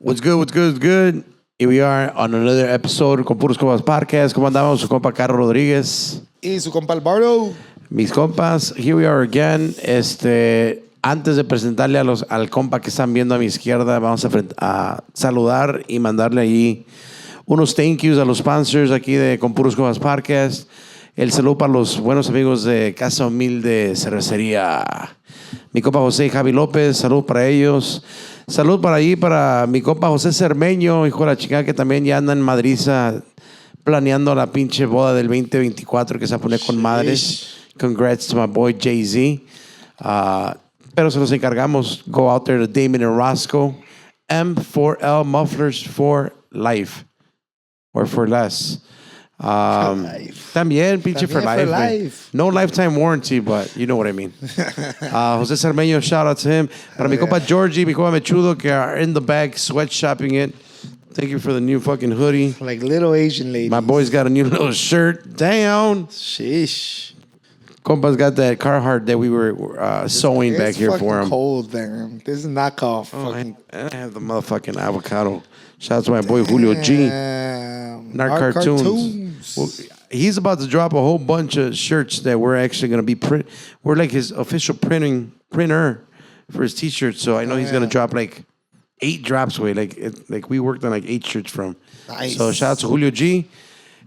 What's good? What's good? What's good? Here we are on another episode con Puros Compas Podcast. ¿Cómo andamos? Su compa Carlos Rodríguez. Y su compa Alvaro. Mis compas, here we are again. Antes de presentarle al compa que están viendo a mi izquierda, vamos a saludar y mandarle ahí unos thank yous a los sponsors aquí de Con Puros Compas Podcast. El saludo para los buenos amigos de Casa Humilde Cervecería. Mi compa José y Javi López, salud para ellos. Salud para mi compa José Cermeño, hijo de la chica que también ya anda en Madriza planeando la pinche boda del 2024 que se va a poner con madres. Congrats to my boy Jay-Z. Pero se los encargamos. Go out there to Damon and Roscoe. M4L Mufflers for Life. Or for less. También, pinche for life. No lifetime warranty, but you know what I mean. José Cermeño, shout out to him. Para mi compa Georgie, mi compa Mechudo, que are in the bag sweatshopping it. Thank you for the new fucking hoodie. Like little Asian ladies. My boy's got a new little shirt. Down. Sheesh. Compa's got that Carhartt that we were sewing back here for him. It's cold there. This is knockoff. I have the motherfucking avocado. Shout out to my boy Julio G. Narc Cartoons. Well, he's about to drop a whole bunch of shirts that we're actually going to be print. We're like his official printer for his t-shirts. So I know he's going to drop like 8 drops away. Like we worked on like 8 shirts from. Nice. So shout out to Julio G.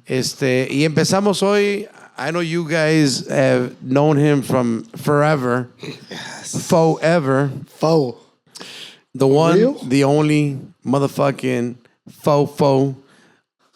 Y empezamos hoy. I know you guys have known him from forever. Yes. Forever. Fo. The one, Real? the only motherfucking Fofo.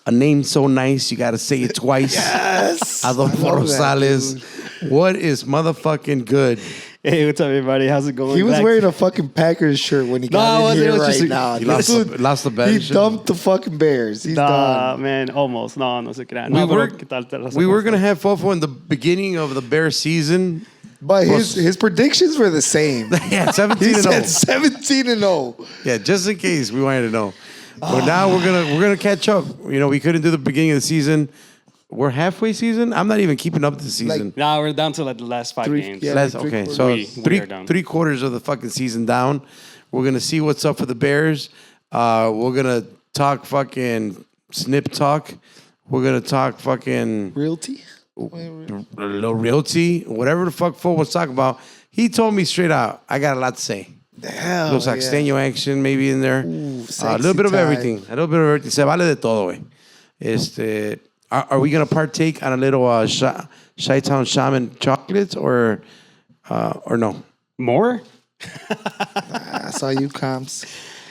A name so nice, you got to say it twice. Yes. Adolfo Rosales. What is motherfucking good? Hey, what's up, everybody? How's it going? He was wearing a fucking Packers shirt when he got in here right now. He lost the bet. He dumped the fucking Bears. He's done. Man, almost. No se crean. We were going to have Fofo in the beginning of the Bear season. But his predictions were the same. Yeah, 17 He and 0. said 17-0. Yeah, just in case we wanted to know. But now we're gonna catch up. You know, we couldn't do the beginning of the season. We're halfway season. I'm not even keeping up the season. No, we're down to like the last 5 games. Yeah. Okay, so we are down. 3 quarters of the fucking season down. We're gonna see what's up for the Bears. We're gonna talk fucking snip talk. We're gonna talk fucking Realty? realty, whatever the fuck Fo was talking about. He told me straight out, I got a lot to say. Hell, Los Axteño action maybe in there. Ooh, A little bit of sexy everything. A little bit of everything. Se vale de todo, güey. Are we going to partake on a little Chi-Town Shaman chocolates or no? More? I saw you comps.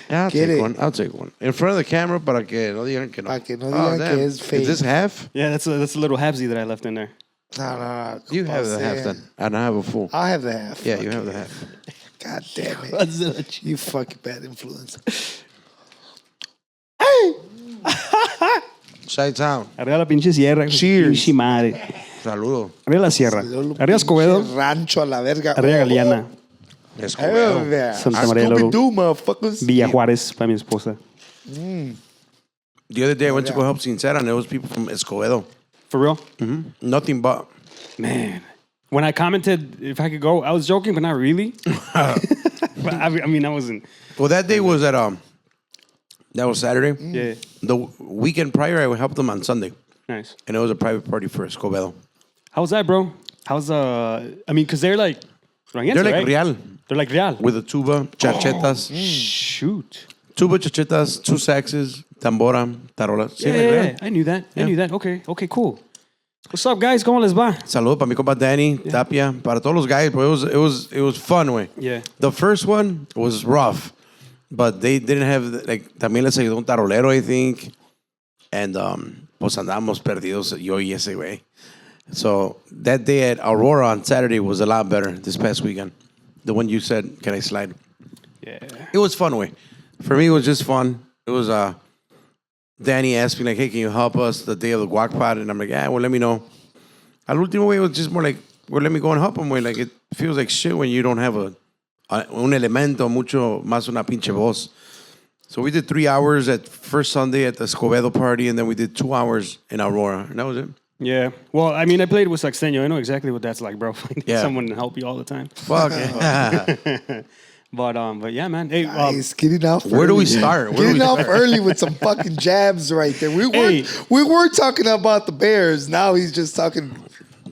Yeah, I'll Get take it. one. I'll take one. In front of the camera para que no digan que no. Para que no digan damn. que es fake. Is this half? Yeah, that's a little halfsy that I left in there. No. You have the half then. And I have a full. I'll have the half. Yeah, you have the half. God damn it. Hey! You fucking bad influence. Chi-Town. Arriba la pinche sierra. Cheers. Pinche madre. Saludo. Arriba la sierra. Arriba Escobedo. Rancho a la verga. Arriba Galeana. Escobedo. Hell yeah. Santa María de Lolo. Scooby-Doo, motherfuckers. Villa Juárez para mi esposa. The other day I went to go help Sincera and there was people from Escobedo. For real? Mm-hmm. Nothing but. Man. When I commented if I could go, I was joking, but not really. But I mean, I wasn't. Well, that day was at that was Saturday. Yeah. The weekend prior, I helped them on Sunday, Nice. and it was a private party for Escobedo. How's that, bro? How's I mean, because they're like They're like right? real They're like real. with a tuba, chachetas, Shoot. tuba, chachetas, 2 saxes, tambora, tarola. Sí, like Yeah, real. I knew that. Yeah. I knew that. Okay, cool. What's up, guys? ¿Cómo les va? Saludos para mi compa Danny, Tapia, para todos los guys. But it was fun, way. Yeah. The first one was rough, but they didn't have también les ayudó un tarolero, I think, and pues andábamos perdidos yo y ese güey. So that day at Aurora on Saturday was a lot better this past weekend. The one you said, can I slide? Yeah. It was fun, way. For me, it was just fun. It was Danny asked me like, hey, can you help us the day of the guac pot? And I'm like, yeah, well, let me know. Al último, way, it was just more like, well, let me go and help him, way. Like, it feels like shit when you don't have un elemento, mucho más una pinche voz. So we did 3 hours at first Sunday at the Escobedo party, and then we did 2 hours in Aurora, and that was it. Yeah. Well, I mean, I played with Saxteño. I know exactly what that's like, bro. Yeah. Someone to help you all the time. Fuck. But yeah, man. Hey, Nice. Getting off. Where do early. we start? Where do Getting we off start? early with some fucking jabs right there. We were talking about the Bears. Now he's just talking.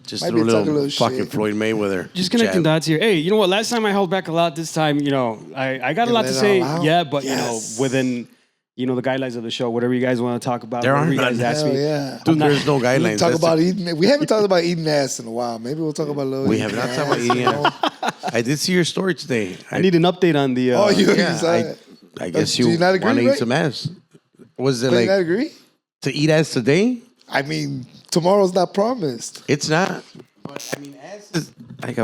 Just Might threw a be talking a little little fucking shit. Floyd Mayweather. just connecting jab. dots here. Hey, you know what? Last time I held back a lot. This time, I got a You lot let to it say. all out? Yeah, but Yes. within the guidelines of the show, whatever you guys want to talk about, There whatever are you guys none. ask Hell me. yeah. Dude, there's no We guidelines. talk That's about eating. We haven't talked about eating ass in a while. Maybe we'll talk about a little. we have not talked about eating ass. I did see your story today. I need an update on the. Oh, you Yeah, saw it. I guess Do you not agree, want to eat Ray? some ass. Was it Do you not like agree? to eat ass today? I mean, tomorrow's not promised. It's not. But I mean, ass is like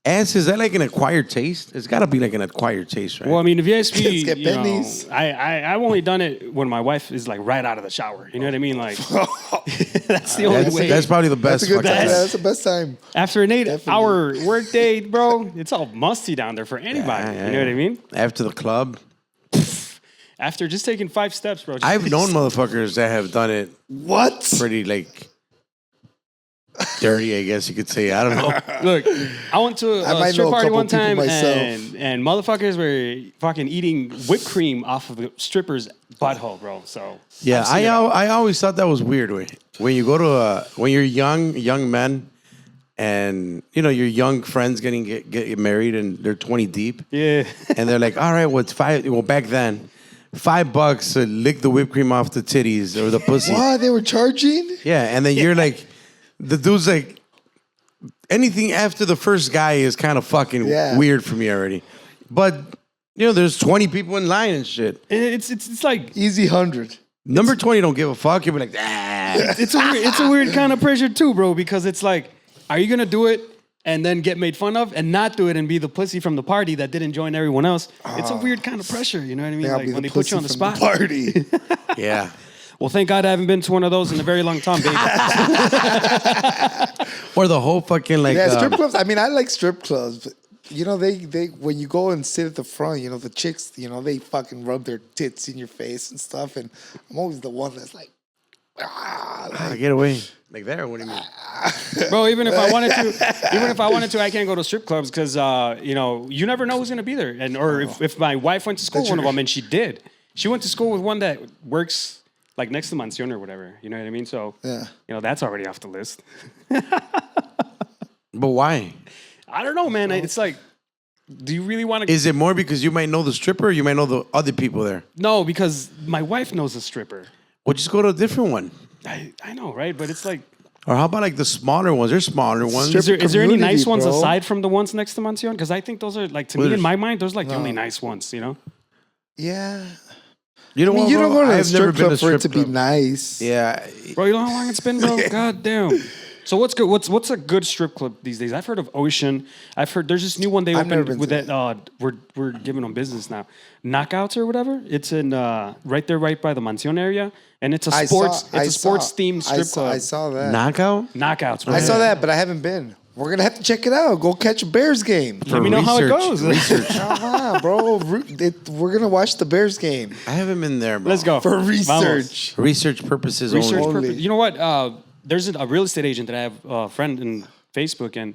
ass. Is that like an acquired taste? It's got to be like an acquired taste, right? Well, I mean, if you ask me, Let's get pennies. I've only done it when my wife is like right out of the shower. You know what I mean? Like that's the only way. that's probably the best. That's a good time. fucking- That's the best time. After an 8-hour work day, bro, it's all musty down there for anybody. Yeah, You know what I mean? After the club, After just taking 5 steps, bro. I've known motherfuckers that have done it What? pretty like dirty, I guess you could say. I don't know. Look, I went to I a might strip know a party couple one people time, myself. and motherfuckers were fucking eating whipped cream off of the stripper's butthole, bro. So Yeah, I've seen it all. I always thought that was weird. When you go to when you're young men, and your young friends get married and they're 20 deep, Yeah. and they're like, all right, what's $5? Well, back then, $5 to lick the whipped cream off the titties or the pussy. What? They were charging? Yeah, and then you're like, the dude's like, anything after the first guy is kind of fucking Yeah. weird for me already. But there's 20 people in line and shit. It's like Easy 100. Number 20 don't give a fuck. You'll be like, ah. it's a weird kind of pressure too, bro, because it's like, are you gonna do it and then get made fun of and not do it and be the pussy from the party that didn't join everyone else? It's a weird kind of pressure, you know what I mean? I'll Like be when the they put you on the pussy from spot. party. Yeah. Well, thank God I haven't been to one of those in a very long time, baby. Or the whole fucking like. Yeah, strip clubs. I mean, I like strip clubs. But, they when you go and sit at the front, the chicks, they fucking rub their tits in your face and stuff. And I'm always the one that's like, Get away. Like there? What do you mean? Bro, even if I wanted to, I can't go to strip clubs because you never know who's gonna be there. And or if my wife went to school with one of them, and she did. She went to school with one that works like next to Mansión or whatever. You know what I mean? So Yeah. That's already off the list. But why? I don't know, man. It's like, do you really want to? Is it more because you might know the stripper or you might know the other people there? No, because my wife knows a stripper. Well, just go to a different one. I know, right? But it's like, Or how about like the smaller ones? There's smaller ones. is there any nice community, ones bro. aside from the ones next to Mansión? Because I think those are like, to me, in my mind, those are like the only nice ones, yeah. You know I mean, what, you don't bro? go to a I've never strip been club for it to strip be club. nice. Yeah. Bro, you know how long it's been, bro? God damn. So what's good? What's a good strip club these days? I've heard of Ocean. I've heard there's this new one they I've never opened been with to that. We're giving them business now. Knockouts or whatever. It's in right by the Mansión area, and it's a sports themed strip club. I saw that. Knockout? Knockouts. Bro. I saw that, but I haven't been. We're gonna have to check it out. Go catch a Bears game. Let me know how it goes. Come on, bro. We're gonna watch the Bears game I haven't been there, bro. Let's go for Vamos. research. Research purposes Research only. purpose. You know what? There's a real estate agent that I have a friend in Facebook, and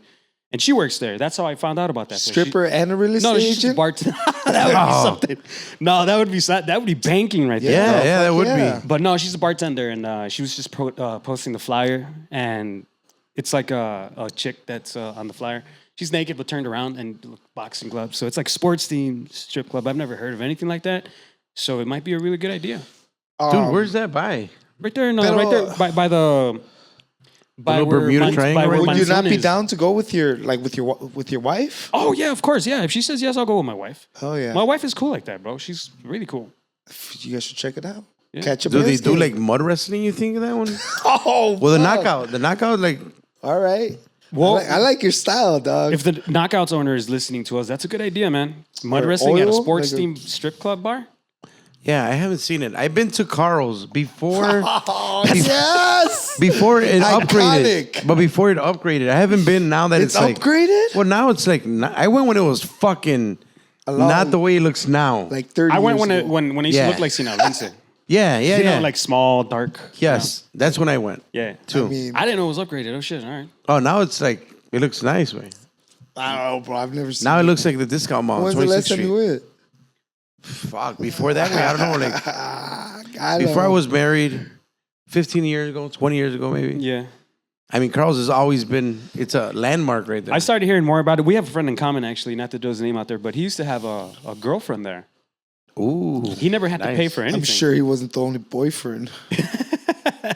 she works there. That's how I found out about that. So Stripper and a real estate No, she's just a agent. bartender. That would be something. No, that would be banking right there. Yeah, yeah, that would yeah. be. But no, she's a bartender, and she was just posting the flyer, and it's like a chick that's on the flyer. She's naked but turned around and boxing gloves. So it's like sports themed strip club. I've never heard of anything like that. So it might be a really good idea. Dude, where's that by? Right there, right there by the. By little where Bermuda Mans- Triangle by where right Would you not Mansión be is. down to go with your wife? Oh yeah, of course. Yeah, if she says yes, I'll go with my wife. Oh yeah. My wife is cool like that, bro. She's really cool. You guys should check it out. Yeah. Catch a Do they Bears do game. like mud wrestling, you think, of that one? Oh, Well, fuck. the knockout, like, All right. Well, I like your style, dog. if the Knockouts owner is listening to us, that's a good idea, man. Mud Or wrestling at a oil, sports like a- themed strip club bar. yeah, I haven't seen it. I've been to Carl's before. Oh, yes. Before it Iconic. upgraded. But before it upgraded. I haven't been now that It's it's, like. upgraded? Well, now it's like. I went when it was fucking. Not the way it looks now. Like 30 I went years ago. when it used Yeah. to look like Sinaloense. yeah, You yeah. know, like small, dark. yes, that's when I went. Yeah. Too. I mean, I didn't know it was upgraded. Oh shit! All right. Oh, now it's like. It looks nice, way. I don't know, bro. I've never seen Now it looks like the discount mall. When's the 26th last time Street. you went? Fuck. Before that, I don't know. Like I before I was married, 15 years ago, 20 years ago, maybe. Yeah. I mean, Carl's has always been. It's a landmark right there. I started hearing more about it. We have a friend in common, actually, not to throw his name out there, but he used to have a girlfriend there. Ooh. He never had to pay for anything. I'm sure he wasn't the only boyfriend.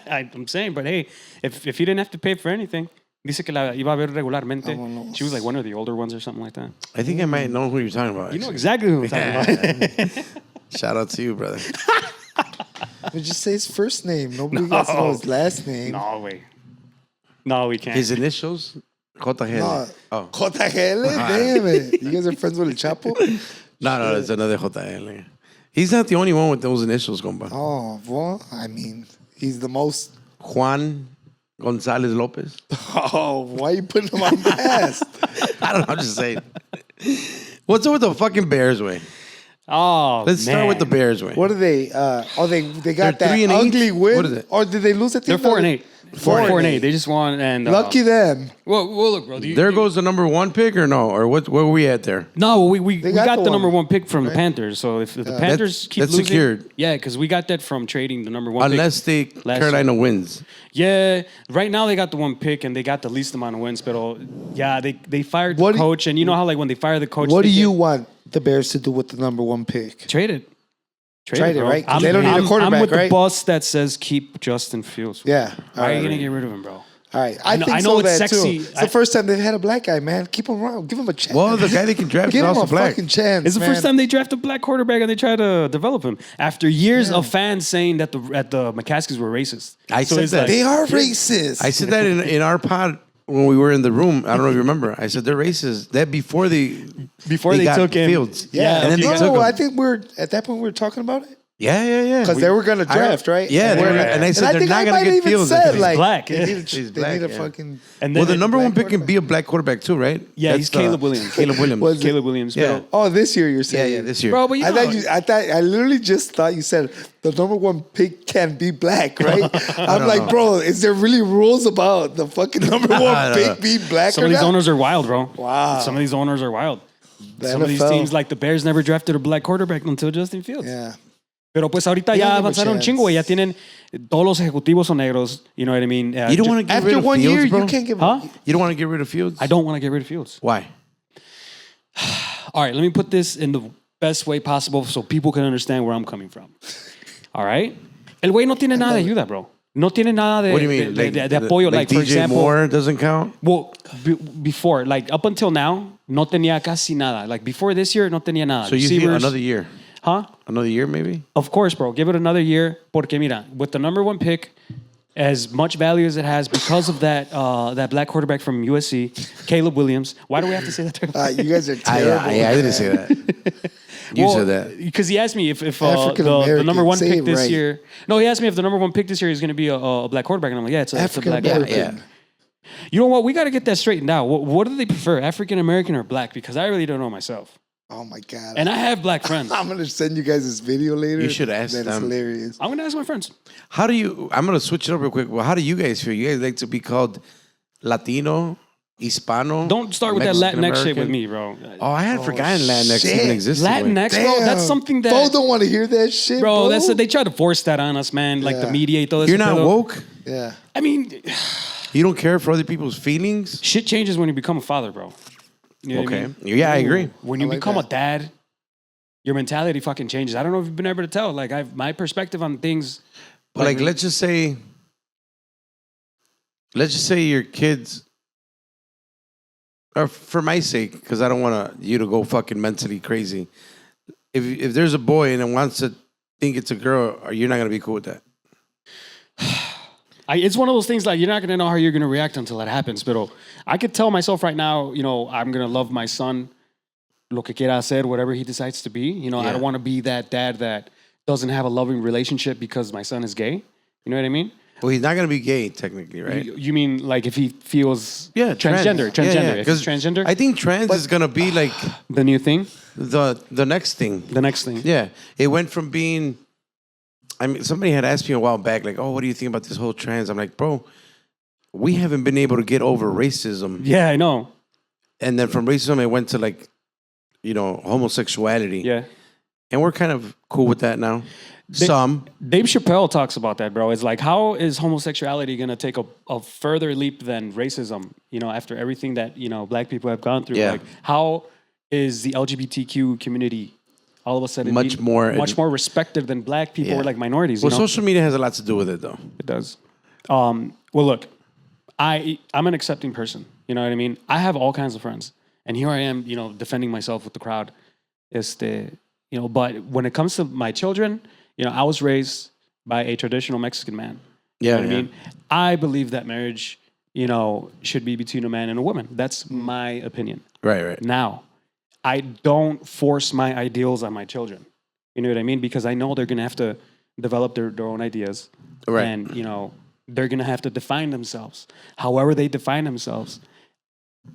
I'm saying, but hey, if he didn't have to pay for anything, dice que la iba a ver regularmente. Vámonos. She was like one of the older ones or something like that. I think I might know who you're talking about. You know actually. exactly who I'm talking about. Shout out to you, brother. But just say his first name. Nobody gets to know his last name. No way. No, we can't. His initials? JGL. No. Oh. JGL? Damn it. You guys are friends with El Chapo? No, it's another JGL. He's not the only one with those initials, compa. Oh, well, I mean, he's the most. Juan Gonzalez Lopez. Oh, why are you putting him on blast? I don't know. I'm just saying. What's up with the fucking Bears way? Oh, Let's start with the man. Bears way. What are they? They got They're that 3-8? ugly win. What is it? Or did they lose at the They're end? 4-8. 4-8. They just won. And Lucky them. Well, look, bro. There goes the number one pick or no? Or what? Where were we at there? No, we got got the the number one, one pick from the Panthers. So if the Panthers keep that's losing, secured. yeah, because we got that from trading the number one. Unless pick Carolina wins. Yeah, right now they got the one pick and they got the least amount of wins. But yeah, they fired What the do you- coach, and you know how like when they fire the coach, What they do you get want the Bears to do with the number one pick? trade it? Trade it, bro. right? 'Cause they don't need a quarterback, I'm with right? the bus that says keep Justin Fields. Yeah. Why are you gonna get rid of him, bro? All right. I know- think I know so it's that sexy. Too. It's the first time they've had a black guy, man. Keep him around. Give him a chance. Well, the guy they can draft is Give him also a black. fucking chance. It's the man. first time they draft a black quarterback and they try to develop him after years of fans saying that the McCaskies were racist. I said it's that. They are racist. I said that in our pod when we were in the room. I don't know if you remember. I said they're racist. That before they they took him. Fields. yeah. And then they no, took him. I think at that point we were talking about it. Yeah. Because they were going to draft, right? Yeah, and I said I they're think not I going might to get even Fields. said, He's like, black. They need He's a, black, yeah. fucking. And Well, then the number black one pick can quarterback. be a black quarterback too, right? Yeah, he's Caleb Williams. Caleb Williams. Was it- Caleb Williams. Yeah. But, Oh, this year you're saying? Yeah, this year. bro, but you know, I literally just thought you said the number one pick can be black, right? I'm like, bro, is there really rules about the fucking number one pick being black some or of these not? owners are wild, bro. Wow. Some of these owners are wild. The Some of these NFL. teams, like the Bears, never drafted a black quarterback until Justin Fields. Yeah. Pero pues ahorita You ya don't give a avanzaron un chance. chingo, güey. Ya tienen todos los ejecutivos son negros. You know what I mean? You don't want to get rid After of one Fields, year, bro? you can't give. Huh? You don't want to get rid of Fields? I don't want to get rid of Fields. Why? All right, let me put this in the best way possible so people can understand where I'm coming from. All right? El güey no tiene nada de ayuda, bro. No tiene nada de, What do you mean? de apoyo. Like, for DJ example, Moore doesn't count? well, before, like up until now, no tenía casi nada. Like before this year, no tenía nada. So you think Receivers, another year? Huh? Another year, maybe? Of course, bro. Give it another year. Porque mira, with the number one pick, as much value as it has because of that black quarterback from USC, Caleb Williams. Why do we have to say that? You guys are terrible. I didn't say that. You said that. Because he asked me if the African-American, number one say pick it this right. year. No, he asked me if the number one pick this year is going to be a black quarterback, and I'm like, yeah, it's a black quarterback. African-American. Yeah. You know what? We got to get that straightened out. What do they prefer, African American or black? Because I really don't know myself. Oh my god. And I have black friends. I'm gonna send you guys this video later. You should ask That is them. hilarious. I'm going to ask my friends. How do you... I'm going to switch it up real quick. Well, how do you guys feel? You guys like to be called Latino, Hispano? Don't start with that Mexican Latinx shit with American? me, bro. Oh, I had forgotten Latinx shit. even existed. wait. Latinx, bro, that's something that... Bo don't want to hear that shit, Bro, bro. they try to force that on us, man. Like the Yeah. media y todo eso. You're not pero- woke? Yeah. I mean, You don't care for other people's feelings? shit changes when you become a father, bro. You know what I Okay. mean? Yeah, I agree. When you I like become that. a dad, your mentality fucking changes. I don't know if you've been able to tell. Like, my perspective on things. But like, let's just say your kids, or for my sake, because I don't want you to go fucking mentally crazy. If there's a boy and it wants to think it's a girl, you're not gonna be cool with that. It's one of those things like you're not going to know how you're going to react until that happens. But I could tell myself right now, you know, I'm going to love my son, lo que quiera hacer, whatever he decides to be. You know, I Yeah. don't want to be that dad that doesn't have a loving relationship because my son is gay. You know what I mean? Well, he's not gonna be gay technically, right? You mean like if he feels Yeah, transgender? trans. Transgender. If 'Cause he's transgender, I think trans is gonna be like the new thing, the next thing. the next thing. Yeah, it went from being. I mean, somebody had asked me a while back, like, "Oh, what do you think about this whole trans?" I'm like, "Bro, we haven't been able to get over racism Yeah, I know. and then from racism it went to like, homosexuality. Yeah. And we're kind of cool with that now. Some. Dave Chappelle talks about that, bro. It's like, how is homosexuality going to take a further leap than racism, after everything that, black people have gone through? Yeah. Like, how is the LGBTQ community all of a sudden much more respected than black people or like minorities? Well, social media has a lot to do with it, though. It does. Well, look, I'm an accepting person. You know what I mean? I have all kinds of friends. And here I am, defending myself with the crowd. But when it comes to my children, I was raised by a traditional Mexican man. You know what I mean? I believe that marriage, should be between a man and a woman. That's my opinion. Right. Now, I don't force my ideals on my children. You know what I mean? Because I know they're going to have to develop their own ideas. Right. And, they're going to have to define themselves. However they define themselves,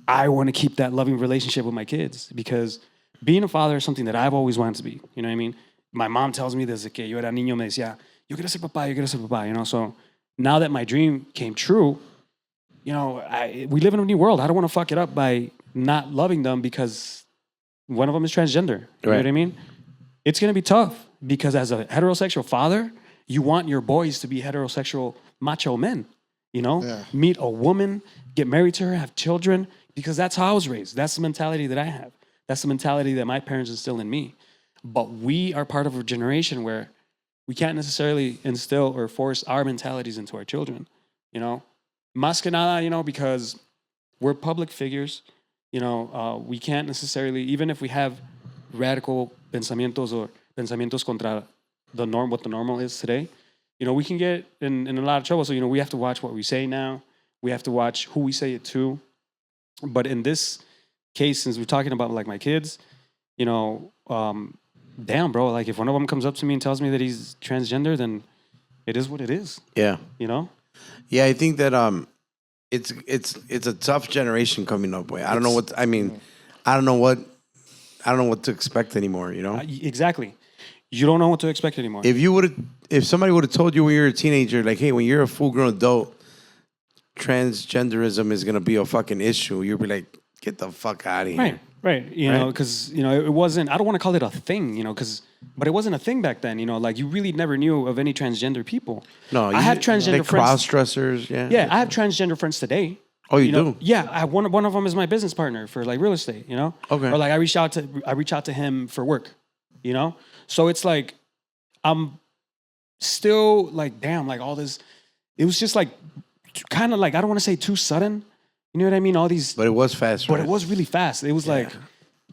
I want to keep that loving relationship with my kids, because being a father is something that I've always wanted to be. You know what I mean? My mom tells me desde que yo era niño, me decía, yo quiero ser papá, So now that my dream came true, we live in a new world. I don't want to fuck it up by not loving them because one of them is transgender. You know what I mean? It's going to be tough because as a heterosexual father, you want your boys to be heterosexual macho men. Meet a woman, get married to her, have children, because that's how I was raised. That's the mentality that I have. That's the mentality that my parents instilled in me. But we are part of a generation where we can't necessarily instill or force our mentalities into our children. Más que nada, because we're public figures. We can't necessarily, even if we have radical pensamientos or pensamientos contra the norm, what the normal is today, we can get in a lot of trouble. So, we have to watch what we say now. We have to watch who we say it to. But in this case, since we're talking about like my kids, damn, bro, like if one of them comes up to me and tells me that he's transgender, then it is what it is. Yeah. Yeah, I think that it's a tough generation coming up with. I don't know what to expect anymore, Exactly. You don't know what to expect anymore. If somebody would have told you when you were a teenager, like, hey, when you're a full-grown adult, transgenderism is going to be a fucking issue, you'd be like, get the fuck out of here. Right. Because, it wasn't, I don't want to call it a thing, but it wasn't a thing back then, like you really never knew of any transgender people. No, I have transgender friends. Cross-dressers, yeah. Yeah, I have transgender friends today. Oh, you do? Yeah, one of them is my business partner for like real estate, Okay. Or like I reach out to him for work, So it's like, I'm still like, damn, like all this, it was just like, kind of like, I don't want to say too sudden. You know what I mean? All these. But it was fast, But it was really fast. It was like,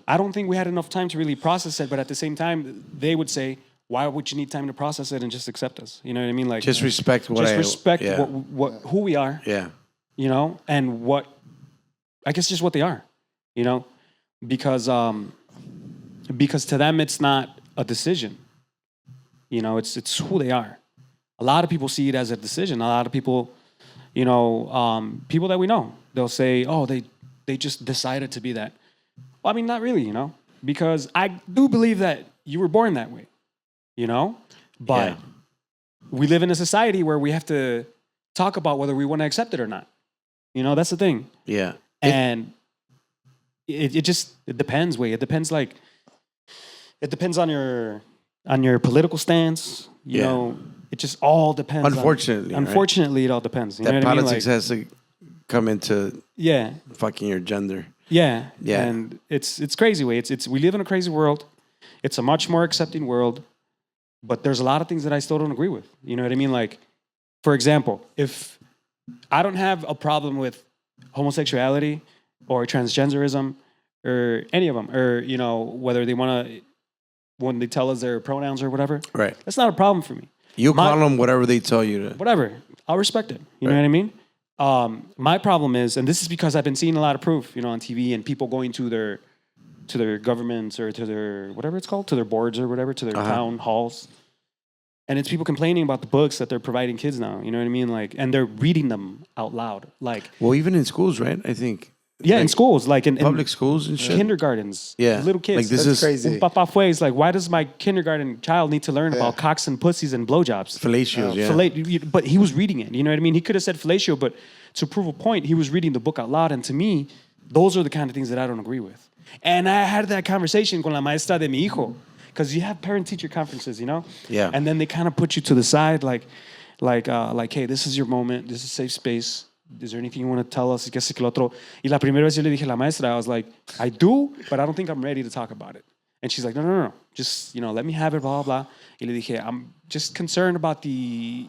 I don't think we had enough time to really process it. But at the same time, they would say, why would you need time to process it and just accept us? You know what I mean? Like, just respect what who we are. Yeah. And what, I guess just what they are, because to them, it's not a decision. It's who they are. A lot of people see it as a decision. A lot of people, people that we know, they'll say, oh, they just decided to be that. Well, I mean, not really, because I do believe that you were born that way, but we live in a society where we have to talk about whether we want to accept it or not. That's the thing. Yeah. And it depends, It depends, it depends on your political stance, you know. It just all depends. Unfortunately, it all depends. You know what politics I mean? has to come into fucking your gender. Yeah. And it's crazy, we live in a crazy world. It's a much more accepting world, but there's a lot of things that I still don't agree with. You know what I mean? Like, for example, if I don't have a problem with homosexuality or transgenderism or any of them, or whether they want to, when they tell us their pronouns or whatever, right? That's not a problem for me. You call them whatever they tell you to. Whatever. I'll respect it. You know what I mean? My problem is, and this is because I've been seeing a lot of proof, on TV, and people going to their governments or to their, whatever it's called, to their boards or whatever, to their town halls. And it's people complaining about the books that they're providing kids now. You know what I mean? Like, and they're reading them out loud. Like, well, even in schools, right? I think. Yeah, in schools, like in public schools and shit. Kindergartens. Yeah. Little kids. Like, this is crazy. Un papá fue is like, why does my kindergarten child need to learn about cocks and pussies and blowjobs? Fellatio, but he was reading it. You know what I mean? He could have said fellatio, but to prove a point, he was reading the book out loud. And to me, Those are the kind of things that I don't agree with. And I had that conversation con la maestra de mi hijo. Because you have parent-teacher conferences, you know? Yeah. And then they kind of put you to the side, like, hey, this is your moment. This is a safe space. Is there anything you want to tell us? Que lo otro. Y la primera vez yo le dije a la maestra, I was like, I do, but I don't think I'm ready to talk about it. And she's like, no. Just, let me have it, blah, blah, blah. Y le dije, I'm just concerned about the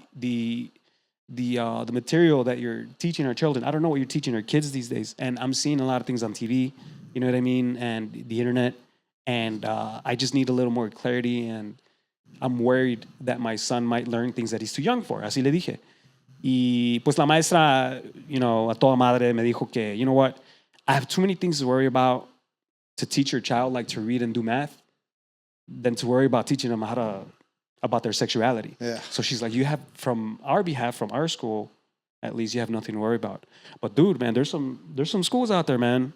material that you're teaching our children. I don't know what you're teaching our kids these days. And I'm seeing a lot of things on TV, you know what I mean? And the internet. And I just need a little more clarity, and I'm worried that my son might learn things that he's too young for. Así le dije. Y pues la maestra, a toda madre me dijo que, you know what? I have too many things to worry about to teach your child, like to read and do math, than to worry about teaching them about their sexuality. Yeah. So she's like, you have, from our behalf, from our school, at least you have nothing to worry about. But dude, man, there's some schools out there, man,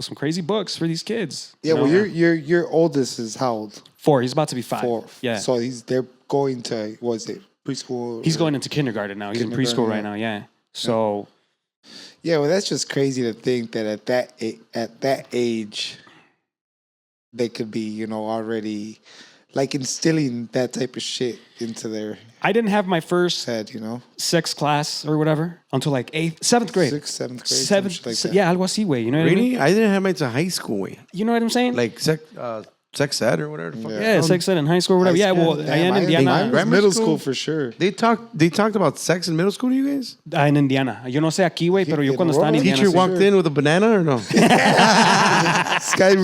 some crazy books for these kids. Yeah, well, your oldest is how old? 4. He's about to be 5. 4. Yeah. So they're going to, what is it, preschool? He's going into kindergarten now. He's in preschool right now. Yeah. So. Yeah, well, that's just crazy to think that at that age, they could be, already like instilling that type of shit into their. I didn't have my first head, sex class or whatever until like 7th grade. 6th, 7th grade. 7th, like that. yeah, algo así, güey. You know what I mean? Really? I didn't have mine to high school way. You know what I'm saying? Like sex ed or whatever the fuck. Yeah, sex ed in high school or whatever. Yeah, well, allá en Indiana. Mine was middle school for sure. They talked about sex in middle school to you guys? En Indiana. Yo no sé aquí, güey, pero yo cuando estaba en Indiana. Teacher sí. walked in with a banana or no? This guy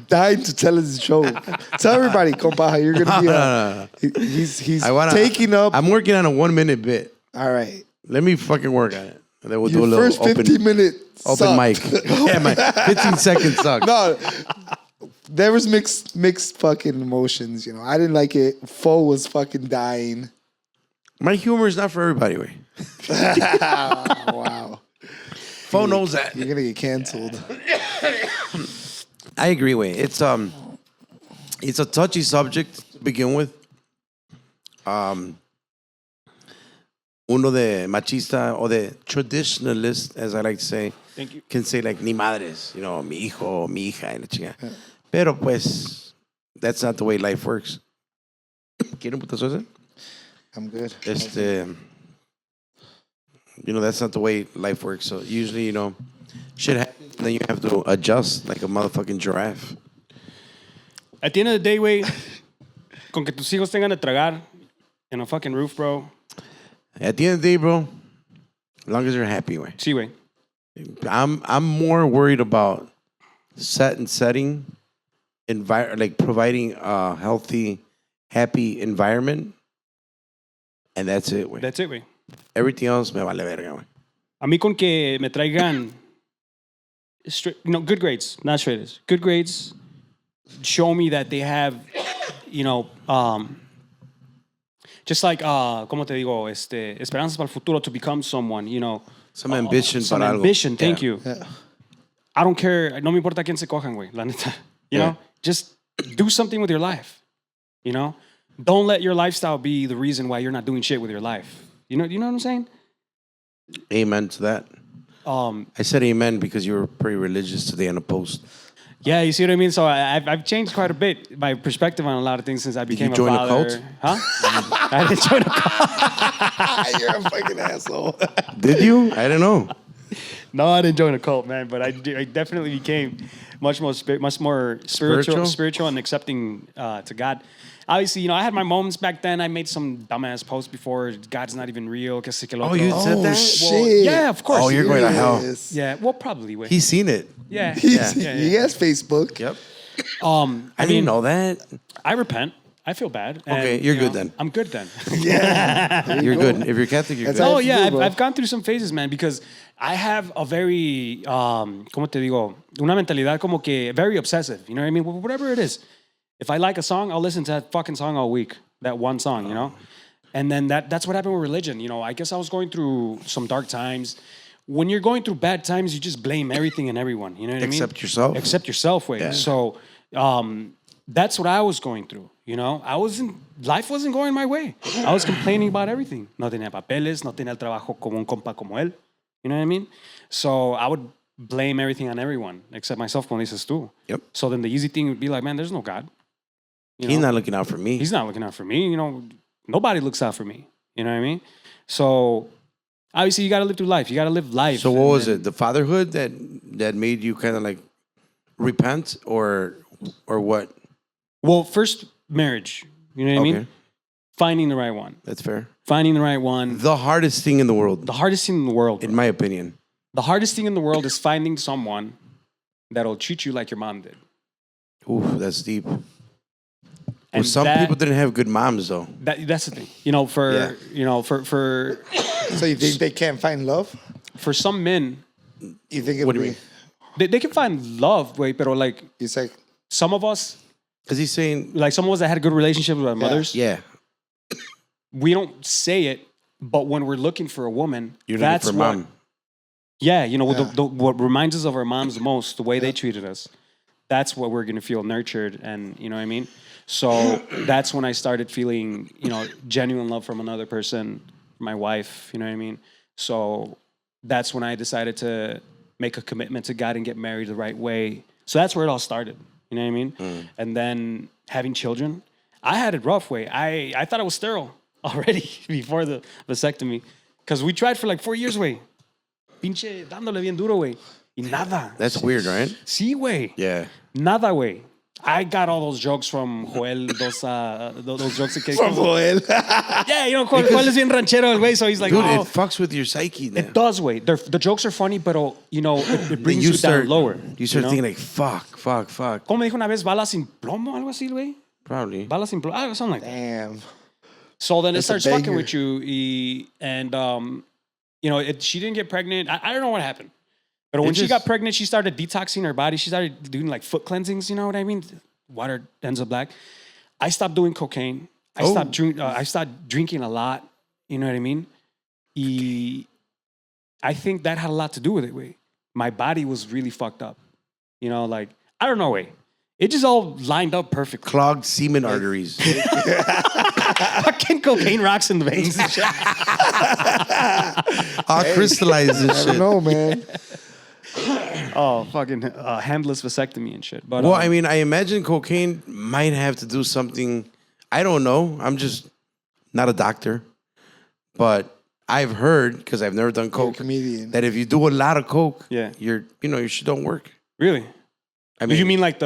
died to tell his show. Tell everybody, compa, how you're gonna be. He's taking up. I'm working on a 1-minute bit. All right. Let me fucking work on it. And then we'll do a Your little first 15-minute open mic. Yeah, my 15 seconds suck. No, there was mixed fucking emotions. I didn't like it. Fo was fucking dying. My humor is not for everybody, way. Wow. Fo knows that. You're gonna get canceled. I agree, way. It's a touchy subject to begin with. Uno de machista or de traditionalist, as I like to say, Thank you. can say like ni madres, mi hijo, mi hija, y la chingada. Pero pues, that's not the way life works. ¿Quieren putazo ese? I'm good. That's not the way life works. So usually, shit happens, and then you have to adjust like a motherfucking giraffe. At the end of the day, güey, con que tus hijos tengan de tragar in a fucking roof, bro. At the end of the day, bro, as long as you're happy, way. Sí, güey. I'm more worried about setting, like providing a healthy, happy environment, and that's it, güey. That's it, güey. Everything else me vale verga, güey. A mí con que me traigan good grades, not straight A's. Good grades show me that they have, just like, ¿cómo te digo? Esperanzas para el futuro to become someone, Some ambition some para algo. ambition, thank Yeah. you. Yeah. I don't care. No me importa quién se cojan, güey. La neta. You know? Just do something with your life. Don't let your lifestyle be the reason why you're not doing shit with your life. You know what I'm saying? Amen to that. I said amen because you were pretty religious today on a post. Yeah, you see what I mean? So I've changed quite a bit my perspective on a lot of things since I became you join a a father. cult? Huh? I didn't join a cult. You're a fucking asshole. Did you? I don't know. No, I didn't join a cult, man. But I definitely became much more spiritual and accepting to God. Obviously, I had my moments back then. I made some dumbass posts before. God's not even real. Que sé que lo Oh, otro. you said that? Shit. Yeah, of course. Oh, you're going to hell. Yes. Yeah, well, probably. Wait. He's seen it. Yeah. He yeah. has Facebook. Yep. I didn't know that. I repent. I feel bad. Okay, and, you're good then. I'm good then. Yeah. You're good. If you're Catholic, you're That's good. how- Oh yeah, bro. I've gone through some phases, man, because I have a very, ¿cómo te digo? Una mentalidad como que very obsessive. You know what I mean? Whatever it is. If I like a song, I'll listen to that fucking song all week. That one song, And then that's what happened with religion. I guess I was going through some dark times. When you're going through bad times, you just blame everything and everyone. You know what I mean? Except yourself. Except yourself, wait. Yeah. So that's what I was going through. Life wasn't going my way. I was complaining about everything. No tenía papeles, no tenía el trabajo como un compa como él. You know what I mean? So I would blame everything on everyone except myself, como dices tú. Yep. So then the easy thing would be like, man, there's no God. You He's know? not looking out for me. He's not looking out for me. You know, nobody looks out for me. You know what I mean? So obviously you got to live through life. You got to live life. So what was it? The fatherhood that made you kind of like repent or what? Well, first marriage. You know what I mean? Finding the right one. That's fair. Finding the right one. The hardest thing in the world. The hardest thing in the world. In my opinion. The hardest thing in the world is finding someone that'll treat you like your mom did. Ooh, that's deep. And some people didn't have good moms though. That's the thing. You know, for So you think they can't find love? for some men, You think it What would do you be? mean? they can find love, wait, but like It's like some of us, Because he's saying, like some of us that had a good relationship with our mothers, yeah, we don't say it, but when we're looking for a woman, you're that's looking for what, mom. yeah, you know, Yeah. what reminds us of our moms the most, the way they treated us, that's what we're gonna feel nurtured, and you know what I mean. So that's when I started feeling, you know, genuine love from another person, my wife, you know what I mean. So that's when I decided to make a commitment to God and get married the right way. So that's where it all started, you know what I mean. And then having children, I had it rough way. I thought I was sterile already before the vasectomy, because we tried for like 4 years, way. Pinche dándole bien duro, way. Y nada. That's weird, right? Sí, way. Yeah. Nada, way. I got all those jokes from Joel, those jokes that from Joel. yeah, you know, Joel is bien ranchero, el güey, so he's like, Dude, oh, it fucks with your psyche now. it does, way. The jokes are funny, but you know, it brings you start, down lower. You start know? thinking like, fuck. ¿Cómo me dijo una vez, bala sin plomo, algo así, güey? Probably. Bala sin plomo, something like that. Damn. So then That's it starts a fucking banger. with you, and you know, she didn't get pregnant. I don't know what happened, but when she got pregnant, she started detoxing her body. She started doing like foot cleansings. You know what I mean? Water ends up black. I stopped doing cocaine. I stopped drinking a lot. You know what I mean? I think that had a lot to do with it. Way my body was really fucked up. You know, like I don't know. Way it just all lined up perfectly. Clogged semen arteries. Fucking cocaine rocks in the veins and shit. All crystallized and I don't shit. know, man. Oh, fucking handless vasectomy and shit. But Well, I mean, I imagine cocaine might have to do something. I don't know. I'm just not a doctor. But I've heard, because I've never done You're a coke, comedian. that if you do a lot of coke, Yeah. your shit don't work. really? I mean, You mean like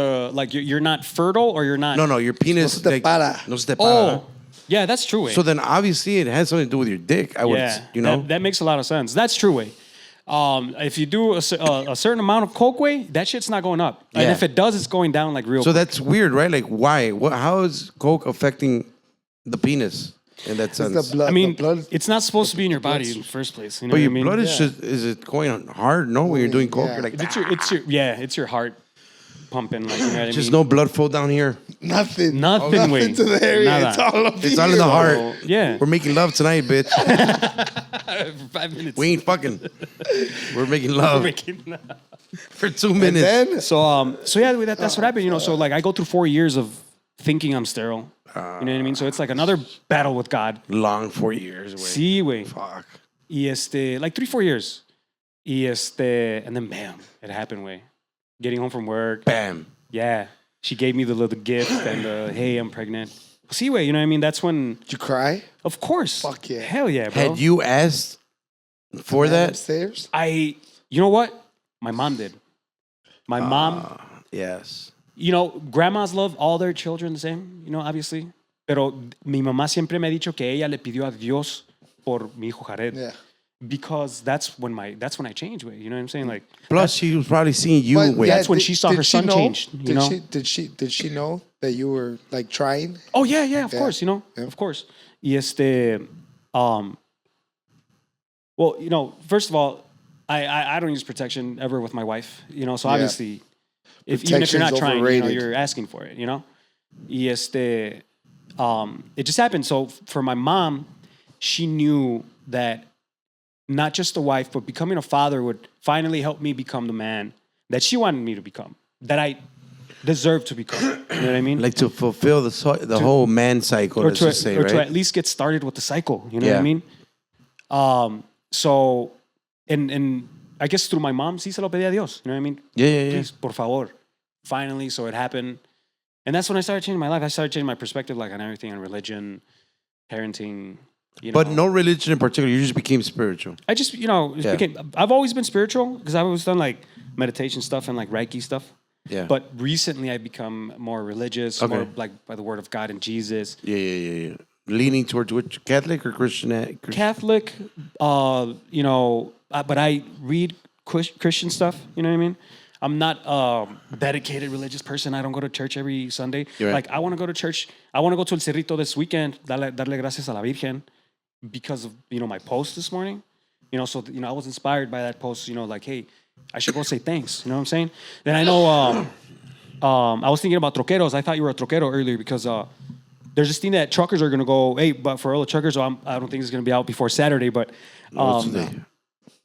you're not fertile or you're not? no, your penis. No se te para. No se te para. Oh, yeah, that's true. Way. So then obviously it has something to do with your dick. I would, yeah, you know. that makes a lot of sense. That's true. Way. If you do a certain amount of coke, way that shit's not going up, and Yeah. if it does, it's going down like real. So quick. that's weird, right? Like, why? How is coke affecting the penis in that sense? The blood, I mean, the blood. it's not supposed to be in your body in the first place. You know But what I your mean? blood is Yeah. just, is it going hard? No, when you're doing coke, Yeah. you're like, It's your heart pumping. Like, you know what I just mean? no blood flow down here. Nothing. Nothing, way. Nothing to the area. Nada. It's all up It's all in the heart. Yeah. We're making love tonight, bitch. For 5 minutes. We ain't fucking. We're making love for 2 minutes. Then So yeah, that's what happened. You know, so like I go through 4 years of thinking I'm sterile. You know what I mean? So it's like another battle with God. Long 4 years. Wait. Sí, güey. Fuck. Y like 3-4 years. Y and then bam, it happened, way. Getting home from work. Bam. Yeah. She gave me the little gift and hey, I'm pregnant. See, way, you know what I mean? That's when, did you cry? of course. Fuck yeah. Hell yeah, bro. Had you asked for that? Upstairs? You know what? My mom did. My mom, Yes. you know, grandmas love all their children the same, you know, obviously. Pero mi mamá siempre me ha dicho que ella le pidió a Dios por mi hijo Jared. Yeah. Because that's when I changed, way. You know what I'm saying? Like, Plus, she was probably seeing you. But Wait. that's when she saw did her son know- change, you did know? Did she know that you were like trying? oh yeah, of Yeah. course, you know, Yeah. of course. Y well, you know, first of all, I don't use protection ever with my wife, you know, so Yeah. obviously, even if you're not Protection's trying, you know, overrated. you're asking for it, you know? Y it just happened. So for my mom, she knew that not just a wife, but becoming a father would finally help me become the man that she wanted me to become, that I deserve to become. You know what I mean? Like to fulfill the whole man cycle, let's just say, or right? to at least get started with the cycle. You know what Yeah. I mean? So, and I guess through my mom, sí se lo pedí a Dios. You know what I mean? Yeah. Please, por favor. Finally, so it happened. And that's when I started changing my life. I started changing my perspective, like on everything, on religion, parenting. But no religion in particular. You just became spiritual. I just, I've always been spiritual because I've always done like meditation stuff and like Reiki stuff. Yeah. But recently I've become more religious, more like by the word of God and Jesus. Yeah. Leaning towards which, Catholic or Christian? Catholic, but I read Christian stuff, you know what I mean? I'm not a dedicated religious person. I don't go to church every Sunday. Right. Like I want to go to church. I want to go to El Cerrito this weekend, darle gracias a la Virgen because of, my post this morning. So, I was inspired by that post, like, hey, I should go say thanks. You know what I'm saying? Then I know I was thinking about troqueros. I thought you were a troquero earlier because there's this thing that truckers are going to go, hey, but for all the truckers, I don't think it's going to be out before Saturday, but Today?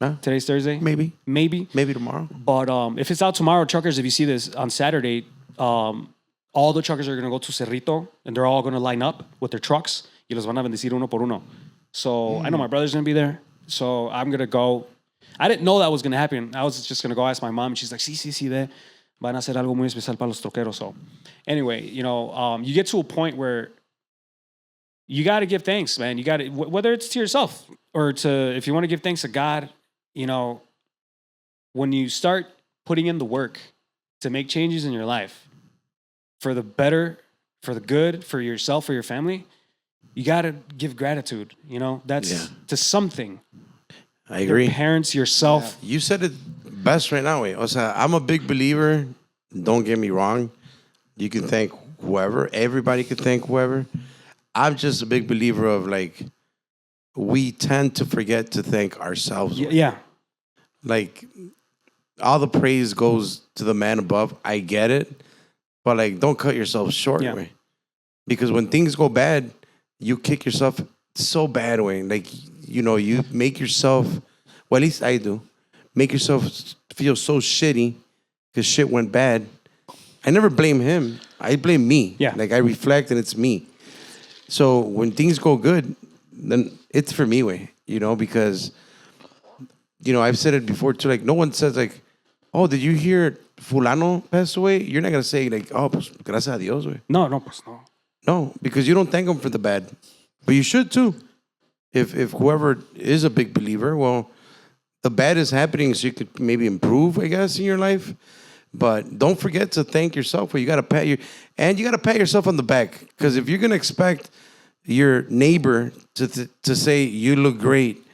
Huh? Today's Thursday? Maybe tomorrow. But if it's out tomorrow, truckers, if you see this on Saturday, all the truckers are going to go to Cerrito and they're all going to line up with their trucks y los van a bendecir uno por uno. So I know my brother's going to be there. So I'm going to go. I didn't know that was going to happen. I was just going to go ask my mom. And she's like, sí, van a hacer algo muy especial para los troqueros. So anyway, you get to a point where you got to give thanks, man. You got to, whether it's to yourself or if you want to give thanks to God, when you start putting in the work to make changes in your life for the better, for the good, for yourself, for your family, you got to give gratitude. That's to something. I agree. Your parents, yourself. You said it best right now, güey. O sea, I'm a big believer. Don't get me wrong. You can thank whoever. Everybody can thank whoever. I'm just a big believer of like, we tend to forget to thank ourselves. Yeah. Like, all the praise goes to the man above. I get it. But like, don't cut yourself short, way. Because when things go bad, you kick yourself so bad, way. Like, you make yourself, well, at least I do, make yourself feel so shitty because shit went bad. I never blame him. I blame me. Yeah. Like, I reflect and it's me. So when things go good, then it's for me, way, because, I've said it before too. Like, no one says like, oh, did you hear fulano passed away? You're not going to say like, oh, pues, gracias a Dios, way. No, pues no. No, because you don't thank him for the bad. But you should too. If whoever is a big believer, well, the bad is happening so you could maybe improve, I guess, in your life. But don't forget to thank yourself. You got to pat yourself on the back. Because if you're going to expect your neighbor to say, you look great,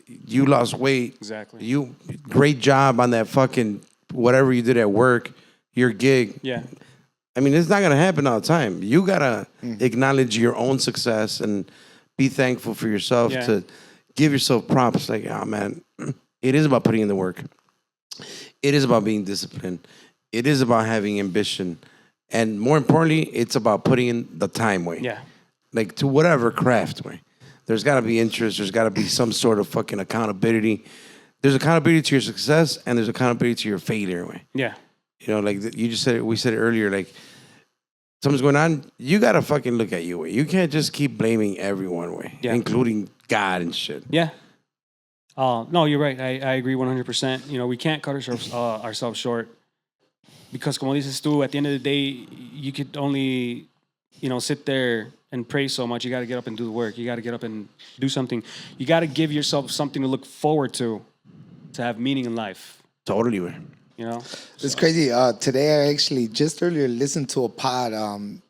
you lost weight, exactly, you great job on that fucking whatever you did at work, your gig. Yeah. I mean, it's not going to happen all the time. You got to acknowledge your own success and be thankful for yourself, to give yourself props. Like, oh, man, it is about putting in the work. It is about being disciplined. It is about having ambition. And more importantly, it's about putting in the time, way. Yeah. Like, to whatever craft, way. There's got to be interest. There's got to be some sort of fucking accountability. There's accountability to your success and there's accountability to your failure, way. Yeah. Like you just said it, we said it earlier, like, something's going on, you got to fucking look at you, way. You can't just keep blaming everyone, way, including God and shit. Yeah. No, you're right. I agree 100%. We can't cut ourselves short because, como dices tú, at the end of the day, you could only, sit there and pray so much. You got to get up and do the work. You got to get up and do something. You got to give yourself something to look forward to have meaning in life. Totally, way. It's crazy. Today I actually just earlier listened to a pod, el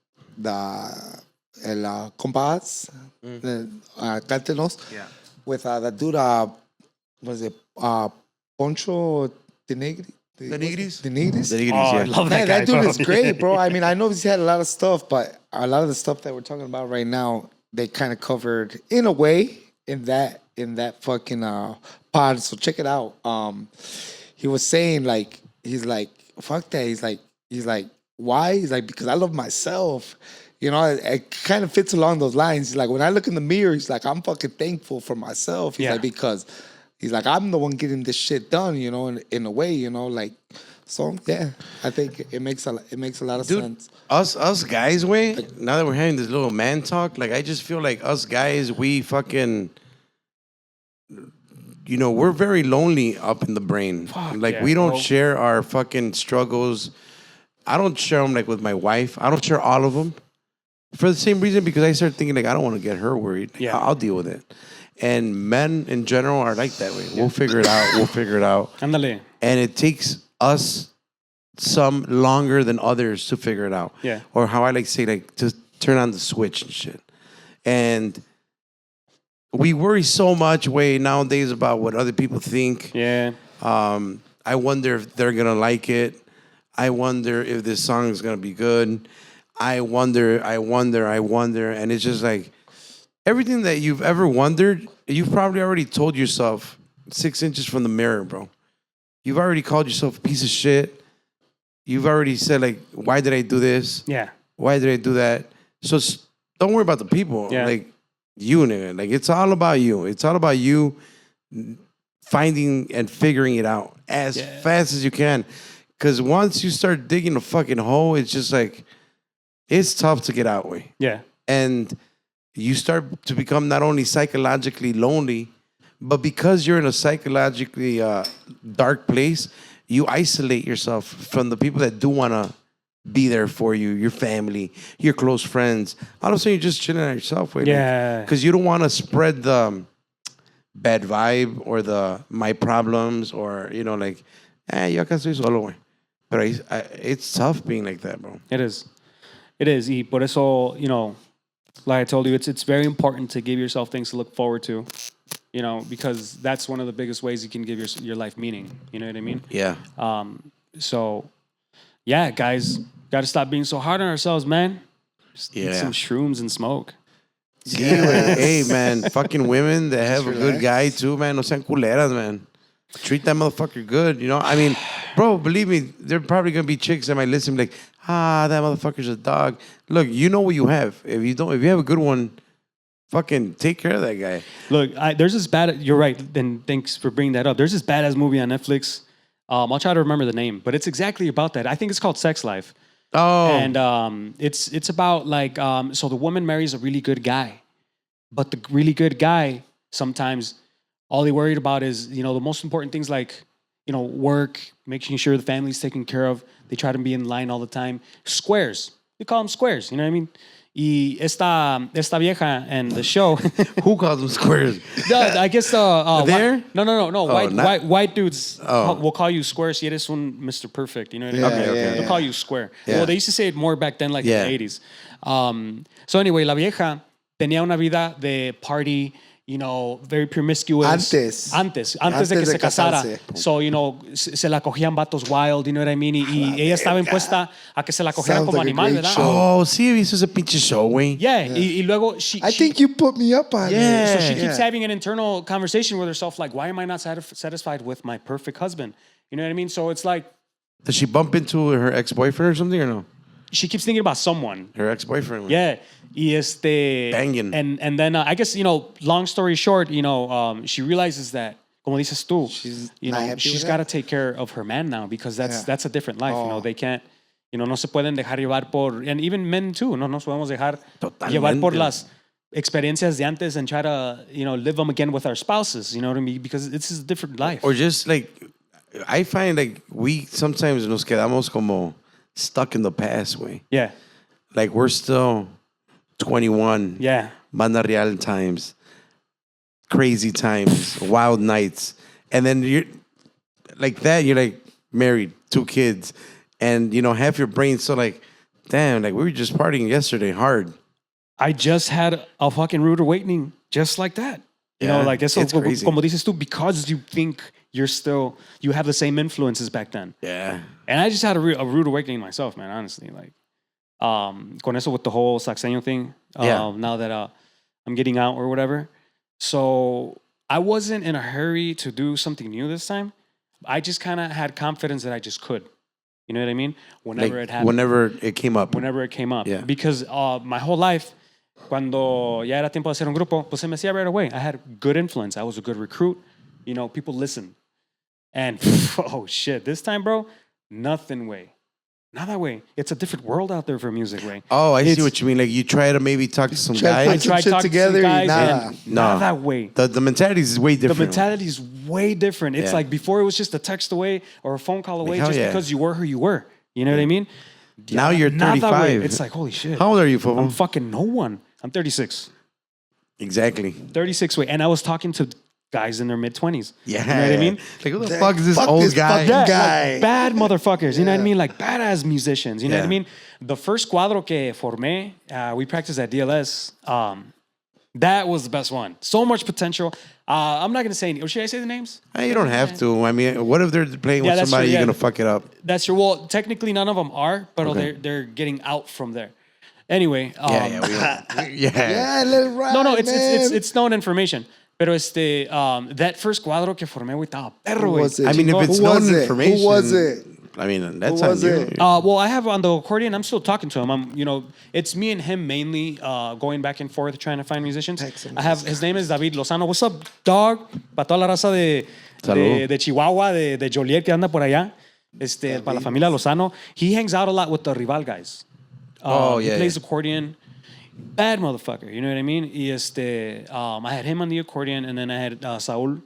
Compas, Cántenos, with the dude, was it Poncho de Negri? The Nigris? The Nigris? The Nigris, I love that Man, guy. that dude bro. is great, bro. I mean, I know he's had a lot of stuff, but a lot of the stuff that we're talking about right now, they kind of covered in a way in that fucking pod. So check it out. He was saying like, he's like, fuck that. He's like, why? He's like, because I love myself. It kind of fits along those lines. He's like, when I look in the mirror, he's like, I'm fucking thankful for myself. He's like, because he's like, I'm the one getting this shit done, in a way, like, so yeah, I think it makes a lot of sense. Us guys, way, now that we're having this little man talk, like, I just feel like us guys, we fucking we're very lonely up in the brain. Like, we don't share our fucking struggles. I don't share them, like, with my wife. I don't share all of them for the same reason, because I start thinking, like, I don't want to get her worried. Yeah. I'll deal with it. And men in general are like that way. We'll figure it out. Ándale. And it takes us some longer than others to figure it out. Yeah. Or how I like to say, like, to turn on the switch and shit. And we worry so much nowadays about what other people think. Yeah. I wonder if they're going to like it. I wonder if this song is going to be good. I wonder. And it's just like, everything that you've ever wondered, you've probably already told yourself 6 inches from the mirror, bro. You've already called yourself a piece of shit. You've already said, like, why did I do this? Yeah. Why did I do that? So don't worry about the people. Yeah. Like, you, nigga. Like, it's all about you. It's all about you finding and figuring it out as fast as you can. Because once you start digging a fucking hole, it's just like, it's tough to get out, way. Yeah. And you start to become not only psychologically lonely, but because you're in a psychologically dark place, you isolate yourself from the people that do want to be there for you, your family, your close friends. All of a sudden, you're just chilling at yourself. Yeah. Because you don't want to spread the bad vibe or the my problems or, like, yo acá estoy solo, güey. But it's tough being like that, bro. It is. Y por eso, like I told you, it's very important to give yourself things to look forward to, because that's one of the biggest ways you can give your life meaning. You know what I mean? Yeah. So, yeah, guys, got to stop being so hard on ourselves, man. Just eat some shrooms and smoke. Yeah. Hey, man, fucking women that have a good guy too, man. No sean culeras, man. Treat that motherfucker good, I mean, bro, believe me, there are probably going to be chicks that might listen and be like, that motherfucker's a dog. Look, you know what you have. If you have a good one, fucking take care of that guy. Look, there's this you're right, and thanks for bringing that up. There's this badass movie on Netflix. I'll try to remember the name, but it's exactly about that. I think it's called Sex Life. Oh. And it's about, like, so the woman marries a really good guy, but the really good guy, sometimes all they worried about is, the most important things, like, work, making sure the family's taken care of. They try to be in line all the time. Squares. We call them squares. You know what I mean? Y esta vieja and the show. Who calls them squares? I guess there? No. White dudes will call you square. Si eres un Mr. Perfect. You know what I mean? Okay. They'll call you square. Yeah. Well, they used to say it more back then, like in the 80s. So anyway, la vieja tenía una vida de party, very promiscuous. Antes de que se casara. So, se la cogían vatos wild, you know what I mean? Y ella estaba impuesta a que se la cogieran como animal, ¿verdad? Oh, sí, he visto ese pinche show, güey. Yeah. Y luego I think you put me up on it. So she keeps having an internal conversation with herself, like, why am I not satisfied with my perfect husband? You know what I mean? So it's like... Does she bump into her ex-boyfriend or something, or no? She keeps thinking about someone. Her ex-boyfriend. Yeah. Y banging. And then I guess, long story short, she realizes that, como dices tú, she's got to take care of her man now, because that's a different life. They can't, no se pueden dejar llevar por, and even men too, no nos podemos dejar llevar por las experiencias de antes and try to, live them again with our spouses, you know what I mean? Because this is a different life. Or just like, I find like we sometimes nos quedamos como stuck in the past, way. Yeah. Like we're still 21. Yeah. Banda Real times. Crazy times. Wild nights. And then you're like that, you're like married, 2 kids. And, half your brain so like, damn, like we were just partying yesterday hard. I just had a fucking rude awakening just like that. Like eso, it's crazy. Como dices tú, because you think you have the same influences back then. Yeah. And I just had a rude awakening myself, man, honestly. Like, con eso with the whole saxeño thing, now that I'm getting out or whatever. So I wasn't in a hurry to do something new this time. I just kind of had confidence that I just could. You know what I mean? Whenever it happened. Whenever it came up. Yeah. Because my whole life, cuando ya era tiempo de hacer un grupo, pues se me hacía right away. I had good influence. I was a good recruit. People listened. And, oh shit, this time, bro, nothing way. Nada, güey. It's a different world out there for music, güey. Oh, I see what you mean. Like you try to maybe talk to some Try to guys. I tried shit talking together, to some guys nada. and No. nada, way. The mentality is way The different. mentality is way different. It's Yeah. like before it was just a text away or a phone call away hell just yeah. because you were who you were. You know what I mean? Now you're Nada, güey. 35. It's like, holy shit. How old are you, Fofo? I'm fucking no one. I'm 36. Exactly. 36, way. And I was talking to guys in their mid-20s. Yeah. You know what I mean? Like, who the fuck is this Fuck old this guy? fucking Yeah, guy. like bad motherfuckers. You know what I mean? Like badass musicians. You know what I Yeah. mean? The first cuadro que formé, we practiced at DLS. That was the best one. So much potential. I'm not gonna say any. Or should I say the names? You don't have to. I mean, what if they're playing Yeah, with that's somebody true, you're yeah. going to fuck it up? That's true. Well, technically none of them are, but Okay. they're getting out from there. Anyway. Yeah. Yeah, let it ride, No, man. it's known information. Pero that first cuadro que formé, güey, estaba perro, Who güey. was it? I mean, if Who it's was known it? information. Who was it? I mean, that's Who on was you. it? Well, I have on the accordion. I'm still talking to him. It's me and him mainly going back and forth trying to find musicians. Text him. I have his name is David Lozano. What's up, dog? Para toda la raza Salud. de Chihuahua, de Joliet que anda por allá. Para la familia Lozano. He hangs out a lot with the Rival guys. He plays accordion. Bad motherfucker, you know what I mean? Y I had him on the accordion, and then I had Saul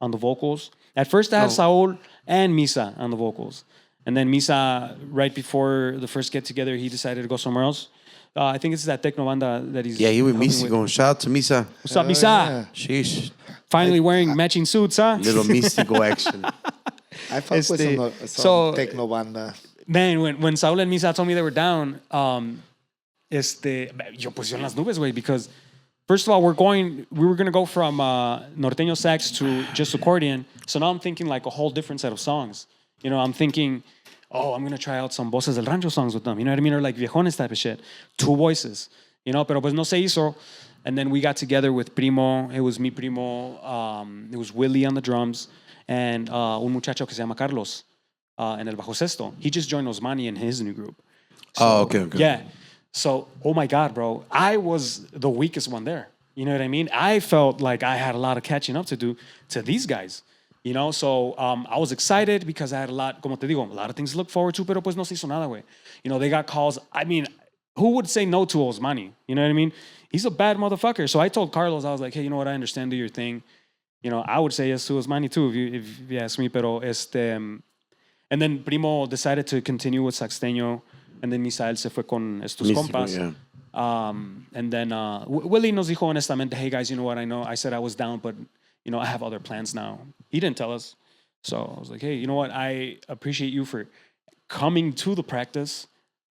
on the vocals. At first, I had Saul and Misa on the vocals. And then Misa, right before the first get-together, he decided to go somewhere else. I think it's that techno banda that he's... Yeah, he with helping Misa going. Shout out to Misa. What's up, Misa? yeah. Sheesh. Finally wearing matching suits, huh? Little mystical action. I fuck with some so- techno banda. Man, when Saul and Misa told me they were down, yo pusieron las nubes, güey, because first of all, we were going to go from norteño sax to just accordion. So now I'm thinking like a whole different set of songs. You know, I'm thinking, I'm going to try out some Voces del Rancho songs with them. You know what I mean? Or like viejones type of shit. 2 voices. You know, pero pues no se hizo. And then we got together with Primo. It was me, Primo. It was Willie on the drums. And un muchacho que se llama Carlos en el bajo sexto. He just joined Osmani in his new group. So, okay. Yeah. So, oh my God, bro. I was the weakest one there. You know what I mean? I felt like I had a lot of catching up to do to these guys. You know, so I was excited because I had a lot, como te digo, a lot of things to look forward to, pero pues no se hizo nada, güey. You know, they got calls. I mean, who would say no to Osmani? You know what I mean? He's a bad motherfucker. So I told Carlos, I was like, hey, you know what? I understand, do your thing. You know, I would say yes to Osmani too, if you ask me, pero and then Primo decided to continue with Saxteño. And then Misael se fue con estos Místico, compas. yeah. And then Willie nos dijo honestamente, hey guys, you know what, I said I was down, but I have other plans now. He didn't tell us. So I was like, hey, you know what, I appreciate you for coming to the practice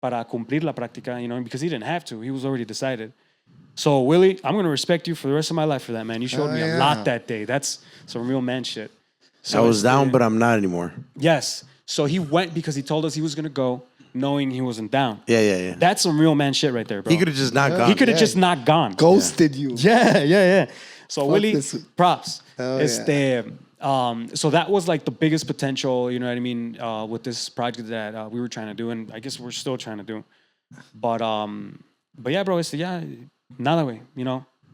para cumplir la práctica, because he didn't have to. He was already decided. So Willie, I'm going to respect you for the rest of my life for that, man. You showed me a lot that day. That's some real man shit. So I was down, but I'm not anymore. Yes. So he went because he told us he was going to go, knowing he wasn't down. Yeah. That's some real man shit right there, bro. He could have just not gone. He could have just not gone. Ghosted you. Yeah. So Willie, this. props. Hell So that was like the biggest potential, you know what I mean, with this project that we were trying to do, and I guess we're still trying to do. But yeah, bro, nada, way.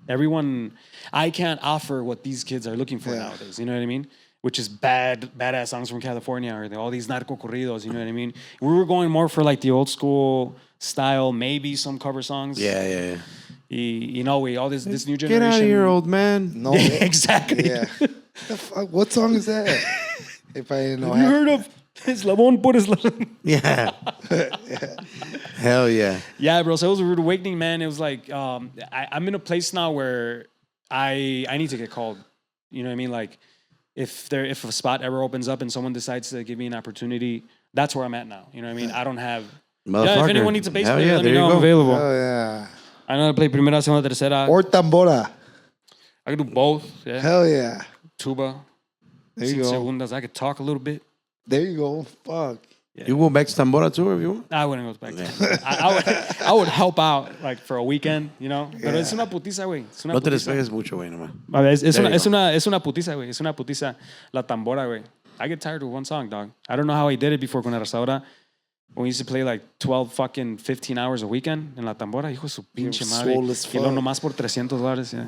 Everyone, I can't offer what these kids are looking for nowadays. You know what I mean? Which is badass songs from California, or all these narco corridos. You know what I mean? We were going more for like the old school style, maybe some cover songs. Yeah. All this new generation. Get out of here, old man. No, Exactly. Yeah. The fuck? What song is that? If I didn't know. Have you heard of Eslabón por Eslabón? Yeah. Hell yeah. Yeah, bro. So it was a rude awakening, man. It was like I'm in a place now where I need to get called. You know what I mean? Like if a spot ever opens up and someone decides to give me an opportunity, that's where I'm at now. You know what I mean? I don't have. Yeah, if anyone needs a bass player, let me know. I'm available. Oh yeah. I know how to play primera, segunda, tercera. Or tambora. I can do both. Yeah. Hell yeah. Tuba. There you go. Segundas. I could talk a little bit. There you go. Fuck. Yeah. You go back to Tambora too, if you want? I wouldn't go back. I would help out like for a weekend, Pero es una putiza, güey. No te despegues mucho, güey, nomás. Es una putiza, güey. Es una putiza la tambora, güey. I get tired of one song, dog. I don't know how I did it before con Arrasadora. when we used to play like 12 fucking 15 hours a weekend in La Tambora. Hijo de su pinche madre. swole as Y luego fuck. nomás por $300. Yeah.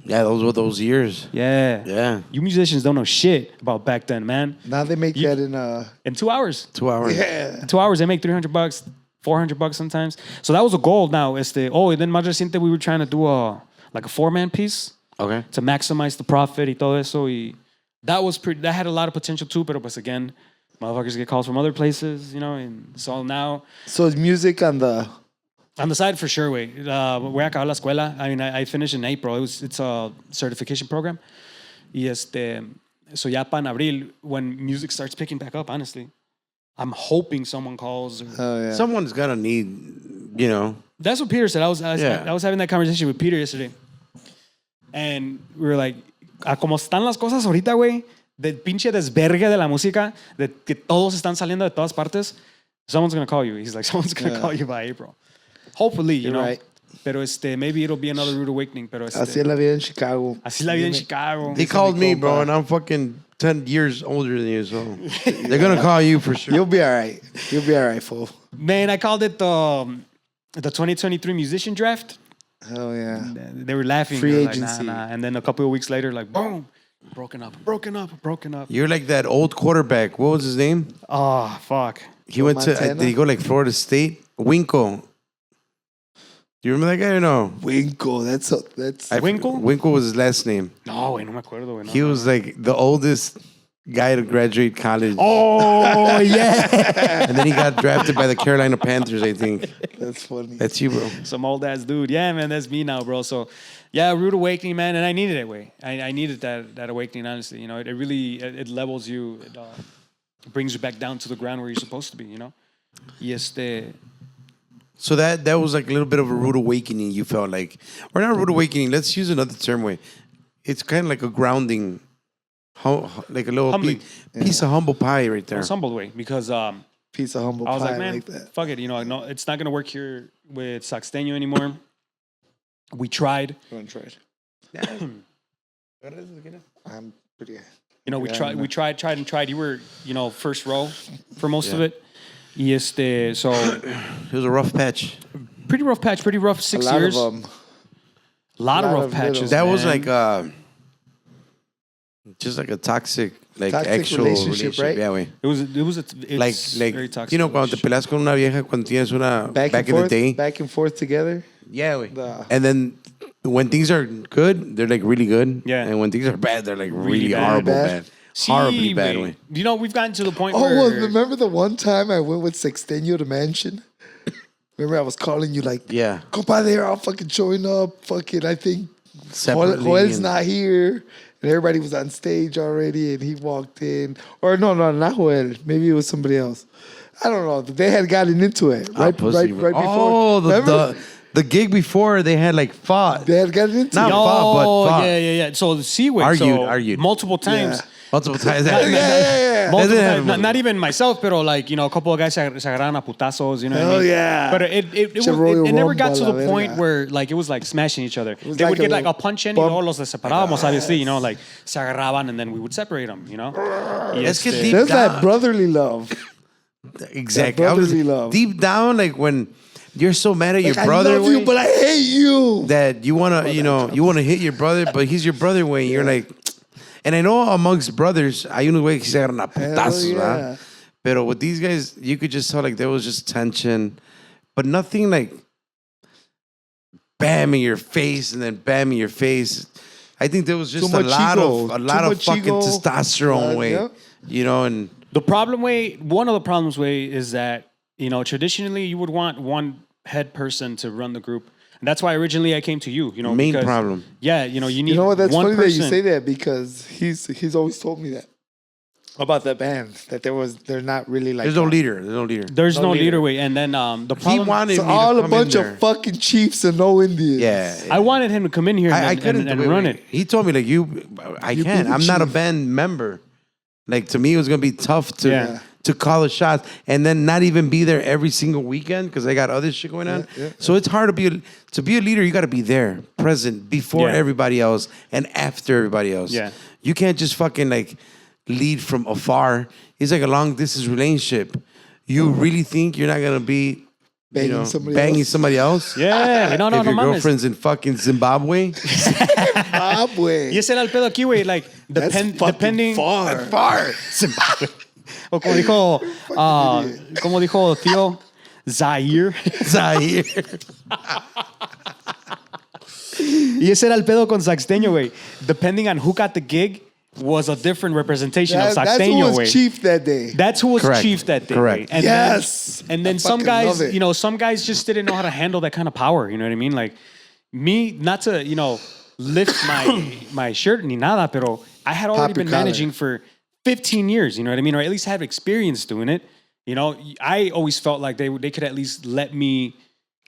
Yeah, those were those years. Yeah. Yeah. You musicians don't know shit about back then, man. Now they make that In 2 hours. 2 hours. yeah. In 2 hours, they make $300, $400 sometimes. So that was a goal now. And then más reciente, we were trying to do a 4-man piece Okay. to maximize the profit y todo eso. Y that had a lot of potential too, pero pues again, motherfuckers get calls from other places, and so now So is music on the side for sure, way. Voy a acabar la escuela. I mean, I finished in April. It's a certification program. Y so ya para en abril, when music starts picking back up, honestly, I'm hoping someone calls. Someone's gonna need, That's what Peter said. I was Yeah. having that conversation with Peter yesterday. And we were like, a como están las cosas ahorita, güey, del pinche desvergue de la música, de que todos están saliendo de todas partes, someone's going to call you. He's like, someone's going to call you by April. Hopefully, you know. right. Pero maybe it'll be another rude awakening. Pero Así es la vida en Chicago. así la vida en Chicago. He called me, bro, and I'm fucking 10 years older than you, so they're gonna call you for sure. You'll be all right. You'll be all right, fool. Man, I called it the 2023 musician draft. Hell yeah. They were laughing. Free They were agency. Like, nah. And then a couple of weeks later, like, boom, broken up. You're like that old quarterback. What was his name? Oh, fuck. He went to. Montana? Did he go like Florida State? Winkle. Do you remember that guy or no? Winkle. That's Winkle? Winkle was his last name. No, güey, no me acuerdo, güey. No, He was like the oldest guy to graduate college. Oh, yeah. And then he got drafted by the Carolina Panthers, I think. that's funny. That's you, bro. Some old ass dude. Yeah, man, that's me now, bro. So, yeah, rude awakening, man. And I needed it, way. I needed that awakening, honestly. You know, it really, it levels you. It brings you back down to the ground where you're supposed to be, you know? Y So that was like a little bit of a rude awakening, you felt like. Or not rude awakening, let's use another term way. It's kind of like a grounding, like a little Humbling. piece of humble pie right there. it's humbled way because Piece of humble I was pie like, man, that. fuck it. You know, no, it's not going to work here with Saxteño anymore. We tried. Go and try it. I'm pretty. You know, we Yeah, tried, no. we tried. You were, first row for most of it. Y so It was a rough patch. pretty rough patch, pretty rough A 6 lot years. of them. lot of lot rough of patches. That was man. like just like a toxic, like Toxic actual relationship, right? Yeah, way. it's Like very toxic. you know, cuando te relationship. peleas con una vieja cuando tienes una Back and in forth, the day. back and forth together. Yeah, way. The- And then when things are good, they're like really good. Yeah. And when things are bad, they're like really, bad. horrible Bad. bad. Horribly bad güey. way. You know, we've gotten to the point Oh, where well, remember the one time I went with Sexteño to Mansion? Remember I was calling you like, Yeah. compa, they're all fucking showing up. Fucking, I think Separately Joel's and- not here. And everybody was on stage already and he walked in. Or no, not Joel. Maybe it was somebody else. I don't know. They had gotten into it right pussy. before. Oh, Remember? the gig before they had like fought. They had gotten into Not it. fought, but fought. yeah. So the C-way. Argued. Multiple times. Yeah. Multiple times. Yeah. Multiple Doesn't times. have- Not even myself, pero like, a couple of guys se agarraron a putazos, you know what I Hell mean? yeah. But it Royal never got to Rumble, the la point verga. where like it was like smashing each other. was They like would get a like a punch in y bump. luego los separábamos, obviously, like se agarraban and then we would separate them, you know? Y Es que deep There's down, that brotherly love. exactly. that I was brotherly love. deep down, like when you're so mad at your Like, brother, I love you, way, but I hate you. that you wanna, you wanna hit your brother, but he's your brother way. You're like, and I know amongst brothers, hay unos güey que se agarran a putazos, yeah. ¿verdad? Pero with these guys, you could just tell like there was just tension, but nothing like bam in your face and then bam in your face. I think there was just Too a much lot ego. of Too much fucking ego. testosterone way, yeah. and The problem one of the problems is that, traditionally you would want one head person to run the group. And that's why originally I came to you, Main because- problem. Yeah, you need You know what? That's one funny person. that you say that because he's always told me that about that band that they're not really like there's no leader. There's no leader. There's No no leader. leader way. And then the He problem wanted so me all to a come bunch in there. of fucking chiefs and no Indians. Yeah, I wanted him to come in here and, I couldn't and do run it. He told me like I You can't. be the I'm not a chief. band member. Like to me, it was gonna be tough to Yeah. to call the shots and then not even be there every single weekend because I got other shit going on. So it's hard to be a leader. You got to be there, present before Yeah. everybody else and after everybody else. Yeah. You can't just fucking like lead from afar. It's like a long distance relationship. You really think you're not gonna be Banging somebody banging else? somebody else? Yeah, no, If your mames. girlfriend's in fucking Zimbabwe, Zimbabwe. Y ese era el pedo aquí, güey. Like, That's fucking depending. far. far. O como dijo tío, Zaire. Zaire. Y ese era el pedo con Saxteño, güey. Depending on who got the gig was a different representation of That's who Saxteño, was güey. chief that day. That's who was Correct. chief that day. Correct. Güey. And Yes. Then, and then I some fucking guys, love it. some guys just didn't know how to handle that kind of power. You know what I mean? Like me, not to, lift my shirt ni nada, pero I had already Pop your been collar. managing for 15 years. You know what I mean? Or at least have experience doing it. I always felt like they could at least let me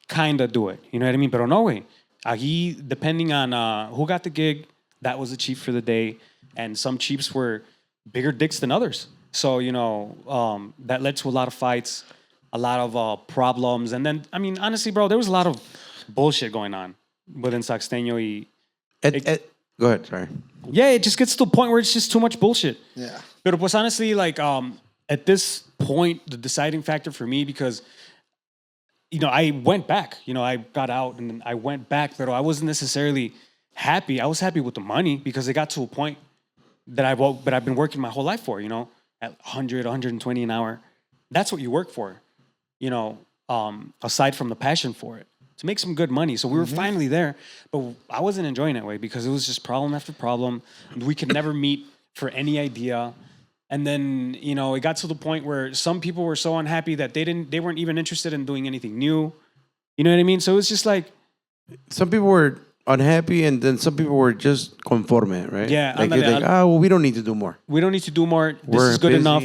kind of do it. You know what I mean? Pero no way. Aquí, depending on who got the gig, that was the chief for the day. And some chiefs were bigger dicks than others. So, that led to a lot of fights, a lot of problems. And then, I mean, honestly, bro, there was a lot of bullshit going on within Saxteño. Go ahead, sorry. Yeah, it just gets to a point where it's just too much bullshit. Yeah. But pues honestly, like, at this point, the deciding factor for me, because, I went back. I got out and then I went back, but I wasn't necessarily happy. I was happy with the money because it got to a point that I've been working my whole life for, at 100, 120 an hour. That's what you work for, aside from the passion for it, to make some good money. So we were finally there, but I wasn't enjoying it way because it was just problem after problem. We could never meet for any idea. And then, it got to the point where some people were so unhappy that they weren't even interested in doing anything new. You know what I mean? So it was just like, Some people were unhappy, and then some people were just conforme, right? Yeah, like, ándale, well, we don't need to do more. we don't need to do more. This We're is good busy. enough.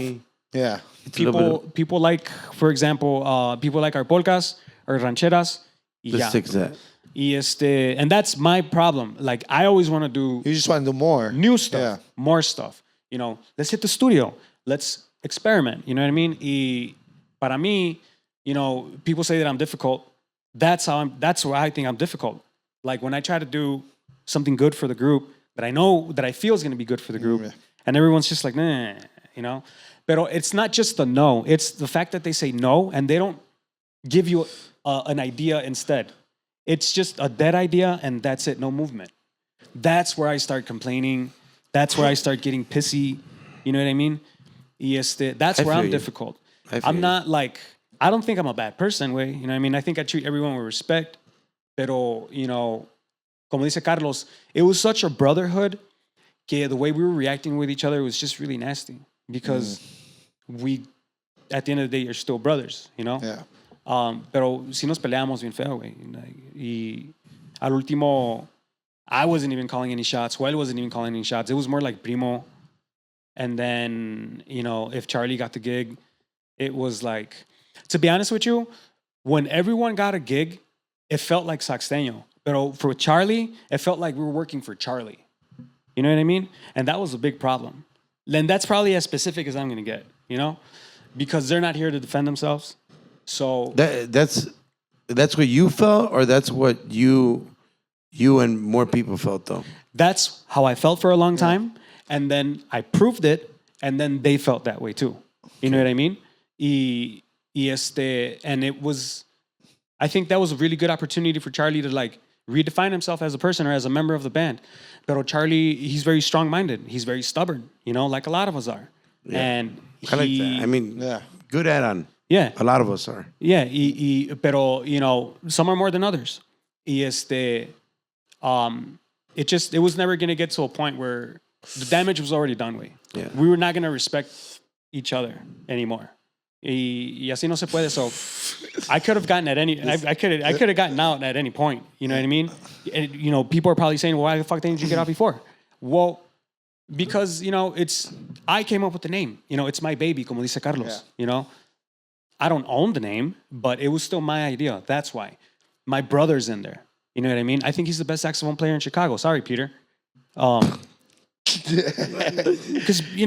Yeah. It's a little bit People like, for example, people like our polkas or rancheras. Y Let's ya. fix that. And that's my problem. Like, I always want to do You just want to do more. new stuff, Yeah. more stuff. Let's hit the studio. Let's experiment. You know what I mean? Y para mí, people say that I'm difficult. That's where I think I'm difficult. Like when I try to do something good for the group that I feel is going to be good for the group, and everyone's just like, nah, But it's not just the no. It's the fact that they say no and they don't give you an idea instead. It's just a dead idea and that's it. No movement. That's where I start complaining. That's where I start getting pissy. You know what I mean? That's where I'm difficult. I'm not like, I don't think I'm a bad person, way. You know what I mean? I think I treat everyone with respect. Pero, como dice Carlos, it was such a brotherhood que the way we were reacting with each other was just really nasty. Because we, at the end of the day, are still brothers, Yeah. Pero sí nos peleamos bien feo, güey. Y al último, I wasn't even calling any shots. Joel wasn't even calling any shots. It was more like primo. And then, if Charlie got the gig, it was like, to be honest with you, when everyone got a gig, it felt like Saxteño. But for Charlie, it felt like we were working for Charlie. You know what I mean? And that was a big problem. Then that's probably as specific as I'm going to get, because they're not here to defend themselves. So That's what you felt, or that's what you and more people felt, though? that's how I felt for a long time. And then I proved it, and then they felt that way too. You know what I mean? And it was, I think that was a really good opportunity for Charlie to like redefine himself as a person or as a member of the band. But Charlie, he's very strong-minded. He's very stubborn, like a lot of us are. Yeah. And I like that. I mean, good add-on. Yeah. A lot of us are. Yeah, pero some are more than others. It was never gonna get to a point where the damage was already done. Yeah. We were not gonna respect each other anymore. Y así no se puede. So I could have gotten I could have gotten out at any point. You know what I mean? And, people are probably saying, well, why the fuck didn't you get out before? Well, because I came up with the name. It's my baby, como dice Carlos. I don't own the name, but it was still my idea. That's why. My brother's in there. You know what I mean? I think he's the best saxophone player in Chicago. Sorry, Peter. Because,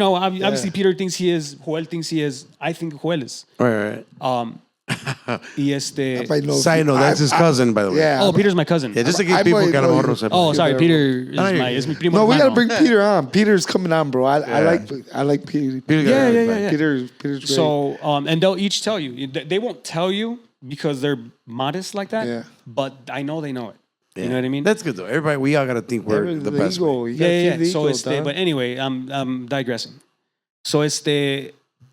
obviously Peter thinks he is. Joel thinks he is. I think Joel is. Right. Y If I know Side note, that's his cousin, by the way. Yeah. Oh, Peter's my cousin. Yeah, just to give I people might que a lo know mejor no you. sepan. Oh, sorry, Yeah. Peter No, is mi primo No, we gotta hermano. bring Peter on. Peter's coming on, bro. I like Peter. Yeah. Peter's great. So, and they'll each tell you. They won't tell you because they're modest like that. Yeah. But I know they know it. Yeah. You know what I mean? That's good though. Everybody, we all gotta think we're the best. ego. Way. You gotta feed the So ego, but dog. anyway, I'm digressing. So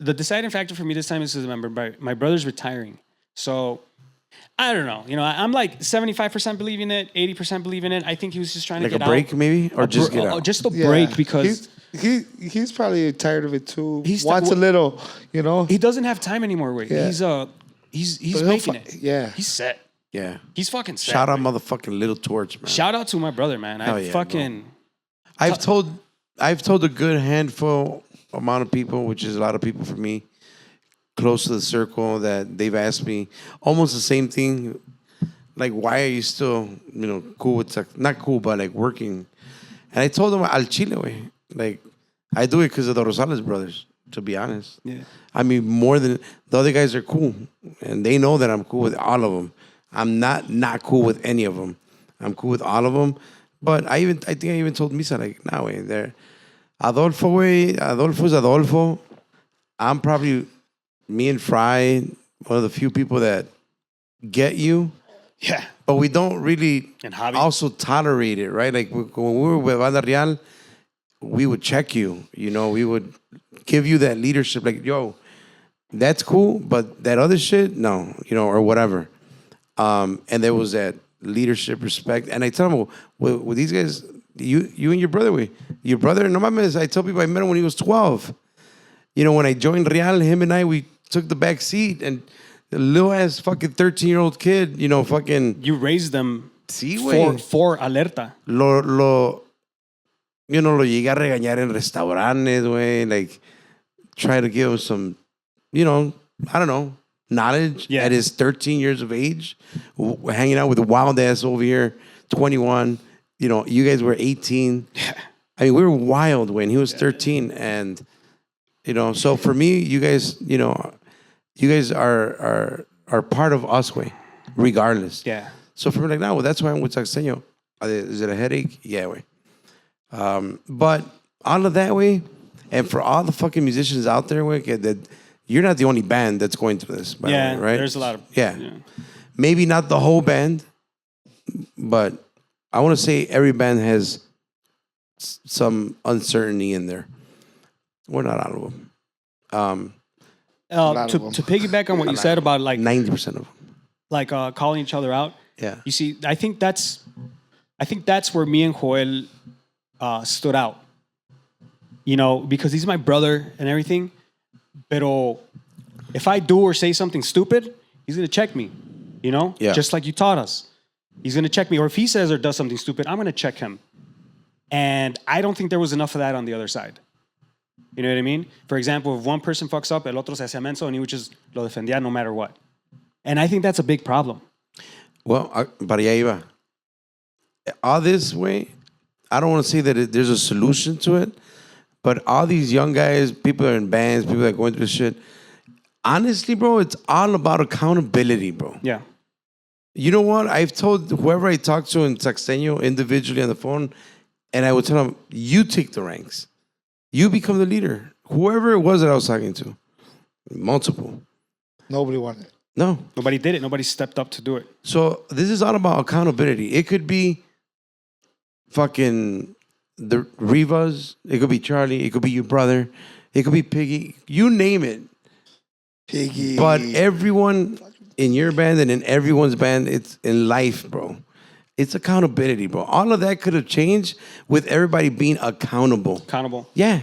the deciding factor for me this time is my brother's retiring. So I don't know. You know, I'm like 75% believing it, 80% believing it. I think he was just trying Like to a get break, out. maybe, or just get out. Just a Yeah. break because he's probably tired of it too. He's Wants a little, you know. he doesn't have time anymore. Wait, Yeah. he's But he'll making fi- it. yeah. He's set. Yeah. He's fucking set. Shout out, man. motherfucking Little Torch, man. Shout out to my brother, man. Hell I yeah, fucking I've told a good handful amount of people, which is a lot of people for me, close to the circle, that they've asked me almost the same thing. Like, why are you still, cool with not cool, but like working? And I told them al chile, way. Like, I do it because of the Rosales brothers. To be honest, yeah. I mean, more than the other guys are cool, and they know that I'm cool with all of them. I'm not cool with any of them. I'm cool with all of them. But I think I even told Misa, like, nah, way, they're Adolfo, way. Adolfo's Adolfo. I'm probably, me and Fry, one of the few people that get you, Yeah. but we don't really And Javi. also tolerate it, right? Like when we were with Banda Real, we would check you. We would give you that leadership, like, yo, that's cool, but that other shit, no, or whatever. And there was that leadership, respect. And I tell them, with these guys, you and your brother, your brother, no mames, I tell people I met him when he was 12. When I joined Real, him and I, we took the back seat, and the little ass fucking 13-year-old kid, fucking. You raised them Sí, güey. for alerta. Lo llegué a regañar en restaurantes, güey. Like, try to give him some, I don't know, knowledge Yeah. at his 13 years of age, hanging out with a wild ass over here, 21. You guys were 18. I mean, we were wild when he was 13. And, so for me, you guys are part of us, way, regardless. Yeah. So for me, like, no, well, that's why I'm with Saxeño. Is it a headache? Yeah, way. But all of that way, and for all the fucking musicians out there, way, that you're not the only band that's going through this, by the way, right? There's a lot of yeah. Maybe not the whole band, but I want to say every band has some uncertainty in there. We're not all of them. To piggyback on what you said about like 90% of them. like calling each other out. Yeah. You see, I think that's where me and Joel stood out. Because he's my brother and everything. Pero if I do or say something stupid, he's gonna check me. Yeah. Just like you taught us. He's gonna check me. Or if he says or does something stupid, I'm gonna check him. And I don't think there was enough of that on the other side. You know what I mean? For example, if one person fucks up, el otro se hacía menso, and he would just lo defendía no matter what. And I think that's a big problem. Well, para allá iba. All this way, I don't want to say that there's a solution to it, but all these young guys, people that are in bands, people that are going through this shit, honestly, bro, it's all about accountability, bro. Yeah. You know what? I've told whoever I talk to in Saxeño individually on the phone, and I would tell them, you take the ranks. You become the leader. Whoever it was that I was talking to. Multiple. Nobody wanted it. No. Nobody did it. Nobody stepped up to do it. So this is all about accountability. It could be fucking the Rivas. It could be Charlie. It could be your brother. It could be Piggy. You name it. Piggy. But everyone in your band and in everyone's band, it's in life, bro. It's accountability, bro. All of that could have changed with everybody being accountable. Accountable. Yeah.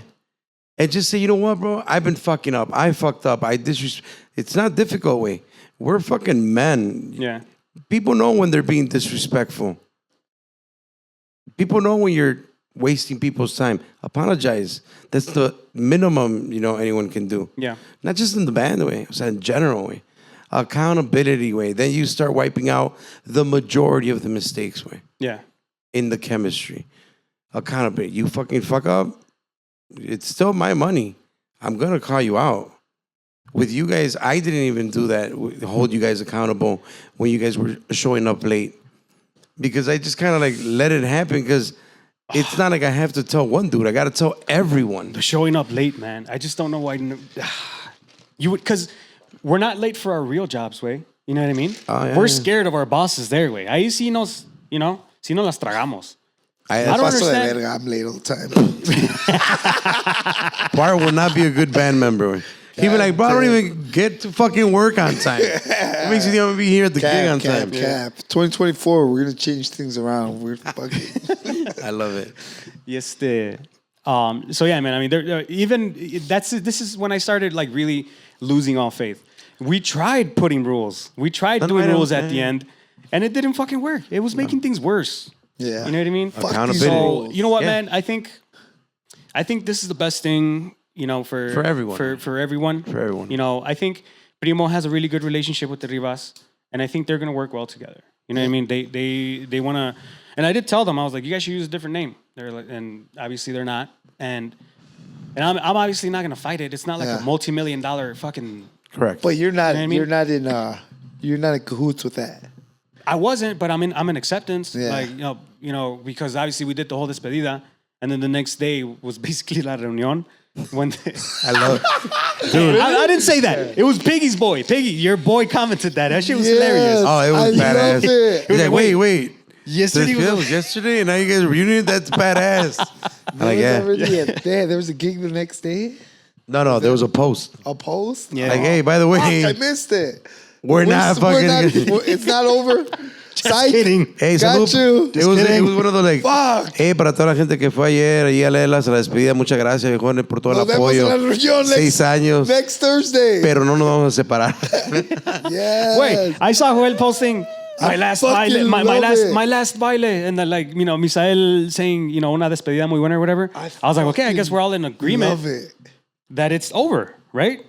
And just say, you know what, bro? I've been fucking up. I fucked up. It's not difficult, way. We're fucking men. Yeah. People know when they're being disrespectful. People know when you're wasting people's time. Apologize. That's the minimum, anyone can do. Yeah. Not just in the band way, it's in general way. Accountability way. Then you start wiping out the majority of the mistakes way Yeah. in the chemistry. Accountability. You fucking fuck up, it's still my money. I'm gonna call you out. with you guys, I didn't even do that. Hold you guys accountable when you guys were showing up late, because I just kind of like let it happen. Because it's not like I have to tell one dude. I got to tell everyone. The showing up late, man. I just don't know why you would, because we're not late for our real jobs, way. You know what I mean? Oh, yeah, we're yeah. scared of our bosses there, way. Ahí sí nos, you know, sí nos las tragamos. I don't Paso de understand. verga, I'm late all the time. Bart will not be a good band member. He'd be like, bro, I don't even get to fucking work on time. What makes you think I'm gonna be here at the gig on time? Cap. 2024, we're gonna change things around. We're fucking. I love it. Yes, so yeah, man. I mean, this is when I started like really losing all faith. We tried putting rules. We tried doing rules at the end, and it didn't fucking work. It was making things worse. Yeah. You know what I mean? Accountability. So you know what, Yeah. man? I think this is the best thing, you know, for everyone. For everyone. For everyone. You know, I think Primo has a really good relationship with the Rivas, and I think they're gonna work well together. You know what I mean? They wanna, and I did tell them, I was like, you guys should use a different name. They're like, and obviously they're not, and I'm obviously not gonna fight it. It's not like a multi-million-dollar fucking. Correct. But you're not. You know what I mean? You're not in cahoots with that. I wasn't, but I'm in acceptance. Yeah. Like, you know, because obviously we did the whole despedida, and then the next day was basically la reunión. When I love it. Dude. I didn't say that. It was Piggy's boy. Piggy, your boy commented that. That shit was hilarious. Oh, it was I badass. loved it. He's like, wait. Yesterday This was yesterday, and now you guys are reunited? That's badass. I'm like, yeah. There was a gig the next day. No, there was a post. A post. Yeah. Like, hey, by the way, Fuck, I missed it. we're not fucking. It's not over. Just kidding. Hey, Got salud. you. It was one of those like, Fuck. hey, para toda la gente que fue ayer, allí a Lelas, a la despedida, muchas gracias, viejones, por todo el Nos vemos en apoyo. la reunión 6 años, Next Thursday. pero no nos vamos a separar. Yes. Wait, I saw Joel posting my last fucking baile, love it. my last baile, and then like, you know, Misael saying, you know, una despedida muy buena or whatever. I was like, okay, I guess we're all in agreement Love it. that it's over, right?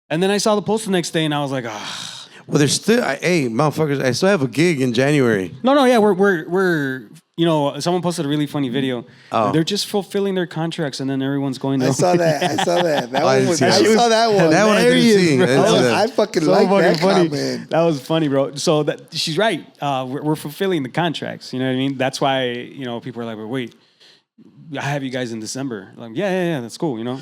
And then I saw the post the next day, and I was like, ah. Well, there's still, hey, motherfuckers, I still have a gig in January. No, yeah, we're you know, someone posted a really funny video. Oh. They're just fulfilling their contracts, and then everyone's going to. I saw that. That I one was. didn't I see that. saw that one. That one I didn't see. Bro. I didn't see that. I fucking So like fucking that funny. comment. That was funny, bro. So that she's right. We're fulfilling the contracts. You know what I mean? That's why, you know, people are like, "But wait, I have you guys in December." Like, yeah, that's cool. You know,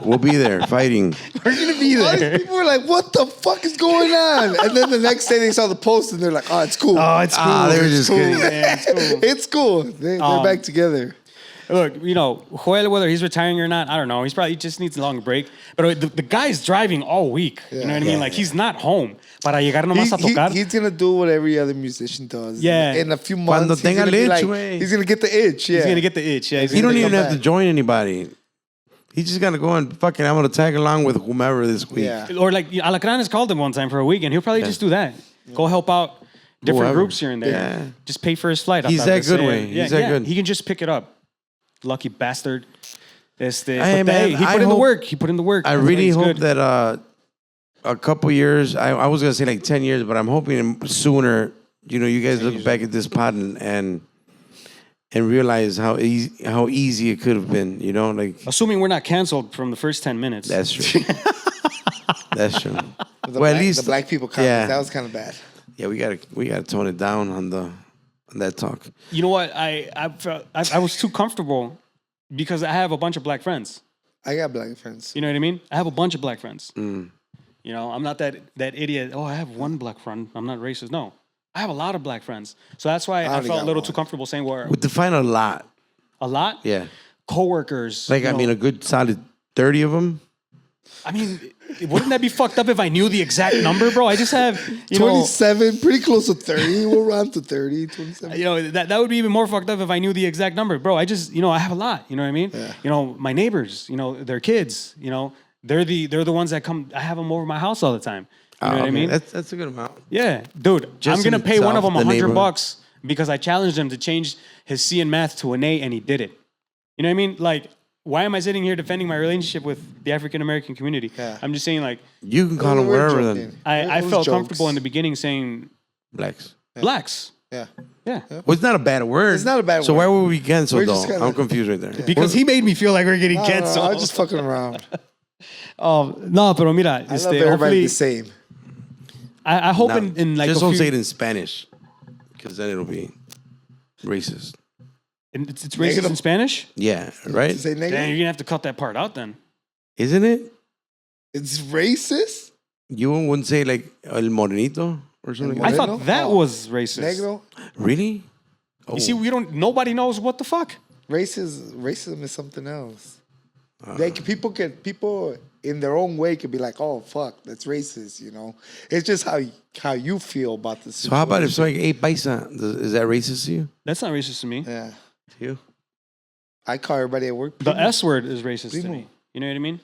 We'll be there fighting. we're gonna be All these there. people were like, "What the fuck is going on?" And then the next day they saw the post and they're like, "Oh, it's cool. Oh, it's cool. Ah, they were It's just cool, kidding. man. It's cool. It's cool. They're back together." Look, you know, Joel, whether he's retiring or not, I don't know. He just needs a long break. But the guy's driving all week. You know what I mean? Like, he's not home. Para llegar nomás a tocar. He's gonna do what every other musician does. Yeah. In a few Cuando months, tenga he's gonna be itch, like, güey. he's gonna get the itch. Yeah. He's gonna get the itch. Yeah, He don't gonna even come have to back. join anybody. He's just gonna go and fucking, I'm gonna tag along with whomever this week. Yeah. Or like Alacran has called him one time for a week, and he'll probably just do that. Go help out different Whoever. groups here and there. Yeah. Just pay for his flight. He's that good, way. He's that good. He can just pick it up. Lucky bastard. Hey, But man, he I put in the hope- work. He put in the work. I That's why really he's hope good. that a couple years, I was going to say like 10 years, but I'm hoping sooner, you know, you guys look back at this pod and realize how easy it could have been, you know, like. Assuming we're not canceled from the first 10 minutes. That's true. That's true. The Well, black, at least the black people comments. yeah. That was kind of bad. Yeah, we gotta tone it down on that talk. You know what? I felt I was too comfortable because I have a bunch of black friends. I got black friends. You know what I mean? I have a bunch of black friends. Mm. You know, I'm not that idiot. Oh, I have one black friend. I'm not racist. No, I have a lot of black friends. So that's why I only felt a got little one. too comfortable saying we're We define a lot. a lot. Yeah. Coworkers. Like, you I know. mean, a good solid 30 of them. I mean, wouldn't that be fucked up if I knew the exact number, bro? I just have, you know, 27, pretty close to 30. We'll round to 30, 27. you know, that would be even more fucked up if I knew the exact number, bro. I just, you know, I have a lot. You know what I mean? Yeah. You know, my neighbors, you know, their kids, you know, they're the ones that come. I have them over my house all the time. You know what I Okay, mean? That's a good amount. Yeah, dude. Just I'm gonna in pay one of them the neighborhood. $100 because I challenged him to change his C in math to an A, and he did it. You know what I mean? Like, why am I sitting here defending my relationship with the African American community? Yeah. I'm just saying, like, You can call them We're wherever joking. then. I It was felt jokes. comfortable in the beginning saying Blacks. blacks. Yeah. Yeah. Well, it's not a bad word. It's not a bad so word. why were we canceled We're just though? kinda- I'm confused right there. Because he made me feel like we're getting I don't know, canceled. I was just fucking around. No, pero mira, I love everybody the same. I hope Now, in like just a don't few, say it in Spanish, because then it'll be racist. it's racist in Spanish. Yeah, right? To say Damn, negative? you're gonna have to cut that part out then. Isn't it? It's racist? You wouldn't say like el morenito or something. I Like that? thought that was racist. Negro? Really? Oh. You see, nobody knows what the fuck. Racism is something else. People in their own way could be like, oh fuck, that's racist, you know. It's just how you feel about the situation. So how about if somebody ate paisa? Is that racist to you? That's not racist to me. Yeah. To you? I call everybody at work. The S word is racist to Primo. me. You know what I mean?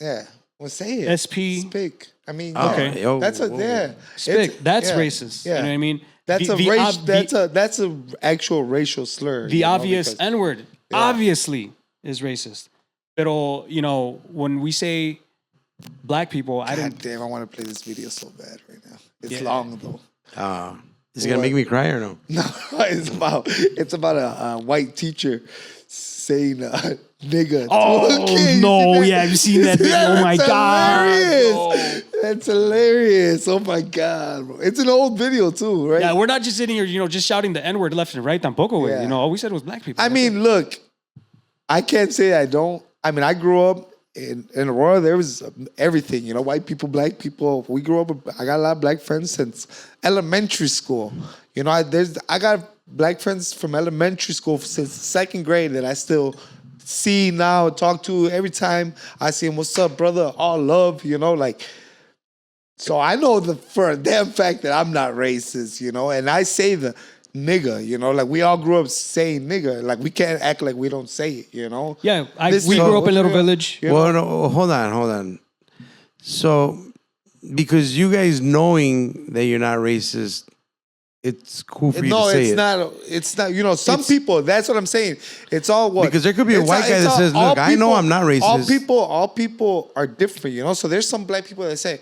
Yeah. Well, say it. SP. Speak. I mean, Oh, yeah. yo, That's a whoa. yeah. Spick. That's yeah, racist. Yeah. You know what I mean? That's that's a actual racial slur. the you know, obvious because- N word. Obviously is racist. Pero you know when we say black people, I God don't. damn, I want to play this video so bad right now. It's Yeah. long though. Is it gonna make me cry or no? No, it's about a white teacher saying nigga. Oh to a kid. no! You see Yeah, have you seen that? Yeah, Oh my that's god! hilarious. No. That's hilarious. Oh my god, bro. It's an old video too, right? Yeah, we're not just sitting here, just shouting the N word left and right. Tampoco, Yeah. all we said was black people. I mean, look, I can't say I don't. I mean, I grew up in Aurora. There was everything, white people, black people. We grew up. I got a lot of black friends since elementary school. I got black friends from elementary school since second grade that I still see now, talk to every time I see him. What's up, brother? All love, So I know for a damn fact that I'm not racist, and I say the nigga, like we all grew up saying nigga, like we can't act like we don't say it, Yeah, This we is- grew up in Little Yeah. Village. Well, no, hold on. So, because you guys knowing that you're not racist, it's cool for you No, to say it's it. not. It's not. Some people. That's what I'm saying. It's all what Because there could be a it's white guy that says, all "Look, I know I'm not racist." All people are different, So there's some black people that say,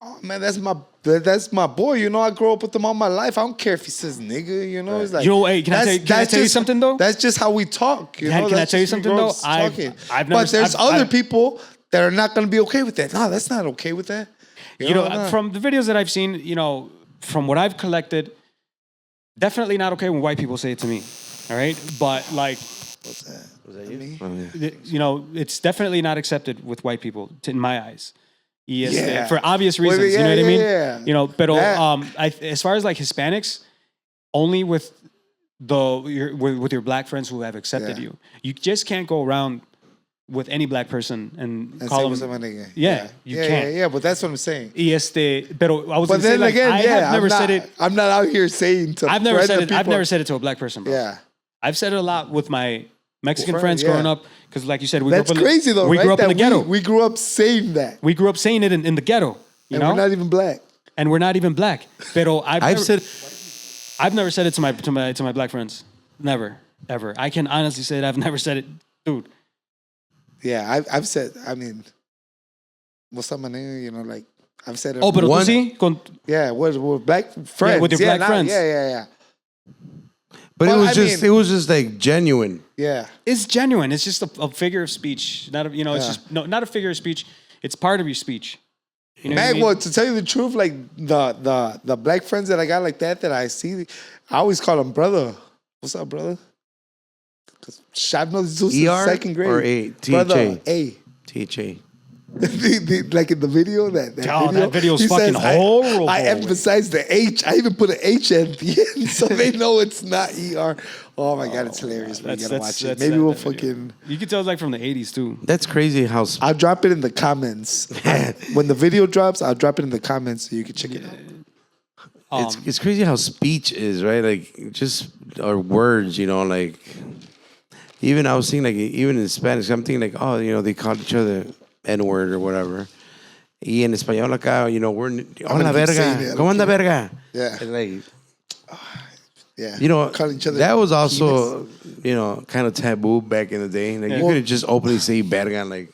"Oh man, that's my boy." I grew up with him all my life. I don't care if he says nigga. It's like hey, can I tell you something though? That's just how we talk. Can I That's tell you just we something, grow though? up talking. I've never- But there's I've- other I've- people that are not going to be okay with that. No, that's not okay with that. No. From the videos that I've seen, from what I've collected, definitely not okay when white people say it to me. All right, but like, What's that? Was that you? Me? Oh, yeah. it's definitely not accepted with white people in my eyes. Yes, Yeah. for obvious Well, reasons. yeah, you know what I mean? yeah. Pero That- as far as like Hispanics, only with with your black friends who have accepted Yeah. you. You just can't go around with any black person and And call say them. what's up, my nigga. Yeah, you can't. Yeah, but that's what I'm saying. Pero I was But gonna say, then like, again, I have never said it. I'm not out here saying to. I've never friends said of it. I've people- never said it to a black person, bro. Yeah, I've said it a lot with my Mexican Well, friends yeah. growing up because, like you said, we that's grew up crazy though. We right? grew up in That the ghetto. We grew up saying that, We grew up saying it in the ghetto. You and know, we're not even black. and we're not even black. Pero I've I've never said it to my black friends. Never, ever. I can honestly say that I've never said it, dude. Yeah, I've said. I mean, what's up, my nigga? Like I've said it. Oh, pero tú One- sí con yeah, we're black friends. with your black friends. Yeah. But Well, it was just like genuine. Yeah. it's genuine. It's just a figure of speech. Not a, it's Yeah. just not a figure of speech. It's part of your speech. You know what I Man, mean? well, to tell you the truth, like the black friends that I got like that I see, I always call them brother. What's up, brother? Because I've known these dudes since ER second grade. or A? Brother, THA? A. THA. Like in the video, that Oh, that video's he fucking says, horrible. I emphasize the H. I even put an H at the end so they know it's not ER. Oh my God, it's hilarious. Man. You gotta watch it. Maybe we'll that video. fucking. You can tell it's like from the 80s too. That's crazy how I'll drop it in the comments. When the video drops, I'll drop it in the comments so you can check it out. it's crazy how speech is, right? Like just our words, like even I was seeing like even in Spanish, I'm thinking like, oh, they call each other N-word or whatever. Y en español acá, we're hola keep saying verga. it. ¿Cómo anda verga? Yeah. And like Yeah. Call each other that was also, kind of taboo back in the day. Like you Yeah. couldn't just openly say verga, like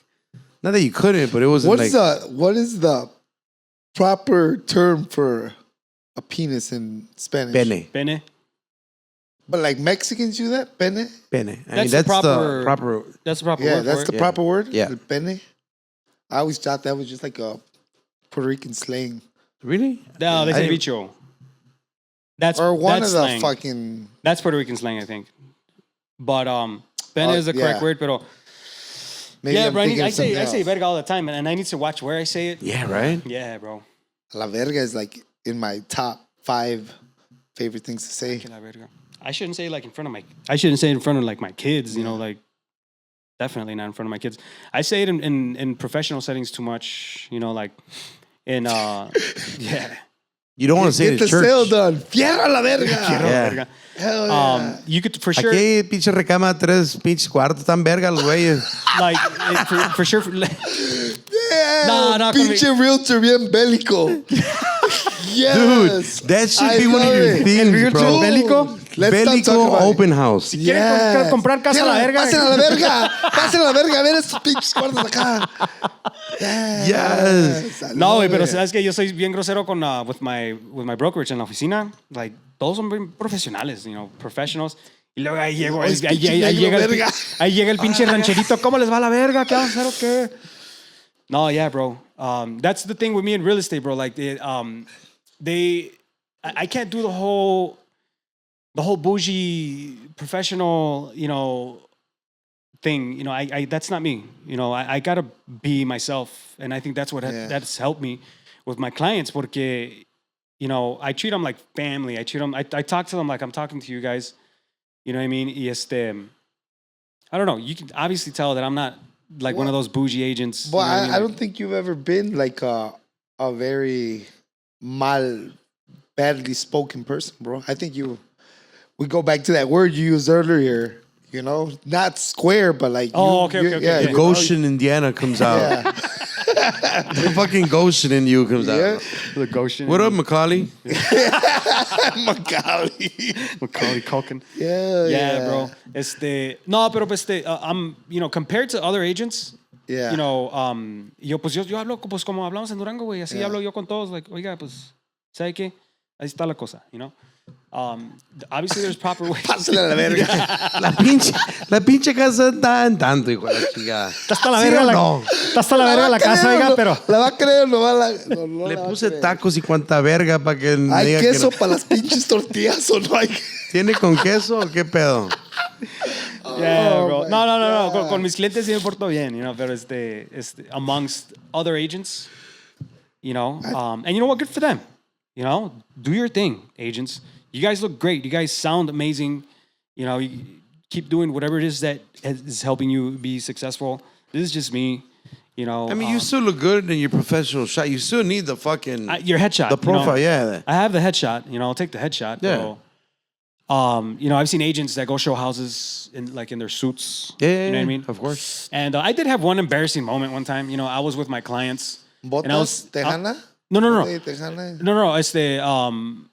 not that you couldn't, but it wasn't What is the proper term for a penis in Spanish? pene. Pene. But like Mexicans use that? Pene? Pene. I mean, That's that's the the proper- proper. That's the proper Yeah, word that's for the it. proper word? Yeah. El pene? I always thought that was just like a Puerto Rican slang. Really? No, they say I- bicho. That's Or one that's of the slang. fucking... That's Puerto Rican slang, I think. But pene is the correct yeah. word, pero Maybe yeah, I'm bro. thinking I of something say else. verga all the time, and I need to watch where I say it. Yeah, right? Yeah, bro. La verga is like in my top 5 favorite things to say. Que la verga. I shouldn't say it like in front of my. I shouldn't say it in front of like my kids. You know, like definitely not in front of my kids. I say it in professional settings too much. You know, like in yeah. You don't want to say Get the the church. sale done. Fierra la verga. Yeah. Hell yeah. You could for sure Aquí, pinche recama, 3 pinches cuartos, tan verga los güeyes. like for sure. Yeah, No, pinche realtor bien bélico. Dude, Yes. that should I be one of love your it. things, bro. bélico? Let's not talk Bélico about open house. ¿Quieren comprar casa a la verga? Pasen a la verga. Pasen a la verga. A ver estos pinches cuartos acá. Yes. I No, love güey, pero it. sabes que yo soy bien grosero con with my brokerage en la oficina. Like todos son bien profesionales, you know, professionals. Y luego ahí llego, No, es ahí pinche llega negro, el, verga. ahí llega el pinche rancherito. ¿Cómo les va la verga? ¿Qué vamos a hacer o qué? No, yeah, bro. That's the thing with me in real estate, bro. Like I can't do the whole bougie professional, you know, thing. You know, I that's not me. You know, I gotta be myself, and I think that's what that's helped me with my clients. Porque, you know, I treat them like family. I treat them. I talk to them like I'm talking to you guys. You know what I mean? Y I don't know. You can obviously tell that I'm not like one of those bougie agents. But you know what I mean? don't think you've ever been like a very badly spoken person, bro. I think we go back to that word you used earlier, you know, not square, but like, Okay. yeah, The you know, Goshen, Indiana comes out. yeah. The fucking Goshen in you comes Yeah. out. The Goshen. What up, Macaulay? Macaulay. Macaulay Culkin. Yeah, bro. No, pero I'm, you know, compared to other agents, Yeah. you know, yo hablo pues como hablamos en Durango, güey, así Yeah. hablo yo con todos, like, oiga, pues, ¿sabe qué? Ahí está la cosa, you know? Obviously there's proper ways. Pásale a la verga. La pinche casa está en tanto, hijo de la chingada. Está hasta la ¿Sí verga o la, no? está hasta la verga la casa, creer o oiga, no? pero ¿La va a creer o no va no Le la va a puse creer? tacos y cuanta verga para que ¿Hay diga queso que no. para las pinches tortillas o no hay? ¿Tiene con queso o qué pedo? yeah, Oh bro. my No. God. Con mis clientes sí me porto bien, you know, pero amongst other agents, you know, and you know what, good for them. You know, do your thing, agents. You guys look great. You guys sound amazing. You know, you keep doing whatever it is that is helping you be successful. This is just me, you know. I mean, you still look good in your professional shot. You still need the fucking... your headshot. the profile, you know. yeah. I have the headshot. You know, I'll take the headshot. Yeah. So, you know, I've seen agents that go show houses in their suits. Yeah, You know what I mean? Of course. And I did have one embarrassing moment one time. You know, I was with my clients. ¿Botas? And I was ¿Tejana? No. Tejana? No.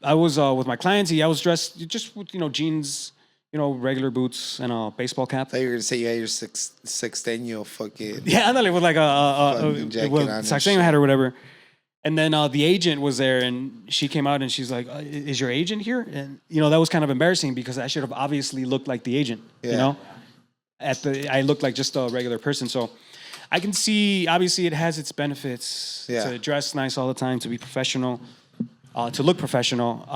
I was with my clients. I was dressed just with, you know, jeans, you know, regular boots and a baseball cap. I thought you were going to say you had your sexteño fucking... Yeah, ándale, with like Fucking jacket on and Saxenio shit. hat or whatever. And then the agent was there, and she came out and she's like, "Is your agent here?" And you know, that was kind of embarrassing because I should have obviously looked like the agent. Yeah. You know, I looked like just a regular person. So I can see, obviously, it has its benefits to dress nice all the time, to be professional, to look professional.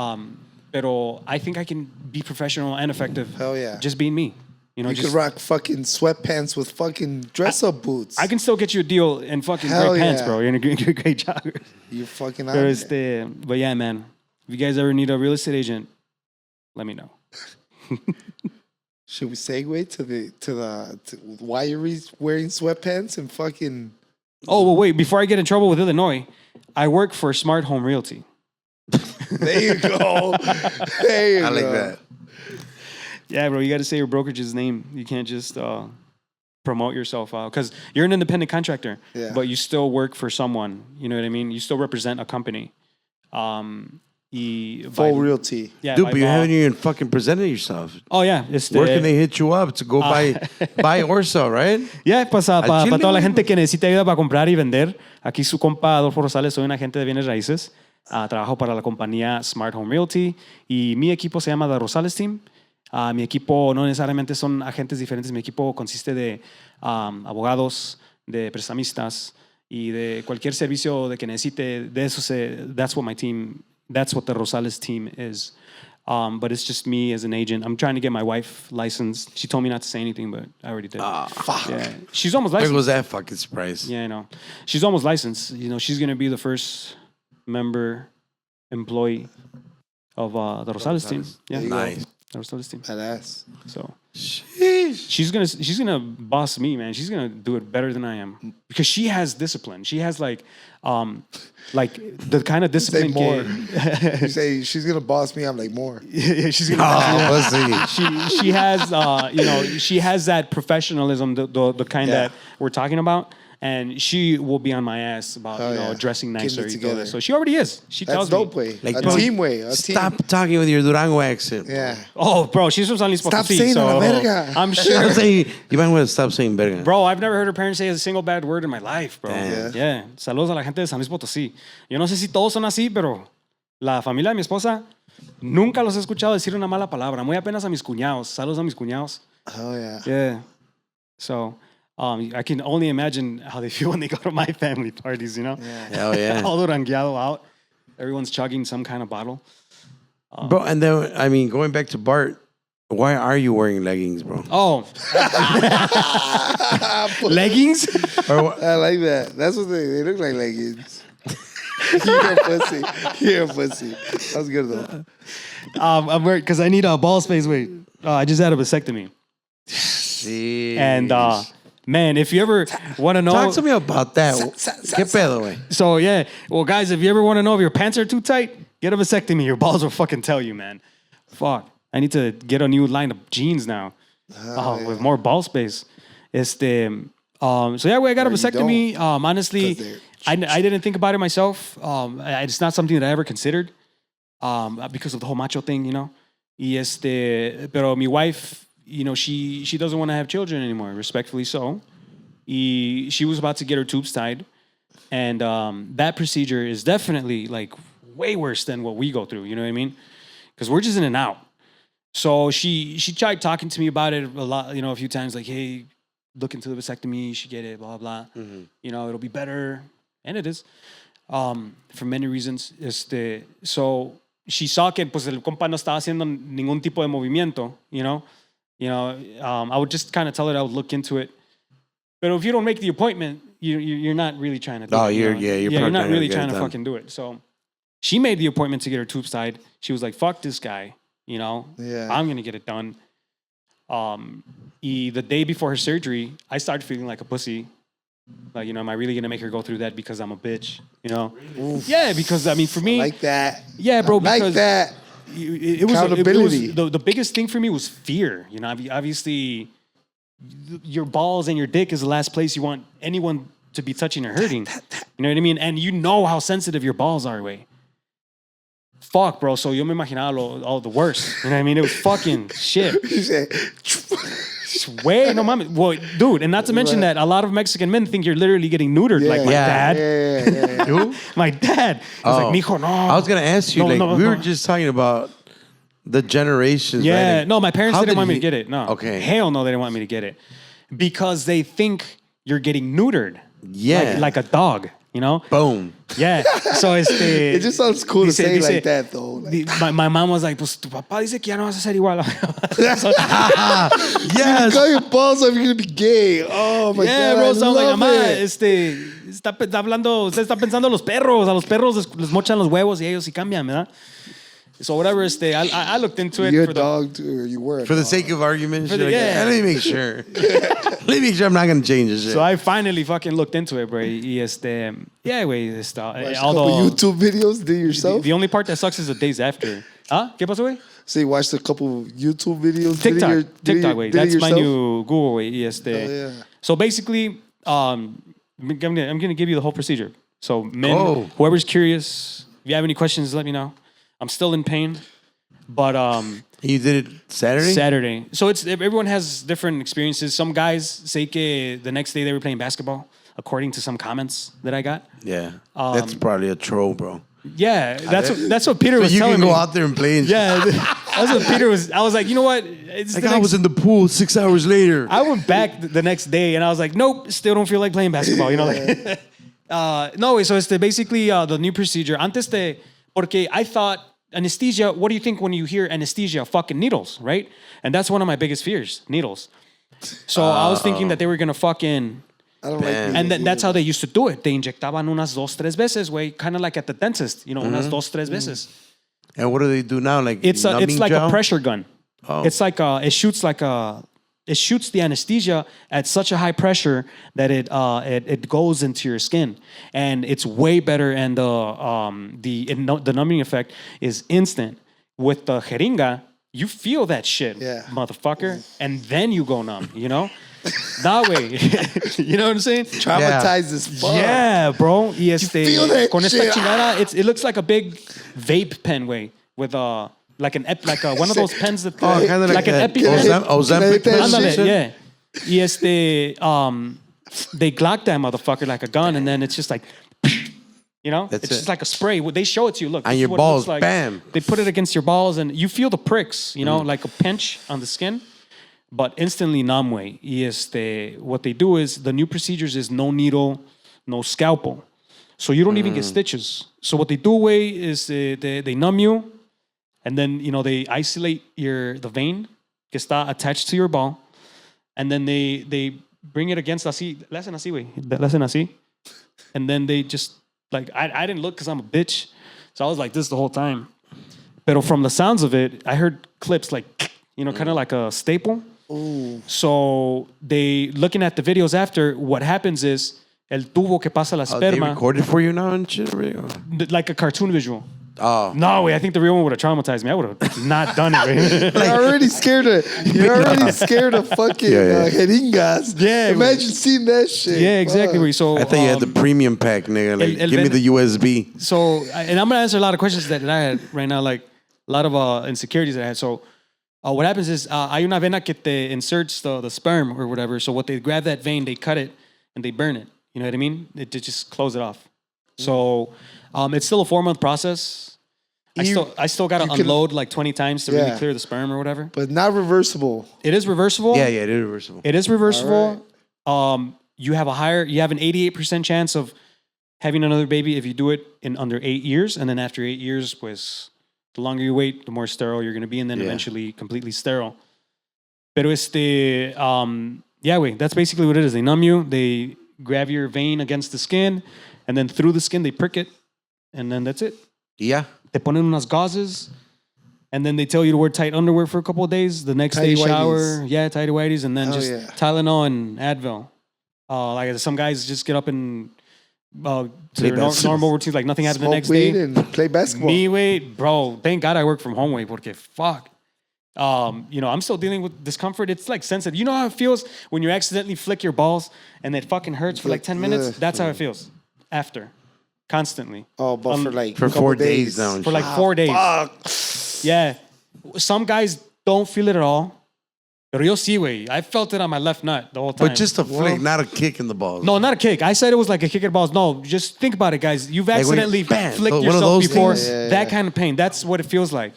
Pero I think I can be professional and effective. Hell yeah. Just being me. You know, You just could rock fucking sweatpants with fucking dress-up boots. I can still get you a deal in fucking Hell great pants, yeah. bro. You're in a great jogger. You fucking Pero on it. but yeah, man. If you guys ever need a real estate agent, let me know. Should we segue to why you're wearing sweatpants and fucking... Oh, well, wait. Before I get in trouble with Illinois, I work for Smart Home Realty. There you go. There you I go. like that. Yeah, bro. You got to say your brokerage's name. You can't just promote yourself because you're an independent contractor, Yeah. but you still work for someone. You know what I mean? You still represent a company. Full realty. Yeah, Dude, by but you law. haven't even fucking presented yourself. Oh, yeah. Where can they hit you up to go buy or sell, right? Yeah, pues Al para chile, toda la güey. gente que necesita ayuda para comprar y vender, aquí su compa Adolfo Rosales, soy un agente de bienes raíces. Trabajo para la compañía Smart Home Realty y mi equipo se llama The Rosales Team. Mi equipo no necesariamente son agentes diferentes, mi equipo consiste de abogados, de prestamistas, y de cualquier servicio de que necesite, de eso that's what the Rosales team is. But it's just me as an agent. I'm trying to get my wife licensed. She told me not to say anything, but I already did. Fuck. Yeah, she's almost Where licensed. was that fucking surprise? Yeah, I know. She's almost licensed. You know, she's gonna be the first member employee of the Rosales team. Yeah, Nice. the Rosales team. Badass. So Sheesh. she's gonna boss me, man. She's gonna do it better than I am because she has discipline. She has like the kind of Say discipline. more. You say she's gonna boss me. I'm like more. Yeah, she's gonna. Oh, pussy. She has she has that professionalism, the kind Yeah. that we're talking about. And she will be on my ass about dressing nicer. Getting it together. So she already is. She That's tells dope me. way. Like, A bro, team way. A Stop team. talking with your Durango accent. Yeah. Oh, bro, she's from San Luis Stop Potosí. saying so la verga. I'm Stop sure. saying, you might want to stop saying verga. Bro, I've never heard her parents say a single bad word in my life, bro. Damn. Yeah. Saludos a la gente de San Luis Potosí. Yo no sé si todos son así, pero la familia de mi esposa nunca los he escuchado decir una mala palabra. Muy apenas a mis cuñados. Saludos a mis cuñados. Oh yeah. Yeah. So I can only imagine how they feel when they go to my family parties, you know? Yeah. Hell yeah. All durangueado out. Everyone's chugging some kind of bottle. Bro, and then, I mean, going back to Bart, why are you wearing leggings, bro? Oh. Leggings? Or what? I like that. That's what they look like leggings. You're a pussy. You're a pussy. That was good though. I'm wearing, because I need a ball space. Wait. I just had a vasectomy. Jeez. And man, if you ever want to know. Talk to me about that. ¿Qué pedo, güey? So, yeah. Well, guys, if you ever want to know if your pants are too tight, get a vasectomy. Your balls will fucking tell you, man. Fuck. I need to get a new line of jeans now with more ball space. So, yeah, I got a vasectomy. Honestly, 'Cause I didn't think about it myself. It's not something that I ever considered because of the whole macho thing, you know. Pero mi wife, you know, she doesn't want to have children anymore, respectfully so. She was about to get her tubes tied. And that procedure is definitely like way worse than what we go through, you know what I mean? Because we're just in and out. So she tried talking to me about it a lot, you know, a few times, like, hey, look into the vasectomy, you should get it, blah, blah. Mm-hmm. You know, it'll be better. And it is. For many reasons. So she saw que pues el compa no estaba haciendo ningún tipo de movimiento, you know. I would just kind of tell her I would look into it. But if you don't make the appointment, you're not really trying to do it. You're not really trying to fucking do it. So she made the appointment to get her tubes tied. She was like, fuck this guy, you know. Yeah. I'm going to get it done. The day before her surgery, I started feeling like a pussy. Like, you know, am I really going to make her go through that because I'm a bitch, you know? Oof. Yeah, because, I mean, for me. Like that. Yeah, bro, Like because that. it was Accountability. the biggest thing for me was fear. You know, obviously, your balls and your dick is the last place you want anyone to be touching or hurting. You know what I mean? And you know how sensitive your balls are, way. Fuck, bro. So yo me imaginaba all the worst. You know what I mean? It was fucking shit. You say, Way, no mames. Well, dude, and not to mention that a lot of Mexican men think you're literally getting neutered, like my dad. Yeah. Who? My dad. He's like, mijo, no. I was going to ask you, we were just talking about the generations. Yeah, right? no, my parents How didn't did want me he- to get it. No. Okay. Hell no, they didn't want me to get it. Because they think you're getting neutered. Yeah. Like a dog, you know? Boom. Yeah. So It just sounds cool to say dice- like that, though. Like, my mom was like, pues tu papá dice que ya no vas a ser igual. Yes. got your balls off, you're gonna be gay. Oh my Yeah, god. bro. I So I was like, love mamá, it. está hablando, usted está pensando los perros. A los perros les mochan los huevos y ellos sí cambian, ¿verdad? So whatever, I looked into it. You're for a the- dog, too, or you were. For the sake of argument, For the- you're like, yeah. let me make sure. Let me make sure I'm not going to change this shit. So I finally fucking looked into it, bro. Yeah, güey. Watched a Although couple YouTube videos, did yourself? the only part that sucks is the days after. ¿Qué pasó, güey? So you watched a couple YouTube videos. TikTok, güey. That's my new Google, güey. yeah. So basically, I'm gonna give you the whole procedure. So men, Oh. whoever's curious, if you have any questions, let me know. I'm still in pain, but You did it Saturday? Saturday. So everyone has different experiences. Some guys say que the next day they were playing basketball, according to some comments that I got. Yeah. That's probably a troll, bro. Yeah, that's what Peter So was you telling can go me. out there and play and Yeah, that's what Peter was. I was like, you know what? It's Like the I next- was in the pool 6 hours later. I went back the next day and I was like, nope, still don't feel like playing basketball. You know, like, No, so it's basically the new procedure. Porque I thought anesthesia, what do you think when you hear anesthesia? Fucking needles, right? And that's one of my biggest fears, needles. So I was thinking that they were gonna fucking... I don't like And then that's how they used to do it. They inyectaban unas 2-3 veces, güey. Kind of like at the dentist, unas 2-3 veces. And what do they do now? Like It's like gel? a pressure gun. Oh. It's like it shoots the anesthesia at such a high pressure that it goes into your skin, and it's way better. And the numbing effect is instant. With the jeringa, you feel that shit, motherfucker, and then you go numb. That way, you know what I'm saying? Traumatized as fuck. Yeah, bro. Y feel that con esta shit. chingada, it looks like a big vape pen, way, with like one of those pens that kind of like an epi. Ozempic. Ándale, yeah. Y they glock that motherfucker like a gun, and then it's just like, That's it's it. just like a spray. They show it to you. Look, And this is your what it looks balls, like. bam. They put it against your balls, and you feel the pricks, like a pinch on the skin, but instantly numb way. Y what they do is the new procedures is no needle, no scalpel, so you don't even get stitches. So what they do way is they numb you, and then they isolate the vein que está attached to your ball, and then they bring it against así. Le hacen así, güey. Le hacen así, and then they just like I didn't look because I'm a bitch, so I was like this the whole time. But from the sounds of it, I heard clips like kind of like a staple. Ooh. So they looking at the videos after, what happens is el tubo que pasa la They sperma, recorded for you now and shit. like a cartoon visual. Oh, No way, I think the real one would have traumatized me. I would have not done it. You're already scared of fucking jeringas. Yeah, Imagine seeing that shit. Yeah, exactly. Fuck. Güey. So I thought you had the premium pack, nigga. Like, el give me ven- the USB. So, and I'm gonna answer a lot of questions that I had right now, like a lot of insecurities that I had. So, what happens is hay una vena que te inserts the sperm or whatever. So, what they grab that vein, they cut it and they burn it. You know what I mean? They just close it off. So, it's still a 4-month process. I still got to unload like 20 times to really clear the sperm or whatever. But not reversible. It is reversible. Yeah, it is reversible. It is reversible. You have an 88% chance of having another baby if you do it in under 8 years, and then after 8 years, pues, the longer you wait, the more sterile you're going to be, and then eventually completely sterile. Pero güey, that's basically what it is. They numb you, they grab your vein against the skin, and then through the skin they prick it, and then that's it. Yeah. Te ponen unas gauzes, and then they tell you to wear tight underwear for a couple of days. The next day, Tighty-whities. shower. Yeah, tighty whities, and then Hell just yeah. Tylenol and Advil. Like some guys just get up and to their basketball. normal routines, like nothing happened the Smoke next weed day. and play basketball. Me, wait, bro. Thank God I work from home, way, porque fuck. I'm still dealing with discomfort. It's like sensitive. You know how it feels when you accidentally flick your balls and it fucking hurts for like 10 minutes? Ugh. That's how it feels. After. Constantly. Oh, but for like For a couple 4 days now. and For shit. like 4 days. Fuck. Yeah. Some guys don't feel it at all. Pero yo sí, güey. I felt it on my left nut the whole time. But just a flick, not a kick in the balls. No, not a kick. I said it was like a kick at balls. No, just think about it, guys. You've Like when you- accidentally bam, flicked one of yourself those before. things. Yeah, That yeah. kind of pain. That's what it feels like.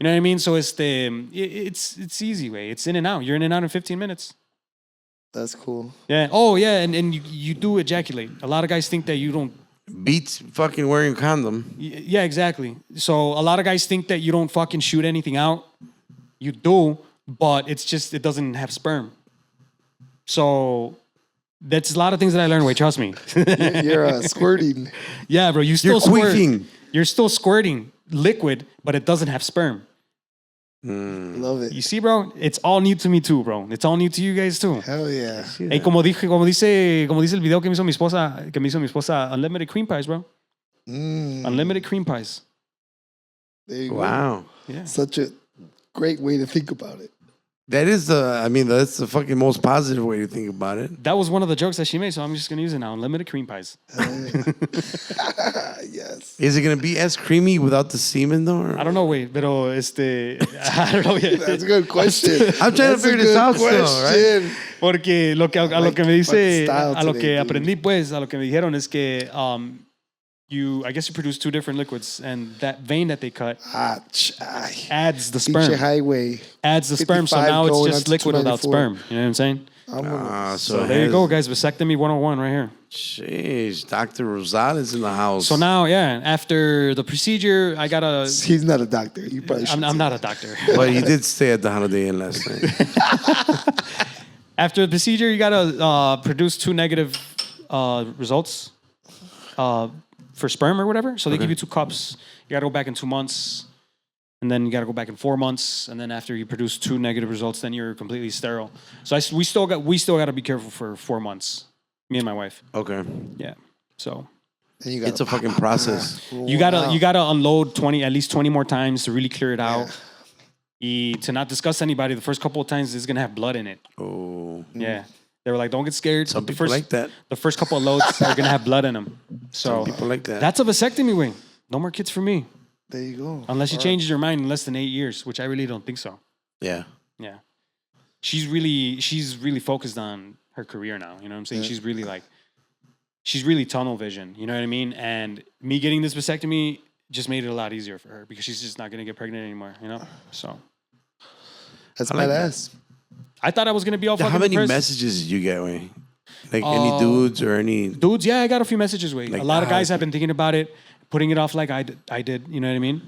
You know what I mean? So it's it's easy, way. It's in and out. You're in and out in 15 minutes. That's cool. Yeah. Oh, yeah. And you do ejaculate. A lot of guys think that you don't. Beats fucking wearing a condom. Yeah, exactly. So a lot of guys think that you don't fucking shoot anything out. You do, but it's just, it doesn't have sperm. So that's a lot of things that I learned. Wait, trust me. You're squirting. Yeah, bro. You You're still squirt. queefing. You're still squirting liquid, but it doesn't have sperm. Love it. You see, bro? It's all new to me too, bro. It's all new to you guys too. Hell yeah. Hey, como dice el video que me hizo mi esposa, unlimited cream pies, bro. Unlimited cream pies. There you go. Wow. Yeah. Such a great way to think about it. That is that's the fucking most positive way to think about it. That was one of the jokes that she made, so I'm just gonna use it now. Unlimited cream pies. Yes. Is it going to be as creamy without the semen though? Or? I don't know, wait, pero I don't know yet. That's a good question. I'm trying to figure this out still, right? Porque a lo que me dice, style a lo today, que dude. aprendí, pues, a lo que me dijeron es que I guess you produce 2 different liquids, and that vein that they cut adds the Pinche sperm. highway. Adds the sperm, so 55 now it's going just on to liquid without 294. sperm. You know what I'm saying? So there you go, guys. Vasectomy 101 right here. Jeez, Dr. Rosales in the house. So now, after the procedure, I got to... He's not a doctor. You probably I'm not a doctor. But he did stay at the Holiday Inn last night. After the procedure, you got to produce 2 negative results for sperm or whatever. So they give you 2 cups. You got to go back in 2 months. And then you got to go back in 4 months. And then after you produce 2 negative results, then you're completely sterile. So we still got to be careful for 4 months. Me and my wife. Okay. Yeah. So it's a fucking process. You gotta unload at least 20 more times to really clear it out. To not discuss anybody, the first couple of times it's gonna have blood in it. Oh. Yeah. They were like, don't get scared. Some people like that. The first couple of loads are gonna have blood in them. So Some people like that. That's a vasectomy way. No more kids for me. There you go. Unless you change your mind in less than 8 years, which I really don't think so. Yeah. Yeah. She's really focused on her career now. You know what I'm saying? Yeah. She's really tunnel vision. You know what I mean? And me getting this vasectomy just made it a lot easier for her because she's just not going to get pregnant anymore, you know? So. That's badass. I thought I was going to be all fucking How many depressed. messages did you get, Way? Like any dudes or any... Dudes, yeah, I got a few messages, Way. Like, a lot of guys have been thinking about it, putting it off like I did, you know what I mean?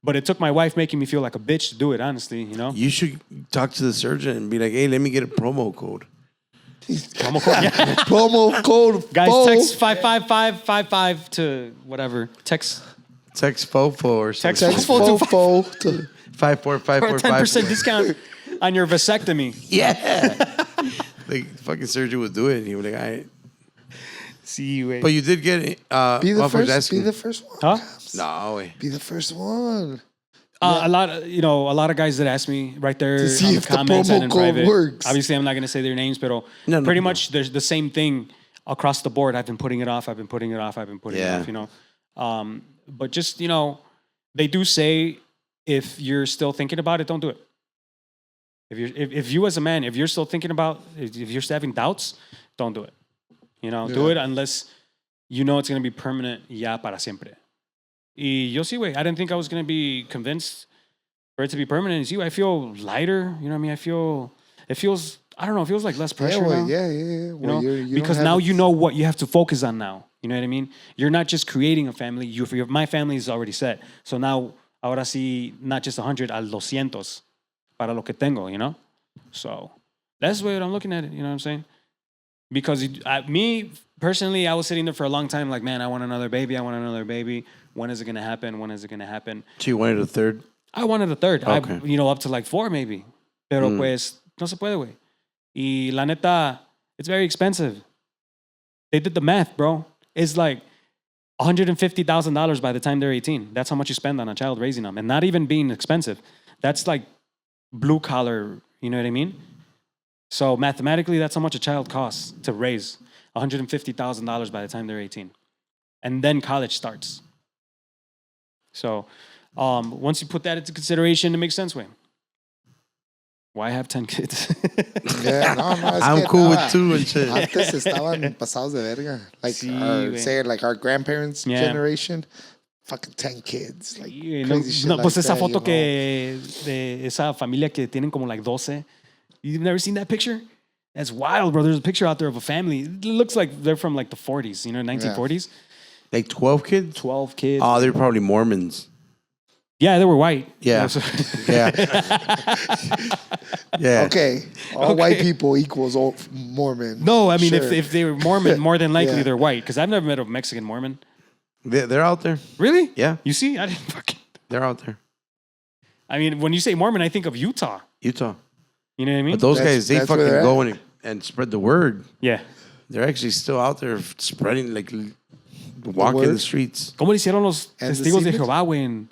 But it took my wife making me feel like a bitch to do it, honestly, you know? You should talk to the surgeon and be like, hey, let me get a promo code. Promo code, yeah. Promo code. Guys, Fo. text 55555 to whatever. Text Fofo or something. Text Fofo to Fofo to 54545. for a 10% discount on your vasectomy. Yeah. Like, fucking surgeon would do it. And he would be like, all right. See you, Way. But you did get it. be the first one. Huh? No, way. Be the first one. A lot of guys that ask me right there To see on if the the comments promo and in code private. works. Obviously, I'm not going to say their names, but pretty much there's the same thing across the board. I've been putting it off. I've been putting it off. You know. But just, you know, they do say if you're still thinking about it, don't do it. If you as a man, if you're still thinking about, if you're still having doubts, don't do it. You know, do it unless you know it's going to be permanent ya para siempre. Y yo sí, güey. I didn't think I was going to be convinced for it to be permanent. And see, I feel lighter. You know what I mean? It feels like less pressure now. Yeah. You Well, know? Because now you know what you have to focus on now. You know what I mean? You're not just creating a family. My family is already set. So now, ahora sí, not just 100, al 200 para lo que tengo, you know? So that's the way I'm looking at it. You know what I'm saying? Because me, personally, I was sitting there for a long time like, man, I want another baby. When is it going to happen? So you wanted a third? I wanted a third. Okay. Up to like 4 maybe. Pero pues, no se puede, güey. Y la neta, it's very expensive. They did the math, bro. It's like $150,000 by the time they're 18. That's how much you spend on a child raising them. And not even being expensive. That's like blue collar, you know what I mean? So mathematically, that's how much a child costs to raise. $150,000 by the time they're 18. And then college starts. So once you put that into consideration, it makes sense, Wayne. Why have 10 kids? Yeah, no, I'm cool with 2 and shit. Antes estaban pasados de verga. Like, Sí, our grandparents' generation, fucking 10 kids. Like, crazy shit like pues esa that, foto you know? que de esa familia que tienen como like 12. You've never seen that picture? That's wild, bro. There's a picture out there of a family. It looks like they're from like the 40s, 1940s. Like 12 kids? 12 kids. Oh, they're probably Mormons. Yeah, they were white. Yeah. Yeah. Yeah. Okay. All white people equals all Mormon. No, I mean, Sure. if they were Mormon, more than likely Yeah. they're white. Because I've never met a Mexican Mormon. They're out there. Really? Yeah. You see? I didn't fucking... They're out there. I mean, when you say Mormon, I think of Utah. Utah. You know what I mean? But those guys, they that's where fucking they're go and spread the word. Yeah. They're actually still out there spreading, like, walking the word? ¿Cómo streets. le hicieron los And the testigos de secret? Jehová, güey, in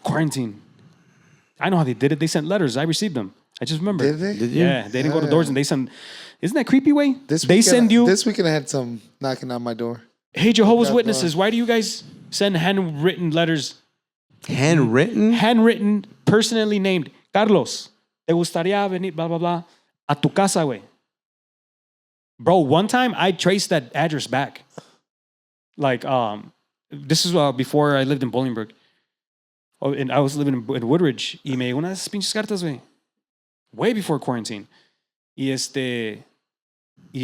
quarantine? I know how they did it. They sent letters. I received them. I just remember. Did they? Did you? Yeah, they didn't go to doors and they send... Isn't that creepy, way? This They weekend, send you... This weekend I had some knocking on my door. Hey, Jehovah's God, Witnesses, why do you guys send handwritten letters? Handwritten? Handwritten, personally named. Carlos, te gustaría venir, blah, blah, blah, a tu casa, güey. Bro, one time I traced that address back. Like, this is before I lived in Bolingbrook. Oh, and I was living in Woodridge. Y me llegó unas pinches cartas, güey. way before quarantine. Y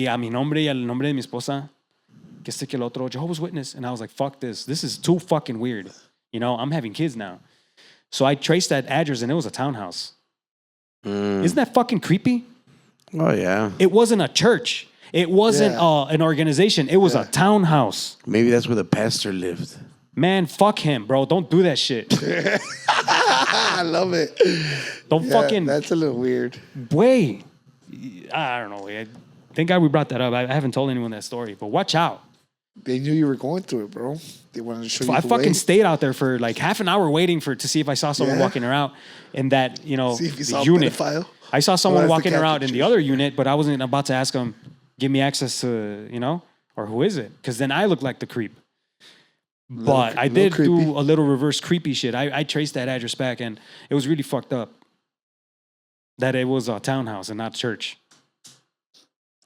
a mi nombre y al nombre de mi esposa, que el otro, Jehovah's Witness. And I was like, fuck this. This is too fucking weird. You know, I'm having kids now. So I traced that address and it was a townhouse. Isn't that fucking creepy? Oh, yeah. It wasn't a church. It wasn't an organization. It was a townhouse. Maybe that's where the pastor lived. Man, fuck him, bro. Don't do that shit. I love it. Don't fucking... That's a little weird. Wait. I don't know. Thank God we brought that up. I haven't told anyone that story, but watch out. They knew you were going through it, bro. They wanted to show you I the fucking way. stayed out there for like half an hour waiting to see if I saw someone walking around in that, See if you saw a unit. pedophile. I saw someone that's the walking around Catholic in the Church. other unit, but I wasn't about to ask them, give me access to, or who is it? Because then I look like the creep. But I did creepy. do a little reverse creepy shit. I traced that address back, and it was really fucked up that it was a townhouse and not church.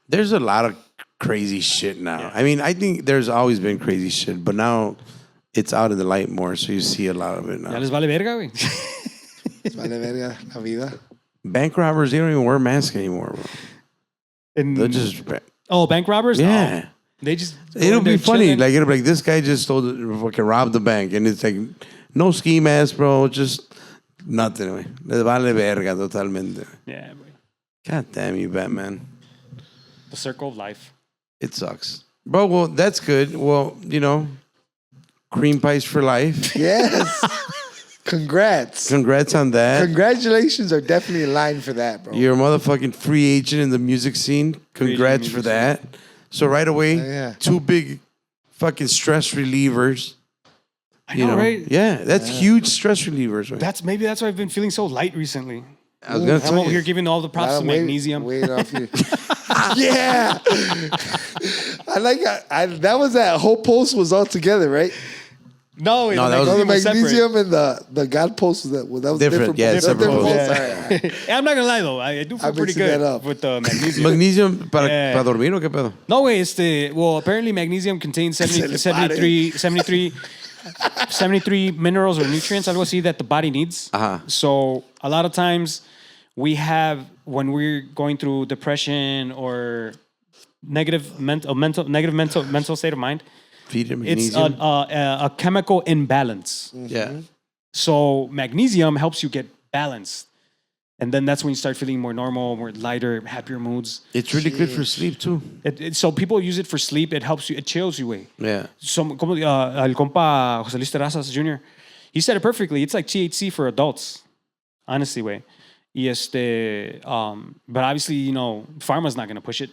There's a lot of crazy shit now. Yeah. I mean, I think there's always been crazy shit, but now it's out in the light more, so you see a lot of it Ya now. les vale verga, güey. Vale verga la vida. Bank robbers, they don't even wear masks anymore, bro. They're just, Bank robbers? yeah. No. They just... It'll be they're funny. chilling. Like, it'll be like, this guy just fucking robbed the bank, and it's like, no ski mask, bro, just nothing, güey. Les vale verga totalmente. Yeah, güey. God damn you, Batman. The circle of life. It sucks. Bro, well, that's good. Well, cream pies for life. Yes. Congrats. Congrats on that. Congratulations are definitely in line for that, bro. You're a motherfucking free agent in the music scene. Congrats for that. So right away, yeah. 2 big fucking stress relievers. I know, right? Yeah, that's huge stress relievers. Right? Maybe that's why I've been feeling so light recently. I was gonna I'm tell over you. here giving all the props to magnesium. Wait off you. Yeah. I like that was that whole post was all together, right? No, that was- The was magnesium and the God post was that was Different, yeah, posts. separate Different posts. posts. All right. Yeah, I'm not gonna lie though, I do feel I'm pretty mixing good that up. with the magnesium. Magnesium para Yeah. dormir o qué pedo? No way, well, apparently magnesium contains 73 minerals or nutrients, algo así, that the body needs. Uh-huh. So a lot of times when we're going through depression or negative mental state of mind, Feed it it's magnesium. a chemical imbalance. Yeah. So magnesium helps you get balanced. And then that's when you start feeling more normal, more lighter, happier moods. It's really good for sleep too. So people use it for sleep. It helps you. It chills you away. Yeah. Como el compa José Luis Terrazas Jr., he said it perfectly. It's like THC for adults, honestly, way. But obviously, pharma's not going to push it,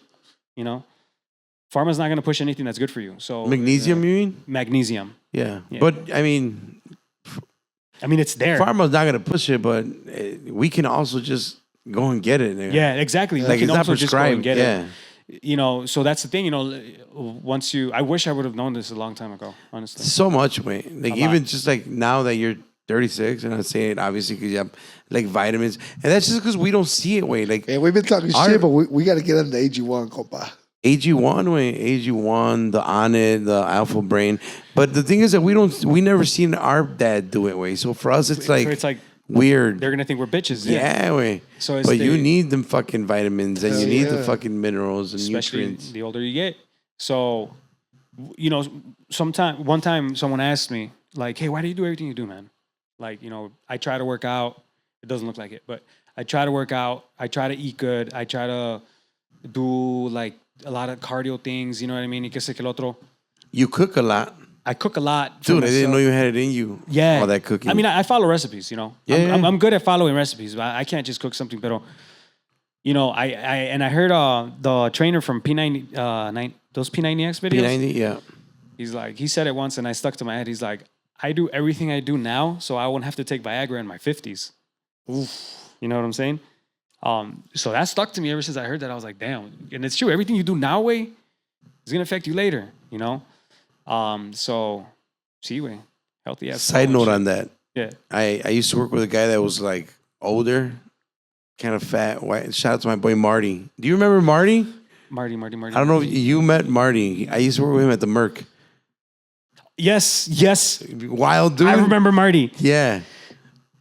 Pharma's not going to push anything that's good for you. So Magnesium, you mean? magnesium. Yeah. Yeah. But, I mean, it's there. pharma's not going to push it, but we can also just go and get it. Yeah, exactly. Like, You it's can not also just go and prescribed. get Yeah. it. So that's the thing, I wish I would have known this a long time ago, honestly. So much, wait. Like, A even lot. just like now that you're 36, and I'm saying it obviously because you have like vitamins, and that's just because we don't see it, wait. Like, Yeah, we've been talking shit, but we got to get on the AG1, compa. AG1, wait, AG1, the Onnit, the Alpha Brain. But the thing is that we never seen our dad do it, wait. So for us, it's like weird. They're gonna think we're bitches. Yeah, wait. So it's but you the- need them fucking vitamins, and you Hell need the yeah. fucking minerals and Especially nutrients. the older you get. So, one time someone asked me, like, hey, why do you do everything you do, man? Like, I try to work out. It doesn't look like it, but I try to work out. I try to eat good. I try to do like a lot of cardio things. You know what I mean? Y que sé que el otro. You cook a lot. I cook a lot. for Dude, I didn't myself. know you had it in you. Yeah. All that cooking. I mean, I follow recipes, Yeah, I'm good at following recipes, but I can't just cook something. But, I heard the trainer from P90, those P90X videos. P90, yeah. He said it once and I stuck to my head. He's like, I do everything I do now so I won't have to take Viagra in my 50s. Oof. You know what I'm saying? So that stuck to me ever since I heard that. I was like, damn. And it's true. Everything you do now, way, is going to affect you later, So, see, way, healthy ass. Side note on that. Yeah. I used to work with a guy that was like older, kind of fat, white. Shout out to my boy Marty. Do you remember Marty? Marty. I don't know if you met Marty. I used to work with him at the Merc. Yes. Wild dude. I remember Marty. Yeah.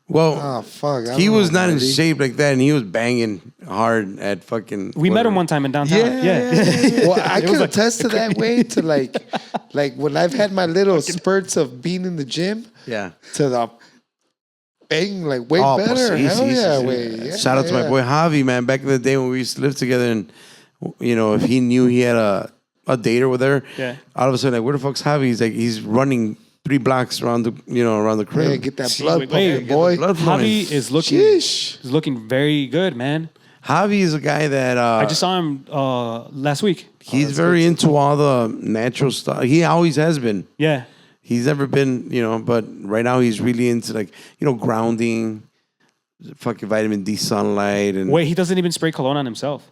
Well, Oh, fuck. I he don't was know, not in buddy. shape like that, and he was banging hard at fucking. We met him one time in downtown. Well, I It was could like- attest to that way to like when I've had my little spurts of being in the gym Yeah. to the bang like way Oh, better. pues sí, Hell sí, yeah, sí, sí. way. Yeah, Shout out to my yeah. boy Javi, man. Back in the day when we used to live together, and you know, if he knew he had a date over there, Yeah. all of a sudden, like, where the fuck's Javi? He's like, he's running 3 blocks around the crib. Yeah, get that See, blood wait, pumping, get boy. blood flowing. Javi is looking Sheesh. very good, man. Javi is a guy that I just saw him last week. he's very into all the natural stuff. He always has been. Yeah. He's never been, you know, but right now he's really into like, you know, grounding, fucking vitamin D sunlight and Wait, he doesn't even spray cologne on himself.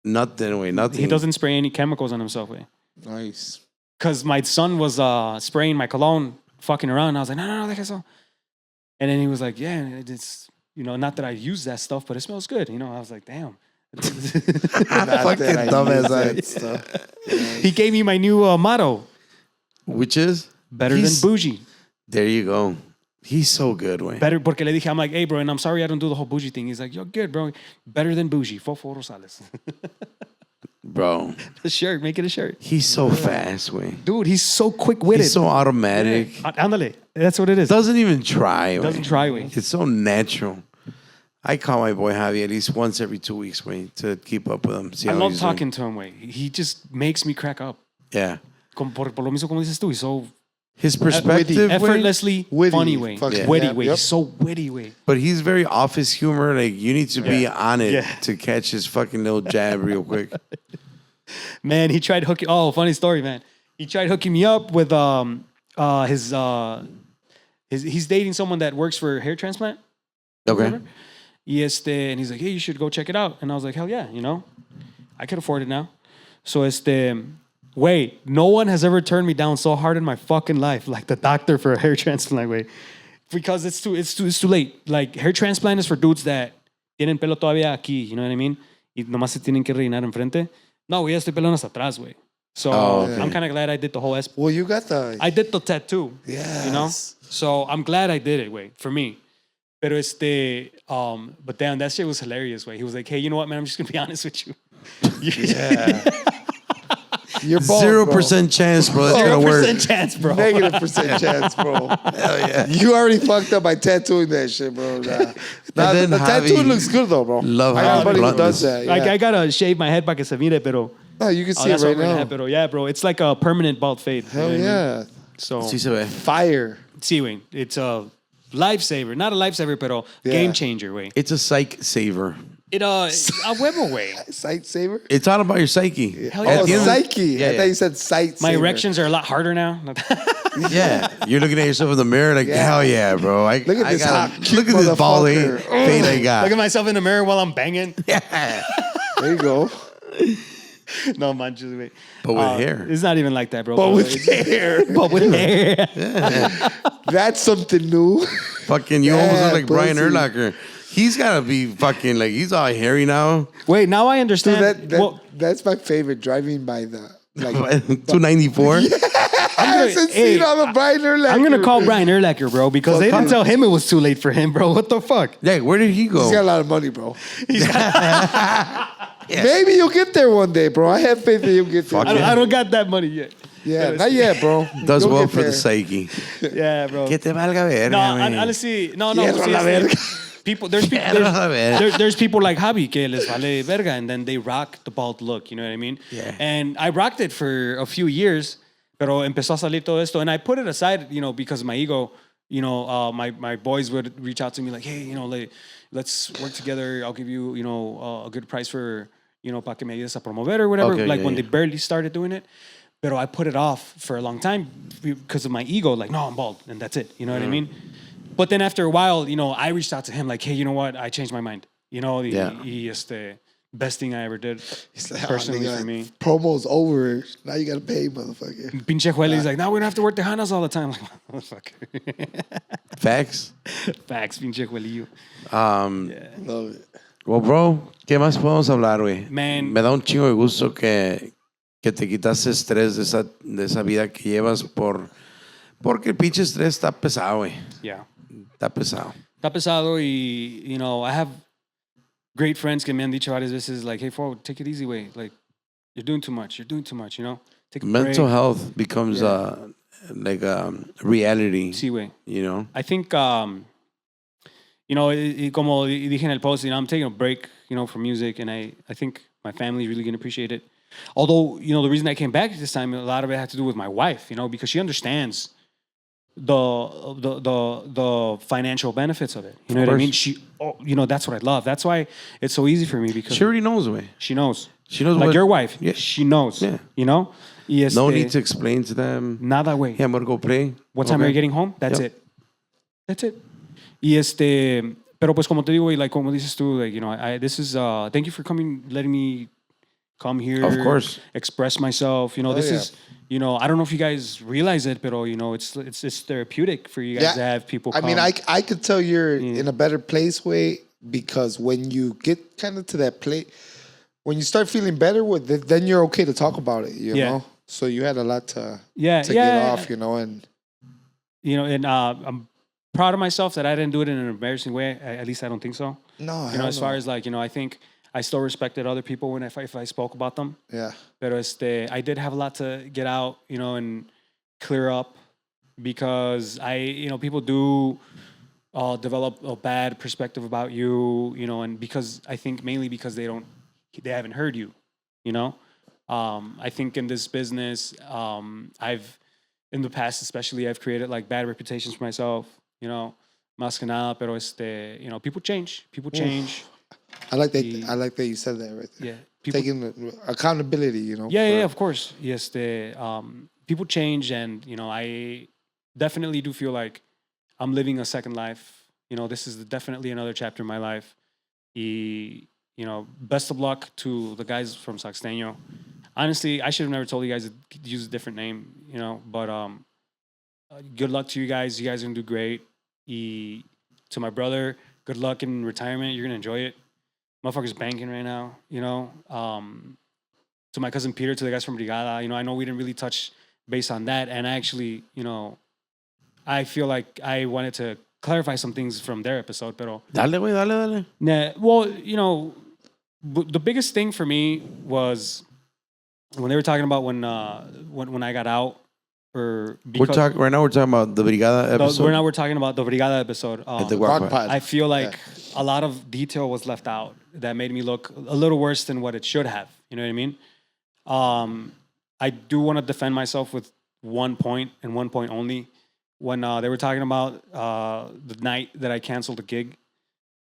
nothing. He doesn't spray any chemicals on himself. Nice. Because my son was spraying my cologne, fucking around. And I was like, no, deja eso. And then he was like, yeah, it's, you know, not that I use that stuff, but it smells good. You know, I was like, damn. Fucking dumbass that stuff. He gave me my new motto, Which is better than bougie. There you go. He's so good, way. Better, porque le dije, I'm like, hey, bro, and I'm sorry I don't do the whole bougie thing. He's like, you're good, bro. Better than bougie. Fofo Rosales. Bro. A shirt, make it a shirt. He's so fast, way. Dude, he's so quick-witted. He's so automatic. Ándale. That's what it is. Doesn't even try, way. Doesn't try, way. It's so natural. I call my boy Javi at least once every 2 weeks, way, to keep up with him. See I how love he's talking to him, way. He just makes me crack up. doing. Yeah. Por lo mismo, como dices tú, he's so His perspective, way, effortlessly Witty. funny, way. Fuck yeah. Witty, Yeah, way. yep. He's so witty, way. but he's very office humor. Like, you need to be Yeah. on it Yeah. to catch his fucking little jab real quick. Man, he tried hooking. Oh, funny story, man. He tried hooking me up with his. He's dating someone that works for hair transplant. Okay. Whatever. And he's like, hey, you should go check it out. And I was like, hell yeah, you know, I could afford it now. So wait, no one has ever turned me down so hard in my fucking life, like the doctor for a hair transplant, way, because it's too late. Like, hair transplant is for dudes that tienen pelo todavía aquí, you know what I mean? Y nomás se tienen que rellenar enfrente. No, güey, ya estoy pelón hasta atrás, güey. So okay. I'm kind of glad I did the whole Well, you got the. I did the tattoo. Yes. You know? So I'm glad I did it, way, for me. Pero but damn, that shit was hilarious, way. He was like, hey, you know what, man? I'm just gonna be honest with you. Yeah. You're bald, 0% chance, bro. That's gonna work. 0% chance, bro. bro. -% chance, bro. Hell yeah. You already fucked up by tattooing that shit, bro. Nah, then the tattoo Javi- looks good though, bro. Love I how got a buddy who bluntness. does that. Like, Yeah. I gotta shave my head para que se mire, pero. No, you can see it That's right what we're gonna now. have, pero yeah, bro. It's like a permanent bald fade. Hell you know what I mean? yeah. So, Sí se ve. Fire. sí, güey. It's a lifesaver. Not a lifesaver, pero Yeah. game changer, güey. It's a psych saver. A huevo, güey. Sight saver? It's all about your psyche. Hell Oh, yeah, bro. psyche. Yeah, I yeah. thought you said sight My saver. erections are a lot harder now. Yeah, you're looking at yourself in the mirror like, Yeah. hell yeah, bro. Look at I this gotta- hot look at this bald motherfucker. fade I got. Look at myself in the mirror while I'm banging. Yeah. There you go. No, manches, güey. But with hair. It's not even like that, bro. But with hair. But with hair. That's something new. Fucking, you almost Yeah, look like Brian pussy. Urlacher. He's gotta be fucking like, he's all hairy now. Wait, now I Dude, understand. that's my favorite. Driving by the like. 294. I haven't seen all the Brian Urlacher. I'm gonna call Brian Urlacher, bro, because they didn't tell him it was too late for him, bro. What the fuck? Yeah, where did he He's got a go? lot of money, bro. Maybe you'll get there one day, bro. I have faith that you'll get there. Fuck I don't got that money yet. Yeah, not yet, bro. Does You'll well get for the there. psyche. Yeah, bro. Que te valga verga, No, güey. honestly, no. Fierro la seriously, verga. people, there's people, Fierro la verga. there's people like Javi que les vale verga, and then they rock the bald look. You know what I mean? Yeah. And I rocked it for a few years, pero empezó a salir todo esto, and I put it aside, you know, because of my ego. You know, my boys would reach out to me like, hey, you know, let's work together. I'll give you, you know, a good price for, you know, para que me ayudes a promover or whatever. Okay, like yeah, when yeah. they barely started doing it. But I put it off for a long time because of my ego. Like, no, I'm bald, and that's it. You know what I mean? But then after a while, you know, I reached out to him like, hey, you know what? I changed my mind. You know, the best thing I ever did He's like, personally nigga, for me. Promo's over. Now you gotta pay, motherfucker. Pinche Jueli's like, now we don't have to work Tejanas all the time. I'm like, motherfucker. Facts. Facts, pinche Juelillo. Love it. Well, bro, ¿qué más podemos hablar, güey? Man. Me da un chingo de gusto que te quitas estrés de esa vida que llevas porque el pinche estrés está pesado, güey. Yeah. Está pesado. está pesado y, you know, I have great friends que me han dicho varias veces, like, hey, Fofo, take it easy, way. Like, you're doing too much, you know? Take a Mental break. health becomes like a reality. Sí, güey. You know? I think, you know, como dije en el post, you know, I'm taking a break, you know, from music, and I think my family is really going to appreciate it. Although, you know, the reason I came back this time, a lot of it had to do with my wife, you know, because she understands the financial benefits of it. You know what I mean? You know, that's what I love. That's why it's so easy for me, because She already knows, way. she knows. She knows Like what, your wife, yeah. she knows. Yeah. You know? Y No need to explain to them. Nada, güey. Hey, I'm gonna go play. What time are you getting home? That's Yep. it. That's it. Y pero pues como te digo, like como dices tú, like, you know, this is thank you for letting me come here. Of course. Express myself. You know, this is, you know, I don't know if you guys realize it, but you know, it's therapeutic for you guys to have people come. I mean, I could tell you're in a better place, way, because when you get kind of to that place, when you start feeling better with it, then you're okay to talk about it, you know? So you had a lot to get off, you know, and I'm proud of myself that I didn't do it in an embarrassing way. At least I don't think so. No, you know, as far as like, you know, I think I still respected other people when if I spoke about them. Yeah. Pero I did have a lot to get out, you know, and clear up, because you know, people do develop a bad perspective about you, you know, and because I think mainly because they haven't heard you, you know. I think in this business, in the past especially, I've created like bad reputations for myself, you know, más que nada, pero you know, people change. I like that. I like that you said that right there. Yeah. People, taking accountability, you know. Yeah, of course. Yes, people change, and you know, I definitely do feel like I'm living a second life. You know, this is definitely another chapter in my life. You know, best of luck to the guys from Saxteño. Honestly, I should have never told you guys to use a different name, you know, but good luck to you guys. You guys are going to do great. To my brother, good luck in retirement. You're going to enjoy it. Motherfucker's banking right now, you know. To my cousin Peter, to the guys from Brigada, you know, I know we didn't really touch base on that. And actually, you know, I feel like I wanted to clarify some things from their episode, pero... Dale, güey, dale. Nah, well, you know, the biggest thing for me was when they were talking about when I got out, or right now we're talking about the Brigada episode. We're talking about the Brigada episode. At the Guac Pod. I feel like a lot of detail was left out that made me look a little worse than what it should have. You know what I mean? I do want to defend myself with one point and one point only. When they were talking about the night that I canceled the gig,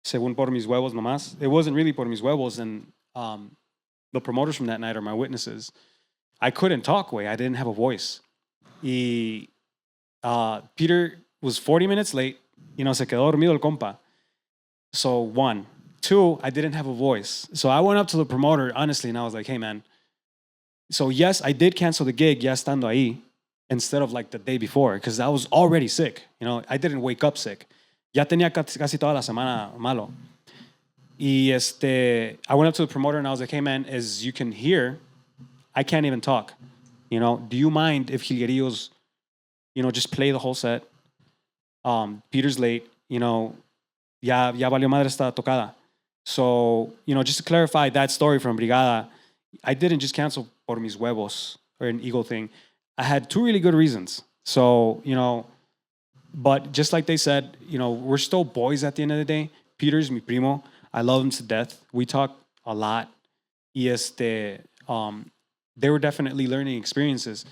según por mis huevos nomás. It wasn't really por mis huevos, and the promoters from that night are my witnesses. I couldn't talk, way. I didn't have a voice. Peter was 40 minutes late. You know, se quedó dormido el compa. So 1. 2, I didn't have a voice. So I went up to the promoter, honestly, and I was like, hey, man. So yes, I did cancel the gig, ya estando ahí, instead of like the day before, because I was already sick. You know, I didn't wake up sick. Ya tenía casi toda la semana malo. Y I went up to the promoter and I was like, hey, man, as you can hear, I can't even talk. You know, do you mind if Jilguerillos, you know, just play the whole set? Peter's late, you know, ya valió madre esta tocada. So, you know, just to clarify that story from Brigada, I didn't just cancel por mis huevos or an ego thing. I had 2 really good reasons. So, you know, but just like they said, you know, we're still boys at the end of the day. Peter's mi primo. I love him to death. We talk a lot. Y they were definitely learning experiences.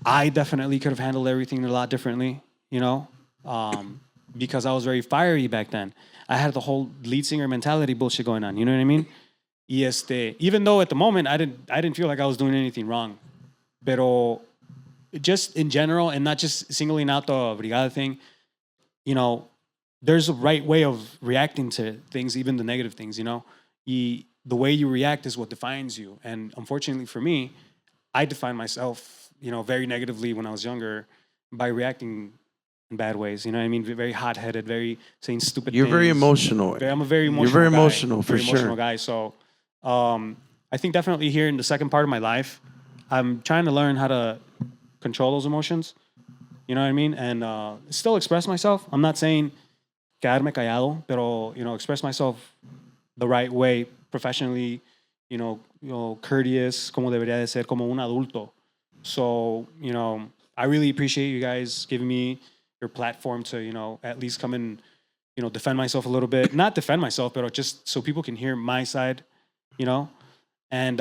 I definitely could have handled everything a lot differently, you know, because I was very fiery back then. I had the whole lead singer mentality bullshit going on. You know what I mean? Y even though at the moment I didn't feel like I was doing anything wrong, pero just in general, and not just singling out the Brigada thing, you know, there's a right way of reacting to things, even the negative things, you know. The way you react is what defines you. And unfortunately for me, I defined myself, you know, very negatively when I was younger by reacting in bad ways. You know what I mean? Very hot-headed, very saying stupid You're things. very emotional. I'm a very emotional You're very guy. emotional, for very sure. Emotional guy. So I think definitely here in the second part of my life, I'm trying to learn how to control those emotions. You know what I mean? And still express myself. I'm not saying quedarme callado, pero, express myself the right way, professionally, courteous, como debería de ser, como un adulto. So, I really appreciate you guys giving me your platform to, at least come and, defend myself a little bit. Not defend myself, but just so people can hear my side, And,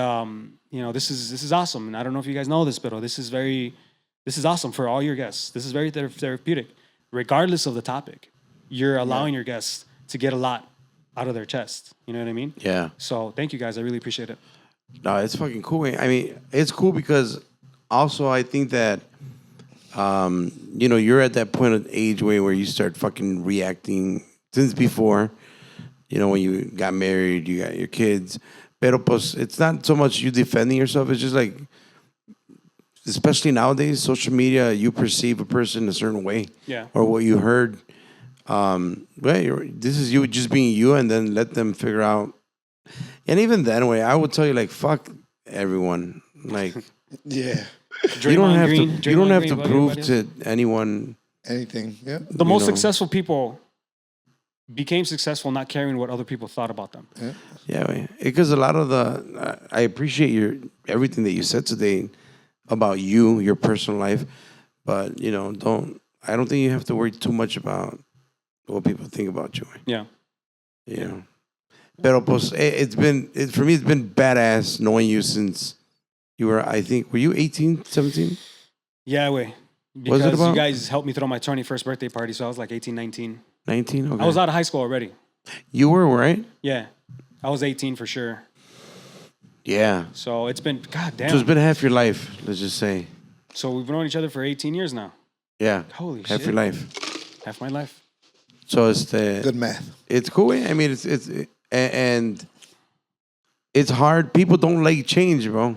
this is awesome. And I don't know if you guys know this, but this is awesome for all your guests. This is very therapeutic, regardless of the topic. You're allowing your guests to get a lot out of their chest. You know what I mean? Yeah. So thank you guys. I really appreciate it. No, it's fucking cool. I mean, it's cool because also I think that, you're at that point of age where you start fucking reacting since before, when you got married, you got your kids. Pero pues, it's not so much you defending yourself. It's just like, especially nowadays, social media, you perceive a person a certain way. Yeah. Or what you heard. This is you just being you, and then let them figure out. And even then, I would tell you, like, fuck everyone. Like, Yeah. you don't have Green, to. You don't have to Green, prove everybody to anyone. Anything. Yeah. The most know. successful people became successful not caring what other people thought about them. Yeah. Yeah, because a lot of I appreciate everything that you said today about you, your personal life, but I don't think you have to worry too much about what people think about you. Yeah. Pero pues, for me, it's been badass knowing you since you were, I think, were you 18, 17? Yeah, way. Was it Because about- you guys helped me throw my 21st birthday party, so I was like 18, 19. 19? Okay. I was out of high school already. You were, right? Yeah. I was 18 for sure. Yeah. So it's been, god damn. So it's been half your life, let's just say. So we've known each other for 18 years now. Yeah. Holy half shit. your life. Half my life. So Good math. it's cool. I mean, and it's hard. People don't like change, bro.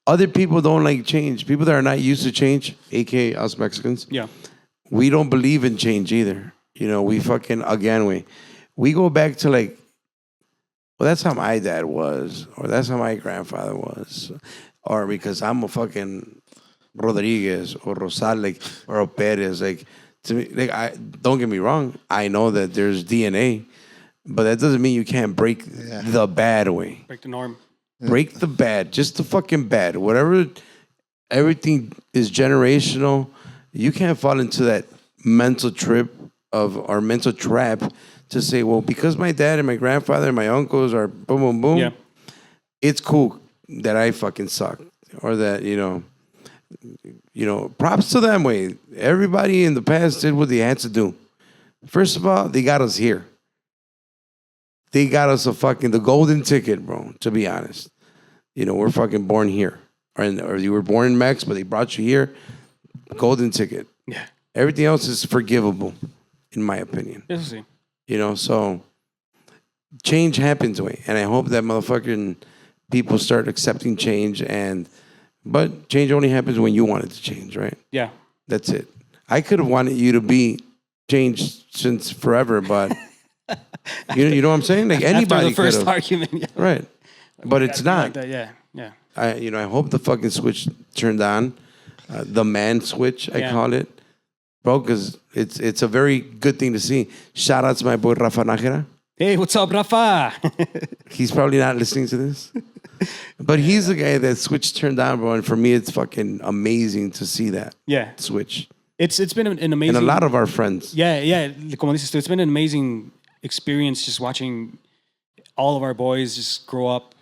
Other people don't like change. People that are not used to change, aka us Mexicans, Yeah. we don't believe in change either. We fucking we go back to like, well, that's how my dad was, or that's how my grandfather was, or because I'm a fucking Rodriguez or Rosales or a Perez. Like, to me, like, I don't get me wrong. I know that there's DNA, but that doesn't mean you can't break the bad way. Break the norm. Break the bad, just the fucking bad. Whatever, everything is generational. You can't fall into that mental trap to say, well, because my dad and my grandfather and my uncles are boom, boom, boom. Yeah. It's cool that I fucking suck, or that props to them. Way everybody in the past did what they had to do. First of all, they got us here. They got us the golden ticket, bro. To be honest, we're fucking born here, or you were born in Mex, but they brought you here. Golden ticket. Yeah. Everything else is forgivable, in my opinion. Yes, see. So change happens, way, and I hope that motherfucking people start accepting change. But change only happens when you want it to change, right? Yeah. That's it. I could have wanted you to be changed since forever, but you know what I'm saying? Like anybody After the first could've. argument. Yeah. Right. But it's not. Like that, yeah. Yeah. I hope the fucking switch turned on, the man switch, I call it, bro, because it's a very good thing to see. Shout out to my boy Rafa Nájera. Hey, what's up, Rafa? He's probably not listening to this, but he's the guy that switch turned on, bro. And for me, it's fucking amazing to see that Yeah. switch. It's been an amazing. And a lot of our friends. Yeah. Como dices tú, it's been an amazing experience just watching all of our boys just grow up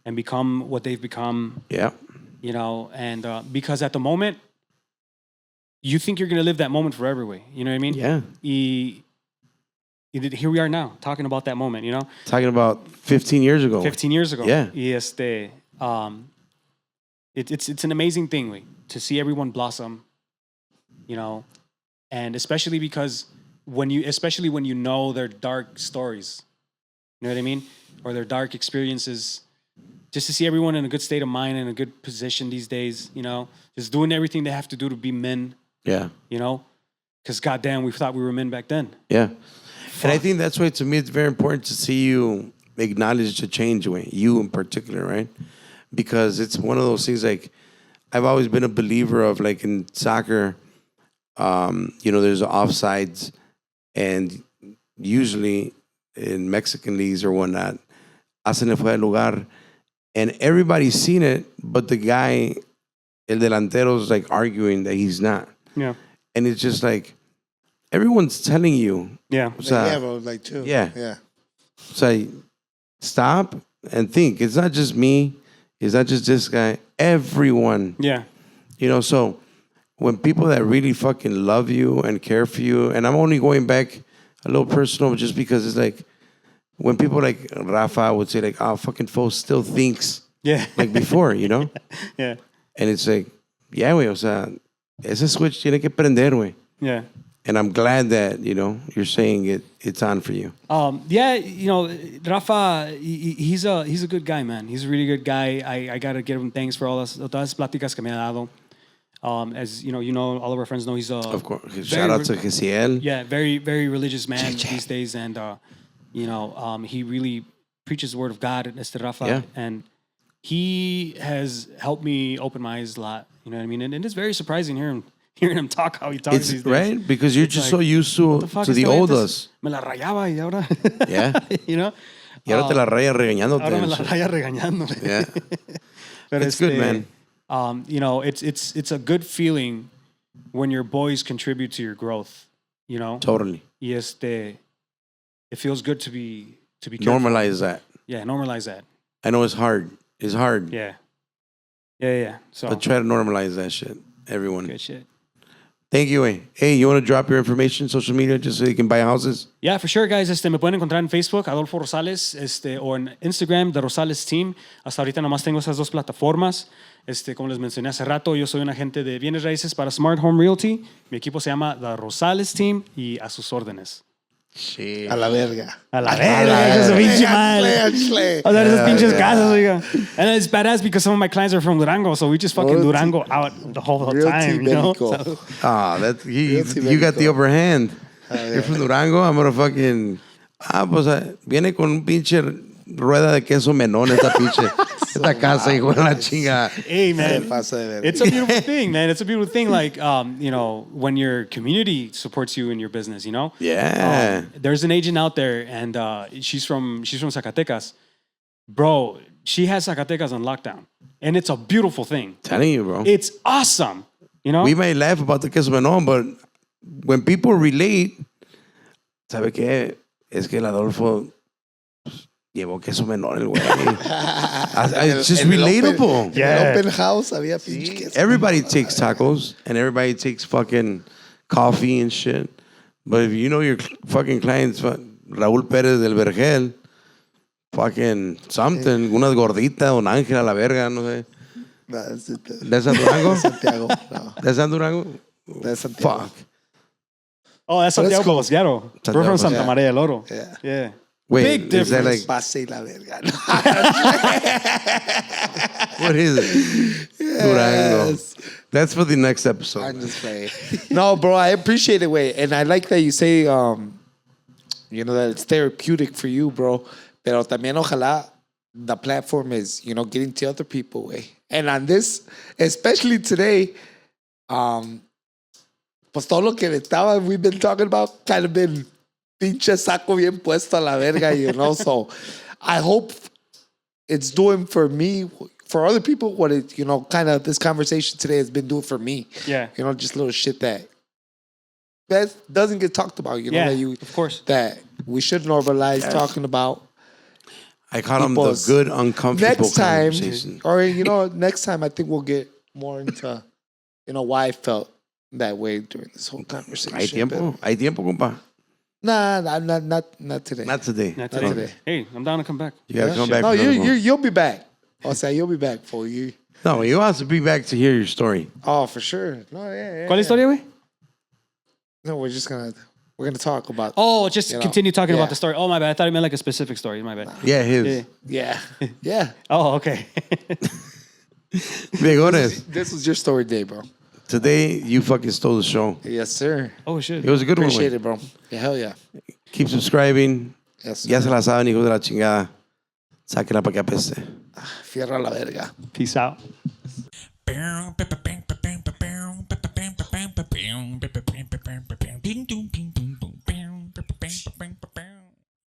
and become what they've become. Yeah. And because at the moment, you think you're going to live that moment forever, way. You know what I mean? Yeah. Here we are now talking about that moment, Talking about 15 years ago. 15 years ago. Yeah. It's an amazing thing, way, to see everyone blossom, and especially because when you know their dark stories, you know what I mean? Or their dark experiences, just to see everyone in a good state of mind and a good position these days, just doing everything they have to do to be men, Yeah. because goddamn, we thought we were men back then. Yeah. And I think that's why, to me, it's very important to see you acknowledge the change, way, you in particular, right? Because it's one of those things, like, I've always been a believer of, like, in soccer, there's offsides, and usually in Mexican leagues or whatnot, hacen el fuera de lugar, and everybody's seen it, but the guy, el delantero's like arguing that he's not. Yeah. And it's just like, everyone's telling you. Yeah. O sea, yeah, bro, like too. Yeah. Yeah. So stop and think. It's not just me. It's not just this guy. Everyone. Yeah. You know, so when people that really fucking love you and care for you, and I'm only going back a little personal just because it's like, when people like Rafa would say like, oh, fucking Fo still thinks Yeah. like before, you know? Yeah. And it's like, yeah, güey, o sea, ese switch tiene que prender, güey. Yeah. And I'm glad that, you know, you're saying it's on for you. Yeah, you know, Rafa, he's a good guy, man. He's a really good guy. I gotta give him thanks for todas las pláticas que me ha dado. As you know, all of our friends know he's Of course. Shout out to Gesiel. Yeah, very, very religious man these days, and he really preaches the word of God, Este Rafa, Yeah. and he has helped me open my eyes a lot. You know what I mean? And it's very surprising hearing him talk how he talks It's these days. right because you're just so used to the old us. Me la rayaba y ahora, Yeah. you know. Y ahora te la raya regañándote. Ahora me and la shit. raya regañándome. Yeah. Pero It's good, man. You know, it's a good feeling when your boys contribute to your growth. You know, Totally. y it feels good to be careful. Normalize that. Yeah, normalize that. I know it's hard. It's hard. Yeah. So But try to normalize that shit. Everyone. good shit. Thank you, güey. Hey, you want to drop your information, social media, just so you can buy houses? Yeah, for sure, guys. Me pueden encontrar en Facebook, Adolfo Rosales, o en Instagram, The Rosales Team. Hasta ahorita nomás tengo esas dos plataformas. Como les mencioné hace rato, yo soy un agente de bienes raíces para Smart Home Realty. Mi equipo se llama The Rosales Team y a sus órdenes. Sí. A la verga. A la verga, eso es pinche madre. Actually. O sea, esas pinches casas, oiga. And it's badass because some of my clients are from Durango, so we just fucking Realty- Durango out the whole Realty time, you know? México. So, You got the upper hand. You're from Durango. I'm gonna fucking. Pues viene con un pinche rueda de queso menón esta pinche. Esta casa, hijo de la chinga. hey, man. Se pasa de verga. It's a beautiful thing, man. It's a beautiful thing, like, when your community supports you in your business, you know? Yeah. There's an agent out there, and she's from Zacatecas. Bro, she has Zacatecas on lockdown. And it's a beautiful thing. Telling you, bro. It's awesome, you know? We may laugh about the queso menón, but when people relate, ¿sabe qué? Es que el Adolfo llevó queso menón, el güey. It's just relatable. Yeah. En el open house había pinche queso. Everybody takes tacos and everybody takes fucking coffee and shit. But if you know your fucking clients, Raúl Pérez del Vergel, fucking something, unas gorditas, un ángel a la verga, no sé. No, that's it. ¿De San Durango? Santiago. No, ¿De San Durango? that's Santiago. Fuck. Oh, that's But it's Santiago cool. Pobosciaro. We're Santiago from Santa Pobosciaro. Maria del Oro. Yeah. Yeah. Wait, Big is that difference. like, Pase la verga. what is it? Durango. Yes. That's for the next episode. I'm just playing. No, bro, I appreciate it, way, and I like that you say, that it's therapeutic for you, bro. Pero también ojalá the platform is, getting to other people, way. And on this, especially today, pues todo lo que we've been talking about kind of been pinche saco bien puesto a la verga, So I hope it's doing for me, for other people, what it, kind of this conversation today has been doing for me. Yeah. Just little shit that doesn't get talked about, Yeah, that of course. that we should normalize talking about. I call them the people's- good, uncomfortable Next time, conversations. or next time, I think we'll get more into, why I felt that way during this whole conversation. Hay tiempo, hay tiempo, compa. Nah, not today. Not today. Not today. today. Hey, I'm down to come back. You gotta come back. No, for another one. you'll be back. I'll say you'll be back for you. No, you want to be back to hear your story. Oh, for sure. No, yeah. ¿Cuál historia, güey? No, we're gonna talk about. Oh, just continue talking yeah. about the story. Oh, my bad. I thought it meant like a specific story. My bad. Yeah, his. Yeah. Yeah. Oh, okay. Viejones, This was your story day, bro. today you fucking stole the show. Yes, sir. Oh, shit. It was a good Appreciate one. it, bro. Yeah, hell yeah. Keep subscribing. Yes, sir. Ya se la saben, hijos de la chingada. Sáquenla para que apeste. Fierra la verga. Peace out. Bam, bam, bam, bam, bam, bam, bam, bam, bam, bam, bam, bam, bam, bam, bam, bam, bam,